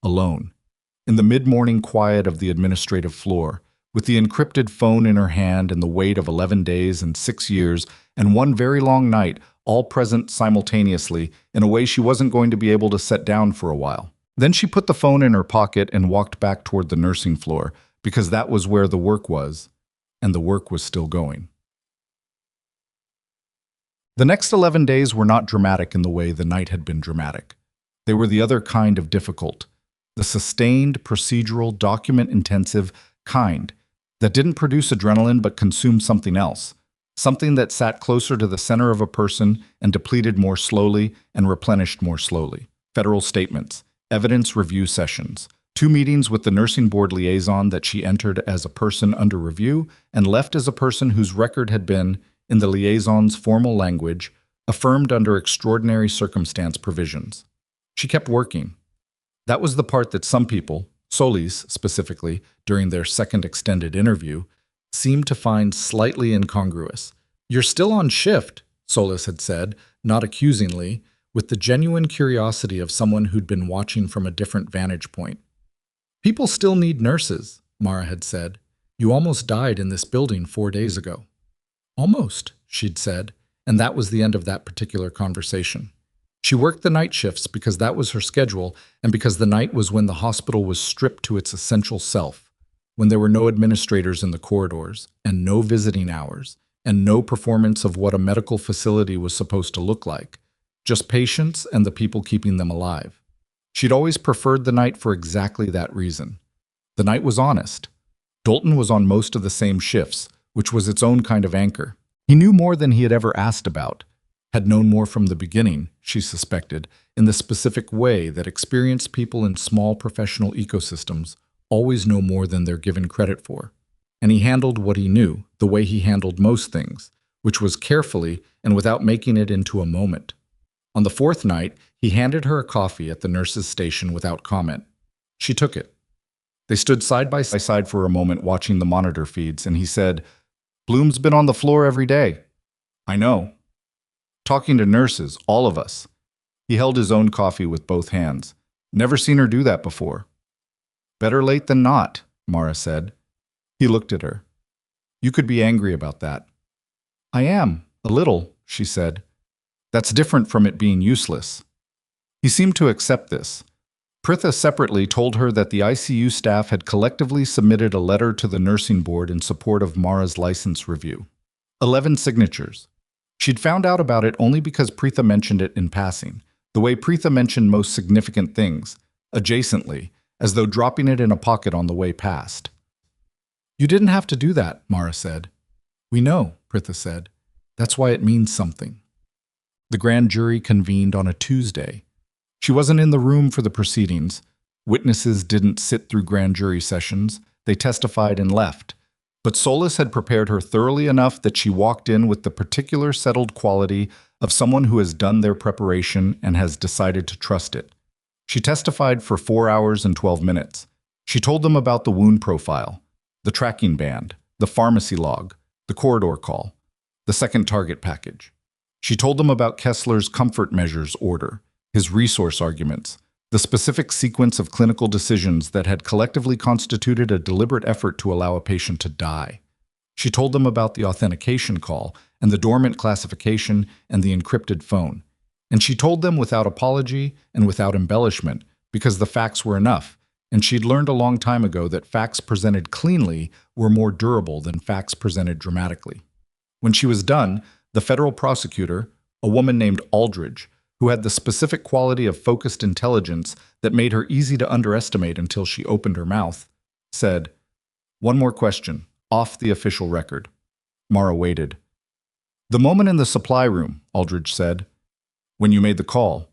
alone, in the mid-morning quiet of the administrative floor, with the encrypted phone in her hand and the weight of 11 days and 6 years and one very long night, all present simultaneously in a way she wasn't going to be able to set down for a while. Then she put the phone in her pocket and walked back toward the nursing floor, because that was where the work was, and the work was still going. The next 11 days were not dramatic in the way the night had been dramatic. They were the other kind of difficult, the sustained, procedural, document-intensive kind that didn't produce adrenaline but consumed something else, something that sat closer to the center of a person and depleted more slowly and replenished more slowly. Federal statements, evidence review sessions, 2 meetings with the nursing board liaison that she entered as a person under review and left as a person whose record had been, in the liaison's formal language, affirmed under extraordinary circumstance provisions. She kept working. That was the part that some people, Solis specifically, during their second extended interview, seemed to find slightly incongruous. You're still on shift, Solis had said, not accusingly, with the genuine curiosity of someone who'd been watching from a different vantage point. People still need nurses, Mara had said. You almost died in this building 4 days ago. Almost, she'd said, and that was the end of that particular conversation. She worked the night shifts because that was her schedule and because the night was when the hospital was stripped to its essential self, when there were no administrators in the corridors and no visiting hours and no performance of what a medical facility was supposed to look like, just patients and the people keeping them alive. She'd always preferred the night for exactly that reason. The night was honest. Dalton was on most of the same shifts, which was its own kind of anchor. He knew more than he had ever asked about, had known more from the beginning, she suspected, in the specific way that experienced people in small professional ecosystems always know more than they're given credit for. And he handled what he knew, the way he handled most things, which was carefully and without making it into a moment. On the 4th night, he handed her a coffee at the nurse's station without comment. She took it. They stood side by side for a moment watching the monitor feeds, and he said, Bloom's been on the floor every day. I know. Talking to nurses, all of us. He held his own coffee with both hands. Never seen her do that before. Better late than not, Mara said. He looked at her. You could be angry about that. I am, a little, she said. That's different from it being useless. He seemed to accept this. Pritha separately told her that the ICU staff had collectively submitted a letter to the nursing board in support of Mara's license review. 11 signatures. She'd found out about it only because Pritha mentioned it in passing, the way Pritha mentioned most significant things, adjacently, as though dropping it in a pocket on the way past. You didn't have to do that, Mara said. We know, Pritha said. That's why it means something. The grand jury convened on a Tuesday. She wasn't in the room for the proceedings. Witnesses didn't sit through grand jury sessions. They testified and left. But Solis had prepared her thoroughly enough that she walked in with the particular settled quality of someone who has done their preparation and has decided to trust it. She testified for 4 hours and 12 minutes. She told them about the wound profile, the tracking band, the pharmacy log, the corridor call, the second target package. She told them about Kessler's comfort measures order, his resource arguments, the specific sequence of clinical decisions that had collectively constituted a deliberate effort to allow a patient to die. She told them about the authentication call and the dormant classification and the encrypted phone. And she told them without apology and without embellishment, because the facts were enough, and she'd learned a long time ago that facts presented cleanly were more durable than facts presented dramatically. When she was done, the federal prosecutor, a woman named Aldridge, who had the specific quality of focused intelligence that made her easy to underestimate until she opened her mouth, said, One more question, off the official record. Mara waited. The moment in the supply room, Aldridge said, when you made the call.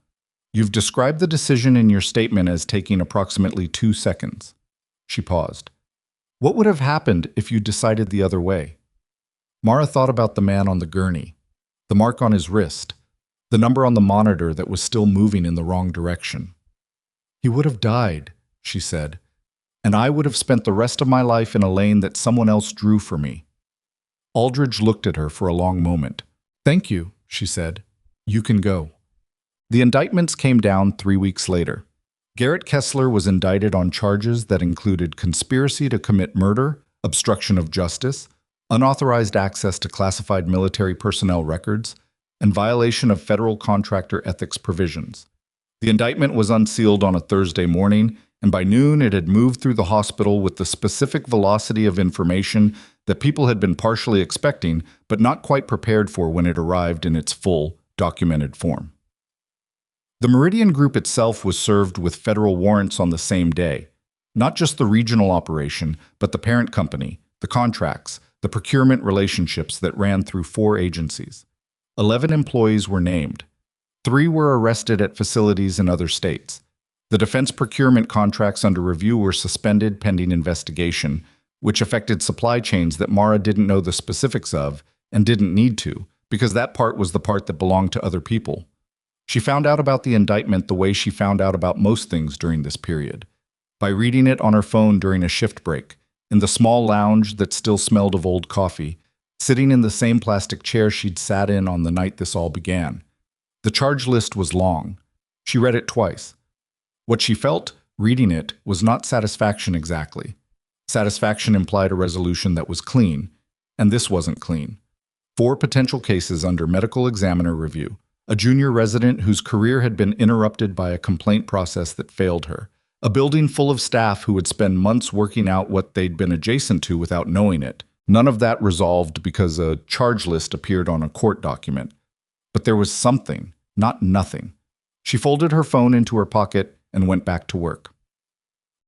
You've described the decision in your statement as taking approximately 2 seconds. She paused. What would have happened if you decided the other way? Mara thought about the man on the gurney, the mark on his wrist, the number on the monitor that was still moving in the wrong direction. He would have died, she said, and I would have spent the rest of my life in a lane that someone else drew for me. Aldridge looked at her for a long moment. Thank you, she said. You can go. The indictments came down 3 weeks later. Garrett Kessler was indicted on charges that included conspiracy to commit murder, obstruction of justice, unauthorized access to classified military personnel records, and violation of federal contractor ethics provisions. The indictment was unsealed on a Thursday morning, and by noon it had moved through the hospital with the specific velocity of information that people had been partially expecting but not quite prepared for when it arrived in its full, documented form. The Meridian Group itself was served with federal warrants on the same day, not just the regional operation, but the parent company, the contracts, the procurement relationships that ran through 4 agencies. 11 employees were named. 3 were arrested at facilities in other states. The defense procurement contracts under review were suspended pending investigation, which affected supply chains that Mara didn't know the specifics of and didn't need to, because that part was the part that belonged to other people. She found out about the indictment the way she found out about most things during this period, by reading it on her phone during a shift break, in the small lounge that still smelled of old coffee, sitting in the same plastic chair she'd sat in on the night this all began. The charge list was long. She read it twice. What she felt, reading it, was not satisfaction exactly. Satisfaction implied a resolution that was clean, and this wasn't clean. 4 potential cases under medical examiner review. A junior resident whose career had been interrupted by a complaint process that failed her. A building full of staff who would spend months working out what they'd been adjacent to without knowing it. None of that resolved because a charge list appeared on a court document. But there was something, not nothing. She folded her phone into her pocket and went back to work.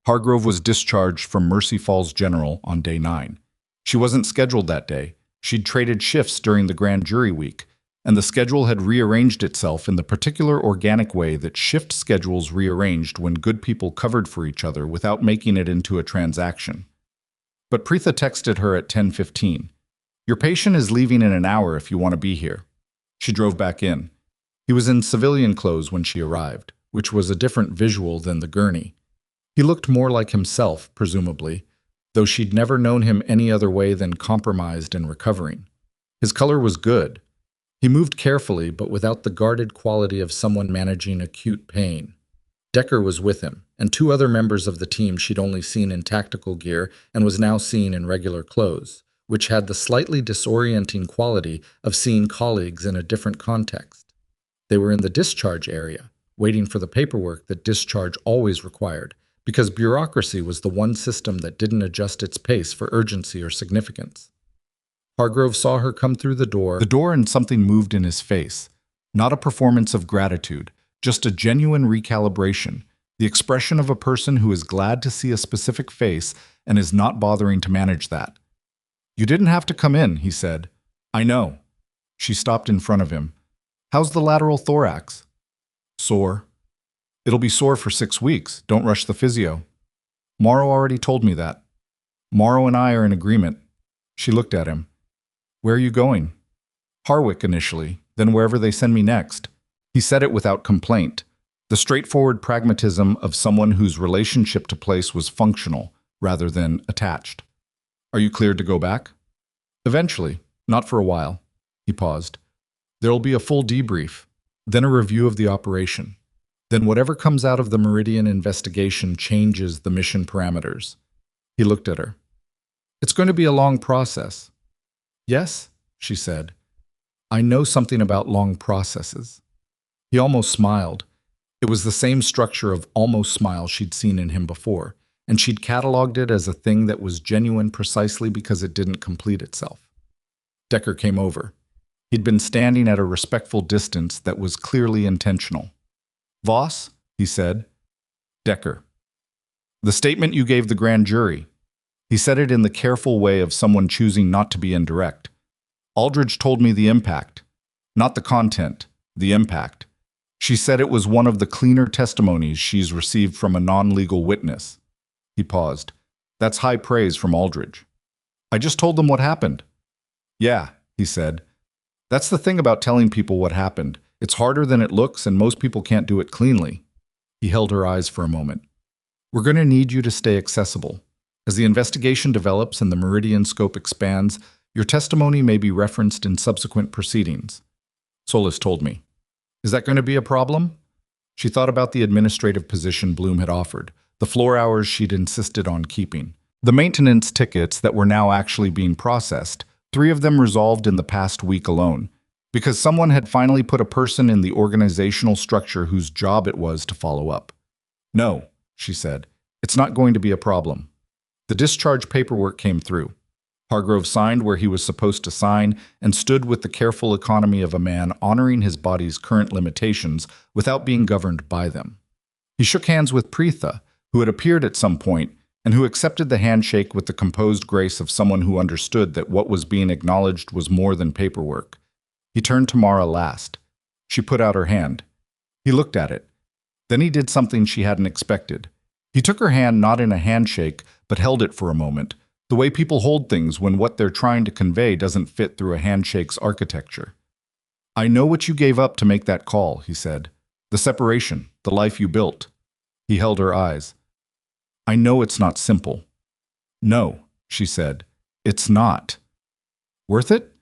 Hargrove was discharged from Mercy Falls General on day 9. She wasn't scheduled that day. She'd traded shifts during the grand jury week, and the schedule had rearranged itself in the particular organic way that shift schedules rearranged when good people covered for each other without making it into a transaction. But Preetha texted her at 10:15. Your patient is leaving in an hour if you want to be here. She drove back in. He was in civilian clothes when she arrived, which was a different visual than the gurney. He looked more like himself, presumably, though she'd never known him any other way than compromised and recovering. His color was good. He moved carefully, but without the guarded quality of someone managing acute pain. Decker was with him, and 2 other members of the team she'd only seen in tactical gear and was now seen in regular clothes, which had the slightly disorienting quality of seeing colleagues in a different context. They were in the discharge area, waiting for the paperwork that discharge always required, because bureaucracy was the one system that didn't adjust its pace for urgency or significance. Hargrove saw her come through the door, and something moved in his face. Not a performance of gratitude, just a genuine recalibration, the expression of a person who is glad to see a specific face and is not bothering to manage that. You didn't have to come in, he said. I know. She stopped in front of him. How's the lateral thorax? Sore. It'll be sore for 6 weeks. Don't rush the physio. Morrow already told me that. Morrow and I are in agreement. She looked at him. Where are you going? Harwick initially, then wherever they send me next. He said it without complaint, the straightforward pragmatism of someone whose relationship to place was functional rather than attached. Are you cleared to go back? Eventually, not for a while. He paused. There'll be a full debrief, then a review of the operation. Then whatever comes out of the Meridian investigation changes the mission parameters. He looked at her. It's going to be a long process. Yes, she said. I know something about long processes. He almost smiled. It was the same structure of almost smile she'd seen in him before, and she'd cataloged it as a thing that was genuine precisely because it didn't complete itself. Decker came over. He'd been standing at a respectful distance that was clearly intentional. Voss, he said. Decker. The statement you gave the grand jury. He said it in the careful way of someone choosing not to be indirect. Aldridge told me the impact. Not the content, the impact. She said it was one of the cleaner testimonies she's received from a non-legal witness. He paused. That's high praise from Aldridge. I just told them what happened. Yeah, he said. That's the thing about telling people what happened. It's harder than it looks, and most people can't do it cleanly. He held her eyes for a moment. We're going to need you to stay accessible. As the investigation develops and the meridian scope expands, your testimony may be referenced in subsequent proceedings. Solis told me. Is that going to be a problem? She thought about the administrative position Bloom had offered, the floor hours she'd insisted on keeping, the maintenance tickets that were now actually being processed, 3 of them resolved in the past week alone, because someone had finally put a person in the organizational structure whose job it was to follow up. No, she said, it's not going to be a problem. The discharge paperwork came through. Hargrove signed where he was supposed to sign and stood with the careful economy of a man honoring his body's current limitations without being governed by them. He shook hands with Preetha, who had appeared at some point, and who accepted the handshake with the composed grace of someone who understood that what was being acknowledged was more than paperwork. He turned to Mara last. She put out her hand. He looked at it. Then he did something she hadn't expected. He took her hand not in a handshake, but held it for a moment, the way people hold things when what they're trying to convey doesn't fit through a handshake's architecture. I know what you gave up to make that call, he said. The separation, the life you built. He held her eyes. I know it's not simple. No, she said. It's not. Worth it?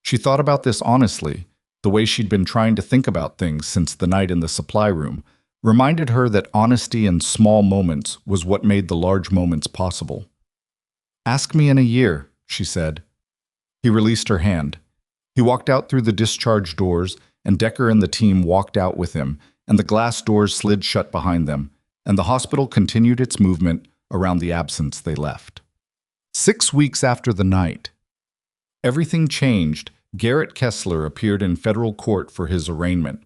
She thought about this honestly, the way she'd been trying to think about things since the night in the supply room, reminded her that honesty in small moments was what made the large moments possible. Ask me in a year, she said. He released her hand. He walked out through the discharge doors, and Decker and the team walked out with him, and the glass doors slid shut behind them, and the hospital continued its movement around the absence they left. 6 weeks after the night, everything changed. Garrett Kessler appeared in federal court for his arraignment.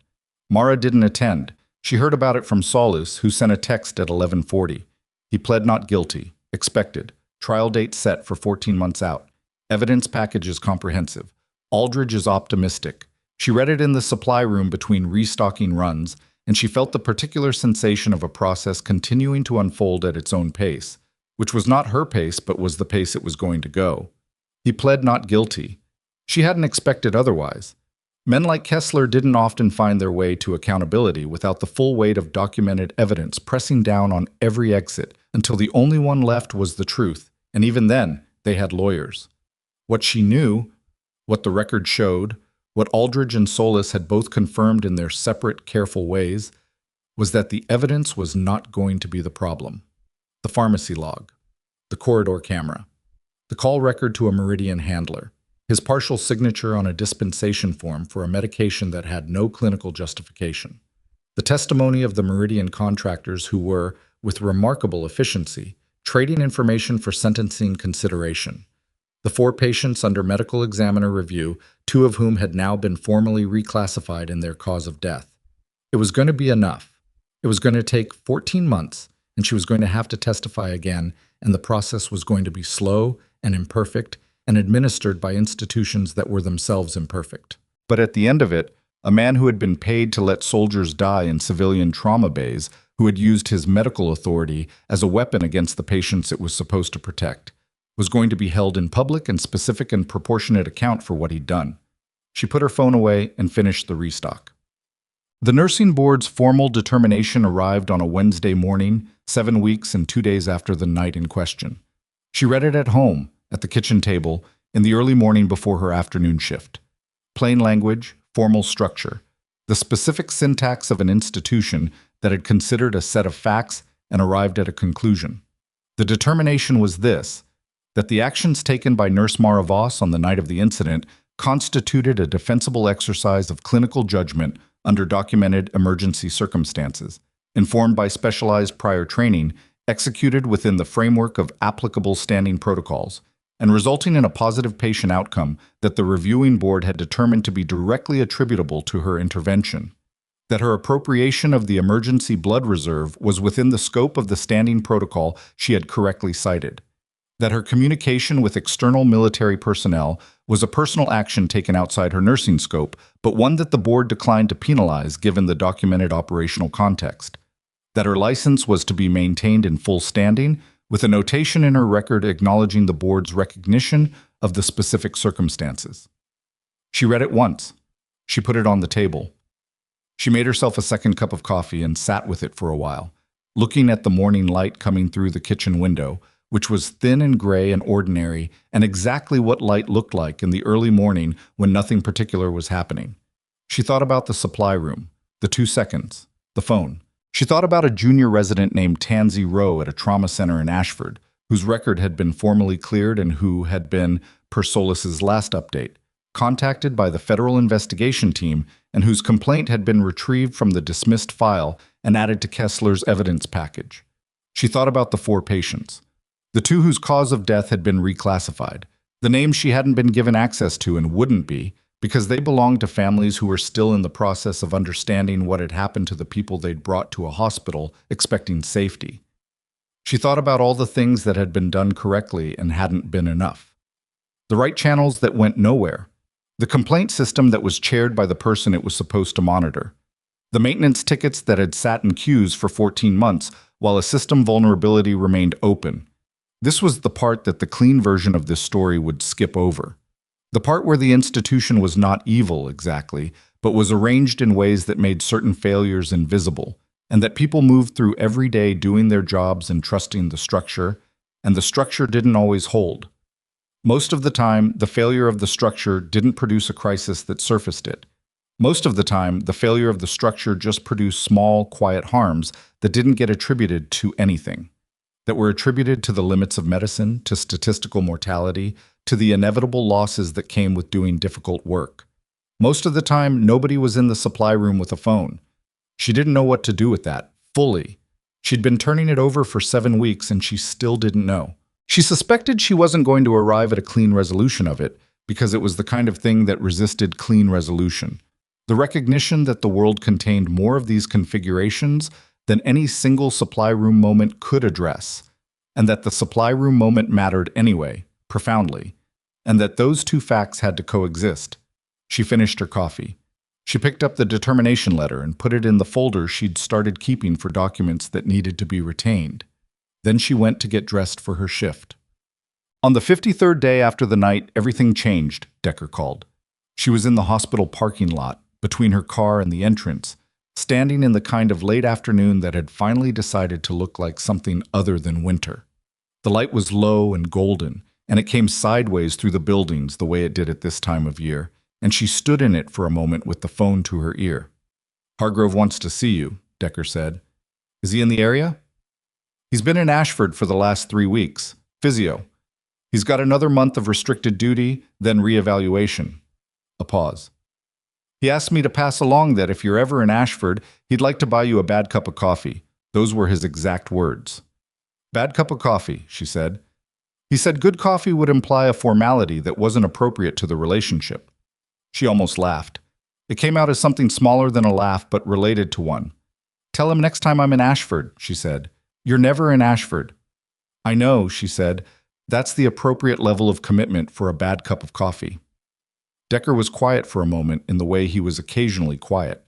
Mara didn't attend. She heard about it from Solis, who sent a text at 11:40. He pled not guilty. Expected. Trial date set for 14 months out. Evidence package is comprehensive. Aldridge is optimistic. She read it in the supply room between restocking runs, and she felt the particular sensation of a process continuing to unfold at its own pace, which was not her pace but was the pace it was going to go. He pled not guilty. She hadn't expected otherwise. Men like Kessler didn't often find their way to accountability without the full weight of documented evidence pressing down on every exit until the only one left was the truth, and even then, they had lawyers. What she knew, what the record showed, what Aldridge and Solis had both confirmed in their separate, careful ways, was that the evidence was not going to be the problem. The pharmacy log, the corridor camera, the call record to a Meridian handler, his partial signature on a dispensation form for a medication that had no clinical justification, the testimony of the Meridian contractors who were, with remarkable efficiency, trading information for sentencing consideration, the 4 patients under medical examiner review, 2 of whom had now been formally reclassified in their cause of death. It was going to be enough. It was going to take 14 months, and she was going to have to testify again, and the process was going to be slow and imperfect and administered by institutions that were themselves imperfect. But at the end of it, a man who had been paid to let soldiers die in civilian trauma bays, who had used his medical authority as a weapon against the patients it was supposed to protect, was going to be held in public and specific and proportionate account for what he'd done. She put her phone away and finished the restock. The nursing board's formal determination arrived on a Wednesday morning, 7 weeks and 2 days after the night in question. She read it at home, at the kitchen table, in the early morning before her afternoon shift. Plain language, formal structure, the specific syntax of an institution that had considered a set of facts and arrived at a conclusion. The determination was this, that the actions taken by Nurse Mara Voss on the night of the incident constituted a defensible exercise of clinical judgment under documented emergency circumstances, informed by specialized prior training, executed within the framework of applicable standing protocols, and resulting in a positive patient outcome that the reviewing board had determined to be directly attributable to her intervention. That her appropriation of the emergency blood reserve was within the scope of the standing protocol she had correctly cited. That her communication with external military personnel was a personal action taken outside her nursing scope, but one that the board declined to penalize given the documented operational context. That her license was to be maintained in full standing, with a notation in her record acknowledging the board's recognition of the specific circumstances. She read it once. She put it on the table. She made herself a second cup of coffee and sat with it for a while, looking at the morning light coming through the kitchen window, which was thin and gray and ordinary, and exactly what light looked like in the early morning when nothing particular was happening. She thought about the supply room, the 2 seconds, the phone. She thought about a junior resident named Tansy Rowe at a trauma center in Ashford, whose record had been formally cleared and who had been, per Solis's last update, contacted by the federal investigation team and whose complaint had been retrieved from the dismissed file and added to Kessler's evidence package. She thought about the 4 patients, the 2 whose cause of death had been reclassified, the names she hadn't been given access to and wouldn't be, because they belonged to families who were still in the process of understanding what had happened to the people they'd brought to a hospital expecting safety. She thought about all the things that had been done correctly and hadn't been enough. The right channels that went nowhere. The complaint system that was chaired by the person it was supposed to monitor. The maintenance tickets that had sat in queues for 14 months while a system vulnerability remained open. This was the part that the clean version of this story would skip over. The part where the institution was not evil exactly, but was arranged in ways that made certain failures invisible, and that people moved through every day doing their jobs and trusting the structure, and the structure didn't always hold. Most of the time, the failure of the structure didn't produce a crisis that surfaced it. Most of the time, the failure of the structure just produced small, quiet harms that didn't get attributed to anything, that were attributed to the limits of medicine, to statistical mortality, to the inevitable losses that came with doing difficult work. Most of the time, nobody was in the supply room with a phone. She didn't know what to do with that, fully. She'd been turning it over for 7 weeks and she still didn't know. She suspected she wasn't going to arrive at a clean resolution of it, because it was the kind of thing that resisted clean resolution. The recognition that the world contained more of these configurations than any single supply room moment could address, and that the supply room moment mattered anyway, profoundly, and that those 2 facts had to coexist. She finished her coffee. She picked up the determination letter and put it in the folder she'd started keeping for documents that needed to be retained. Then she went to get dressed for her shift. On the 53rd day after the night, everything changed, Decker called. She was in the hospital parking lot, between her car and the entrance, standing in the kind of late afternoon that had finally decided to look like something other than winter. The light was low and golden, and it came sideways through the buildings the way it did at this time of year, and she stood in it for a moment with the phone to her ear. "Hargrove wants to see you," Decker said. "Is he in the area?" "He's been in Ashford for the last 3 weeks. Physio. He's got another month of restricted duty, then reevaluation." A pause. "He asked me to pass along that if you're ever in Ashford, he'd like to buy you a bad cup of coffee." Those were his exact words. "Bad cup of coffee," she said. He said good coffee would imply a formality that wasn't appropriate to the relationship. She almost laughed. It came out as something smaller than a laugh, but related to one. "Tell him next time I'm in Ashford," she said. "You're never in Ashford." "I know," she said. "That's the appropriate level of commitment for a bad cup of coffee." Decker was quiet for a moment in the way he was occasionally quiet.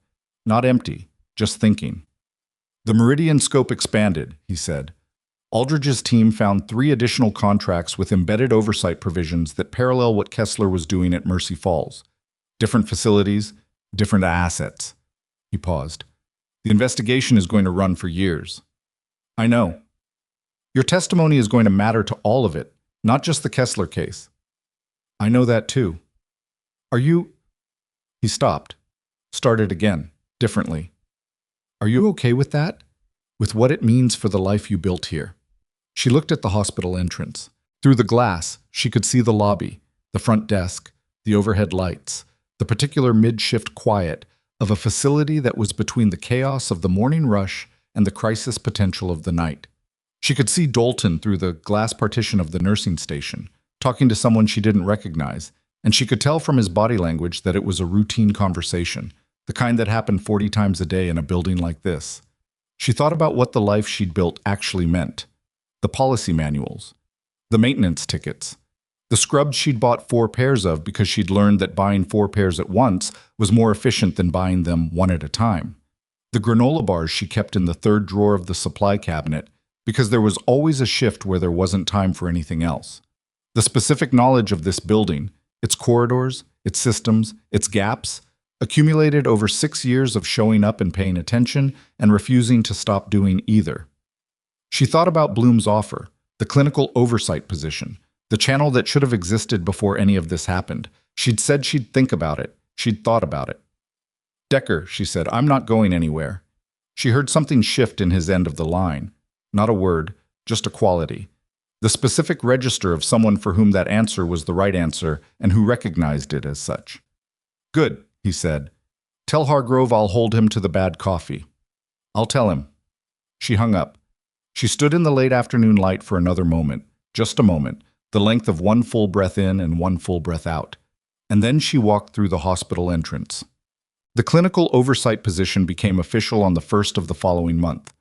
Not empty, just thinking. "The Meridian scope expanded," he said. "Aldridge's team found 3 additional contracts with embedded oversight provisions that parallel what Kessler was doing at Mercy Falls. Different facilities, different assets." He paused. "The investigation is going to run for years." "I know. Your testimony is going to matter to all of it, not just the Kessler case." "I know that too." "Are you—" He stopped, started again, differently. "Are you okay with that? With what it means for the life you built here?" She looked at the hospital entrance. Through the glass, she could see the lobby, the front desk, the overhead lights, the particular mid-shift quiet of a facility that was between the chaos of the morning rush and the crisis potential of the night. She could see Dalton through the glass partition of the nursing station, talking to someone she didn't recognize, and she could tell from his body language that it was a routine conversation, the kind that happened 40 times a day in a building like this. She thought about what the life she'd built actually meant. The policy manuals, the maintenance tickets, the scrubs she'd bought 4 pairs of because she'd learned that buying 4 pairs at once was more efficient than buying them one at a time. The granola bars she kept in the 3rd drawer of the supply cabinet because there was always a shift where there wasn't time for anything else. The specific knowledge of this building, its corridors, its systems, its gaps, accumulated over 6 years of showing up and paying attention and refusing to stop doing either. She thought about Bloom's offer, the clinical oversight position, the channel that should have existed before any of this happened. She'd said she'd think about it. She'd thought about it. "Decker," she said, "I'm not going anywhere." She heard something shift in his end of the line. Not a word, just a quality. The specific register of someone for whom that answer was the right answer and who recognized it as such. "Good," he said. "Tell Hargrove I'll hold him to the bad coffee." "I'll tell him." She hung up. She stood in the late afternoon light for another moment, just a moment, the length of one full breath in and one full breath out. And then she walked through the hospital entrance. The clinical oversight position became official on the 1st of the following month.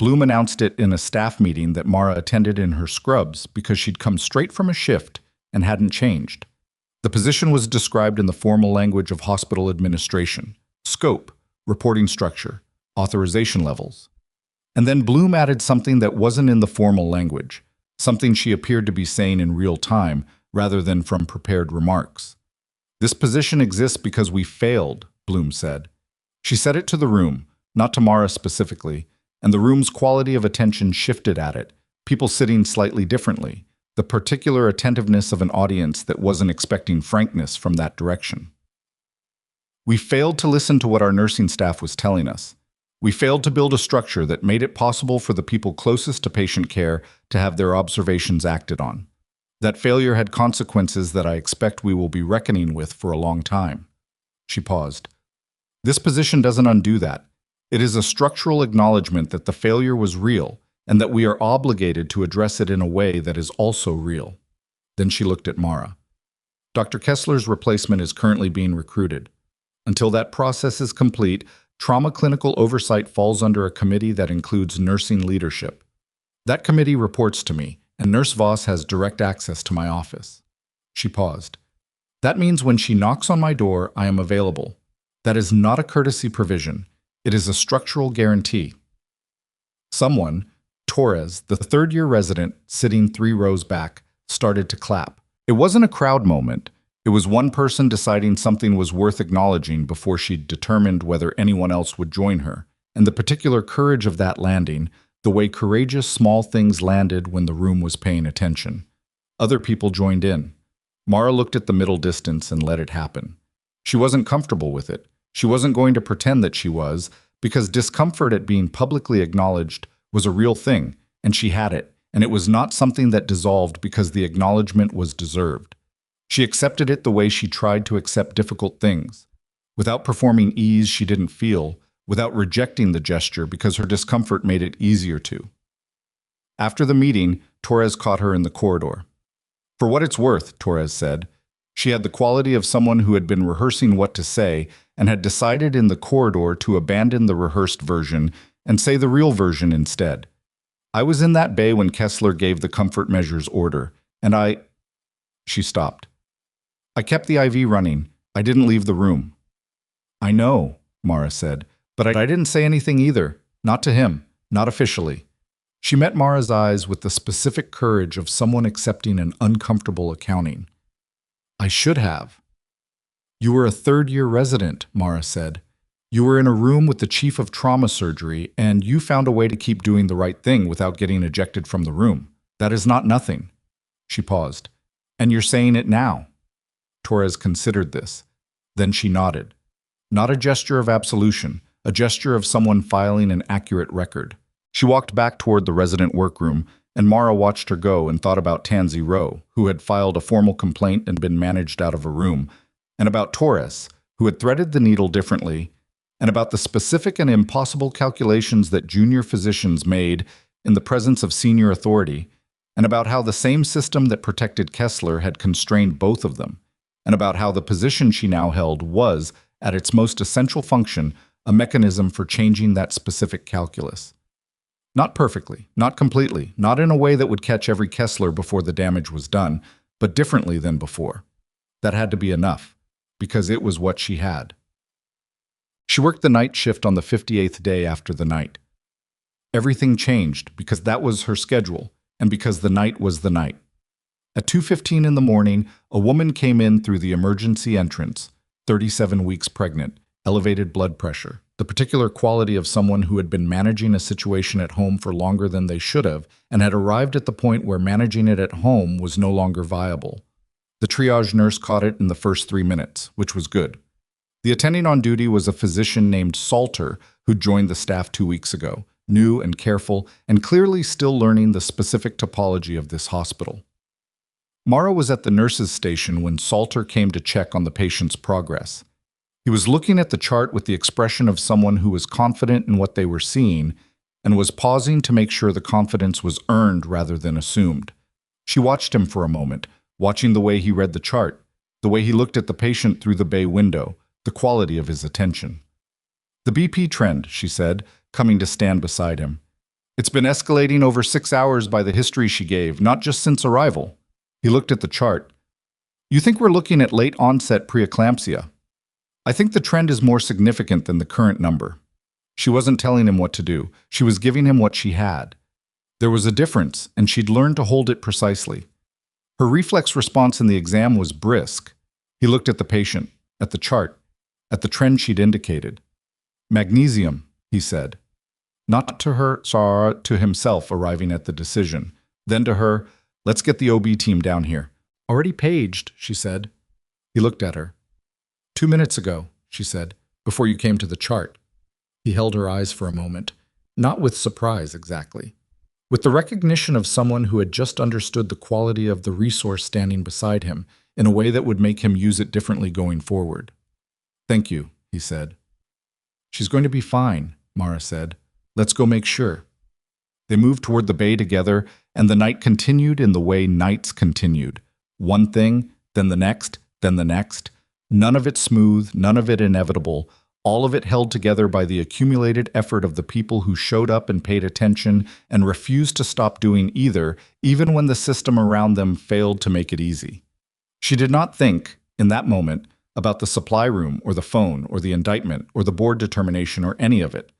Bloom announced it in a staff meeting that Mara attended in her scrubs because she'd come straight from a shift and hadn't changed. The position was described in the formal language of hospital administration: scope, reporting structure, authorization levels. And then Bloom added something that wasn't in the formal language, something she appeared to be saying in real time rather than from prepared remarks. "This position exists because we failed," Bloom said. She said it to the room, not to Mara specifically, and the room's quality of attention shifted at it, people sitting slightly differently, the particular attentiveness of an audience that wasn't expecting frankness from that direction. "We failed to listen to what our nursing staff was telling us. We failed to build a structure that made it possible for the people closest to patient care to have their observations acted on. That failure had consequences that I expect we will be reckoning with for a long time." She paused. "This position doesn't undo that. It is a structural acknowledgement that the failure was real and that we are obligated to address it in a way that is also real." Then she looked at Mara. "Dr. Kessler's replacement is currently being recruited. Until that process is complete, trauma clinical oversight falls under a committee that includes nursing leadership. That committee reports to me, and Nurse Voss has direct access to my office." She paused. "That means when she knocks on my door, I am available. That is not a courtesy provision. It is a structural guarantee." Someone, Torres, the third-year resident, sitting 3 rows back, started to clap. It wasn't a crowd moment. It was one person deciding something was worth acknowledging before she'd determined whether anyone else would join her, and the particular courage of that landing, the way courageous small things landed when the room was paying attention. Other people joined in. Mara looked at the middle distance and let it happen. She wasn't comfortable with it. She wasn't going to pretend that she was, because discomfort at being publicly acknowledged was a real thing, and she had it, and it was not something that dissolved because the acknowledgement was deserved. She accepted it the way she tried to accept difficult things, without performing ease she didn't feel, without rejecting the gesture because her discomfort made it easier to. After the meeting, Torres caught her in the corridor. "For what it's worth," Torres said, she had the quality of someone who had been rehearsing what to say and had decided in the corridor to abandon the rehearsed version and say the real version instead. "I was in that bay when Kessler gave the comfort measures order, and She stopped. "I kept the IV running. I didn't leave the room." "I know," Mara said, "but I didn't say anything either. Not to him. Not officially." She met Mara's eyes with the specific courage of someone accepting an uncomfortable accounting. "I should have." "You were a third-year resident," Mara said. "You were in a room with the chief of trauma surgery, and you found a way to keep doing the right thing without getting ejected from the room. That is not nothing." She paused. "And you're saying it now." Torres considered this. Then she nodded. Not a gesture of absolution, a gesture of someone filing an accurate record. She walked back toward the resident workroom, and Mara watched her go and thought about Tansy Rowe, who had filed a formal complaint and been managed out of a room, and about Torres, who had threaded the needle differently, and about the specific and impossible calculations that junior physicians made in the presence of senior authority, and about how the same system that protected Kessler had constrained both of them, and about how the position she now held was, at its most essential function, a mechanism for changing that specific calculus. Not perfectly, not completely, not in a way that would catch every Kessler before the damage was done, but differently than before. That had to be enough, because it was what she had. She worked the night shift on the 58th day after the night. Everything changed because that was her schedule, and because the night was the night. At 2:15 in the morning, a woman came in through the emergency entrance, 37 weeks pregnant, elevated blood pressure, the particular quality of someone who had been managing a situation at home for longer than they should have and had arrived at the point where managing it at home was no longer viable. The triage nurse caught it in the first 3 minutes, which was good. The attending on duty was a physician named Salter who joined the staff 2 weeks ago, new and careful, and clearly still learning the specific topology of this hospital. Mara was at the nurse's station when Salter came to check on the patient's progress. He was looking at the chart with the expression of someone who was confident in what they were seeing and was pausing to make sure the confidence was earned rather than assumed. She watched him for a moment, watching the way he read the chart, the way he looked at the patient through the bay window, the quality of his attention. "The BP trend," she said, coming to stand beside him. "It's been escalating over 6 hours by the history she gave, not just since arrival." He looked at the chart. "You think we're looking at late-onset preeclampsia? I think the trend is more significant than the current number." She wasn't telling him what to do. She was giving him what she had. There was a difference, and she'd learned to hold it precisely. Her reflex response in the exam was brisk. He looked at the patient, at the chart, at the trend she'd indicated. "Magnesium," he said. Not to her, to himself, arriving at the decision. Then to her, "Let's get the OB team down here." "Already paged," she said. He looked at her. 2 minutes ago," she said, "before you came to the chart." He held her eyes for a moment, not with surprise exactly, with the recognition of someone who had just understood the quality of the resource standing beside him in a way that would make him use it differently going forward. "Thank you," he said. "She's going to be fine," Mara said. "Let's go make sure." They moved toward the bay together, and the night continued in the way nights continued. One thing, then the next, then the next. None of it smooth, none of it inevitable, all of it held together by the accumulated effort of the people who showed up and paid attention and refused to stop doing either, even when the system around them failed to make it easy. She did not think, in that moment, about the supply room or the phone or the indictment or the board determination or any of it.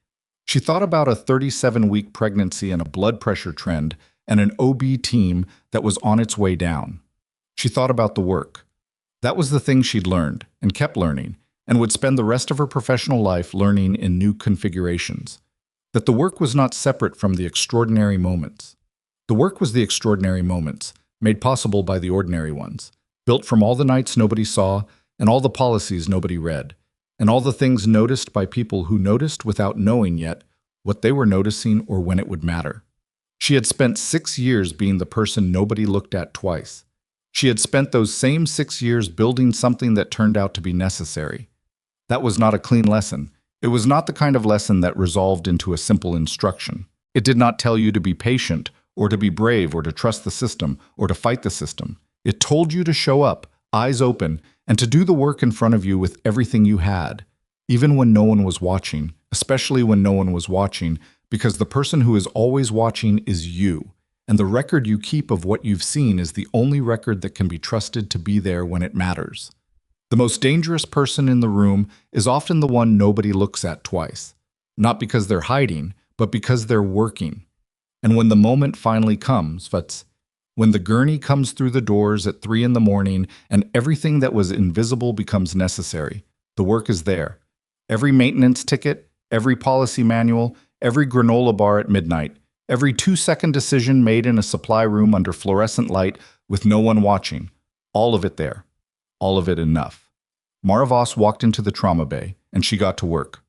She thought about a 37-week pregnancy and a blood pressure trend and an OB team that was on its way down. She thought about the work. That was the thing she'd learned and kept learning and would spend the rest of her professional life learning in new configurations. That the work was not separate from the extraordinary moments. The work was the extraordinary moments, made possible by the ordinary ones, built from all the nights nobody saw and all the policies nobody read, and all the things noticed by people who noticed without knowing yet what they were noticing or when it would matter. She had spent 6 years being the person nobody looked at twice. She had spent those same 6 years building something that turned out to be necessary. That was not a clean lesson. It was not the kind of lesson that resolved into a simple instruction. It did not tell you to be patient, or to be brave, or to trust the system, or to fight the system. It told you to show up, eyes open, and to do the work in front of you with everything you had, even when no one was watching, especially when no one was watching, because the person who is always watching is you, and the record you keep of what you've seen is the only record that can be trusted to be there when it matters. The most dangerous person in the room is often the one nobody looks at twice, not because they're hiding, but because they're working. And when the moment finally comes, when the gurney comes through the doors at 3 in the morning and everything that was invisible becomes necessary, the work is there. Every maintenance ticket, every policy manual, every granola bar at midnight, every 2-second decision made in a supply room under fluorescent light with no one watching, all of it there, all of it enough. Mara Voss walked into the trauma bay, and she got to work.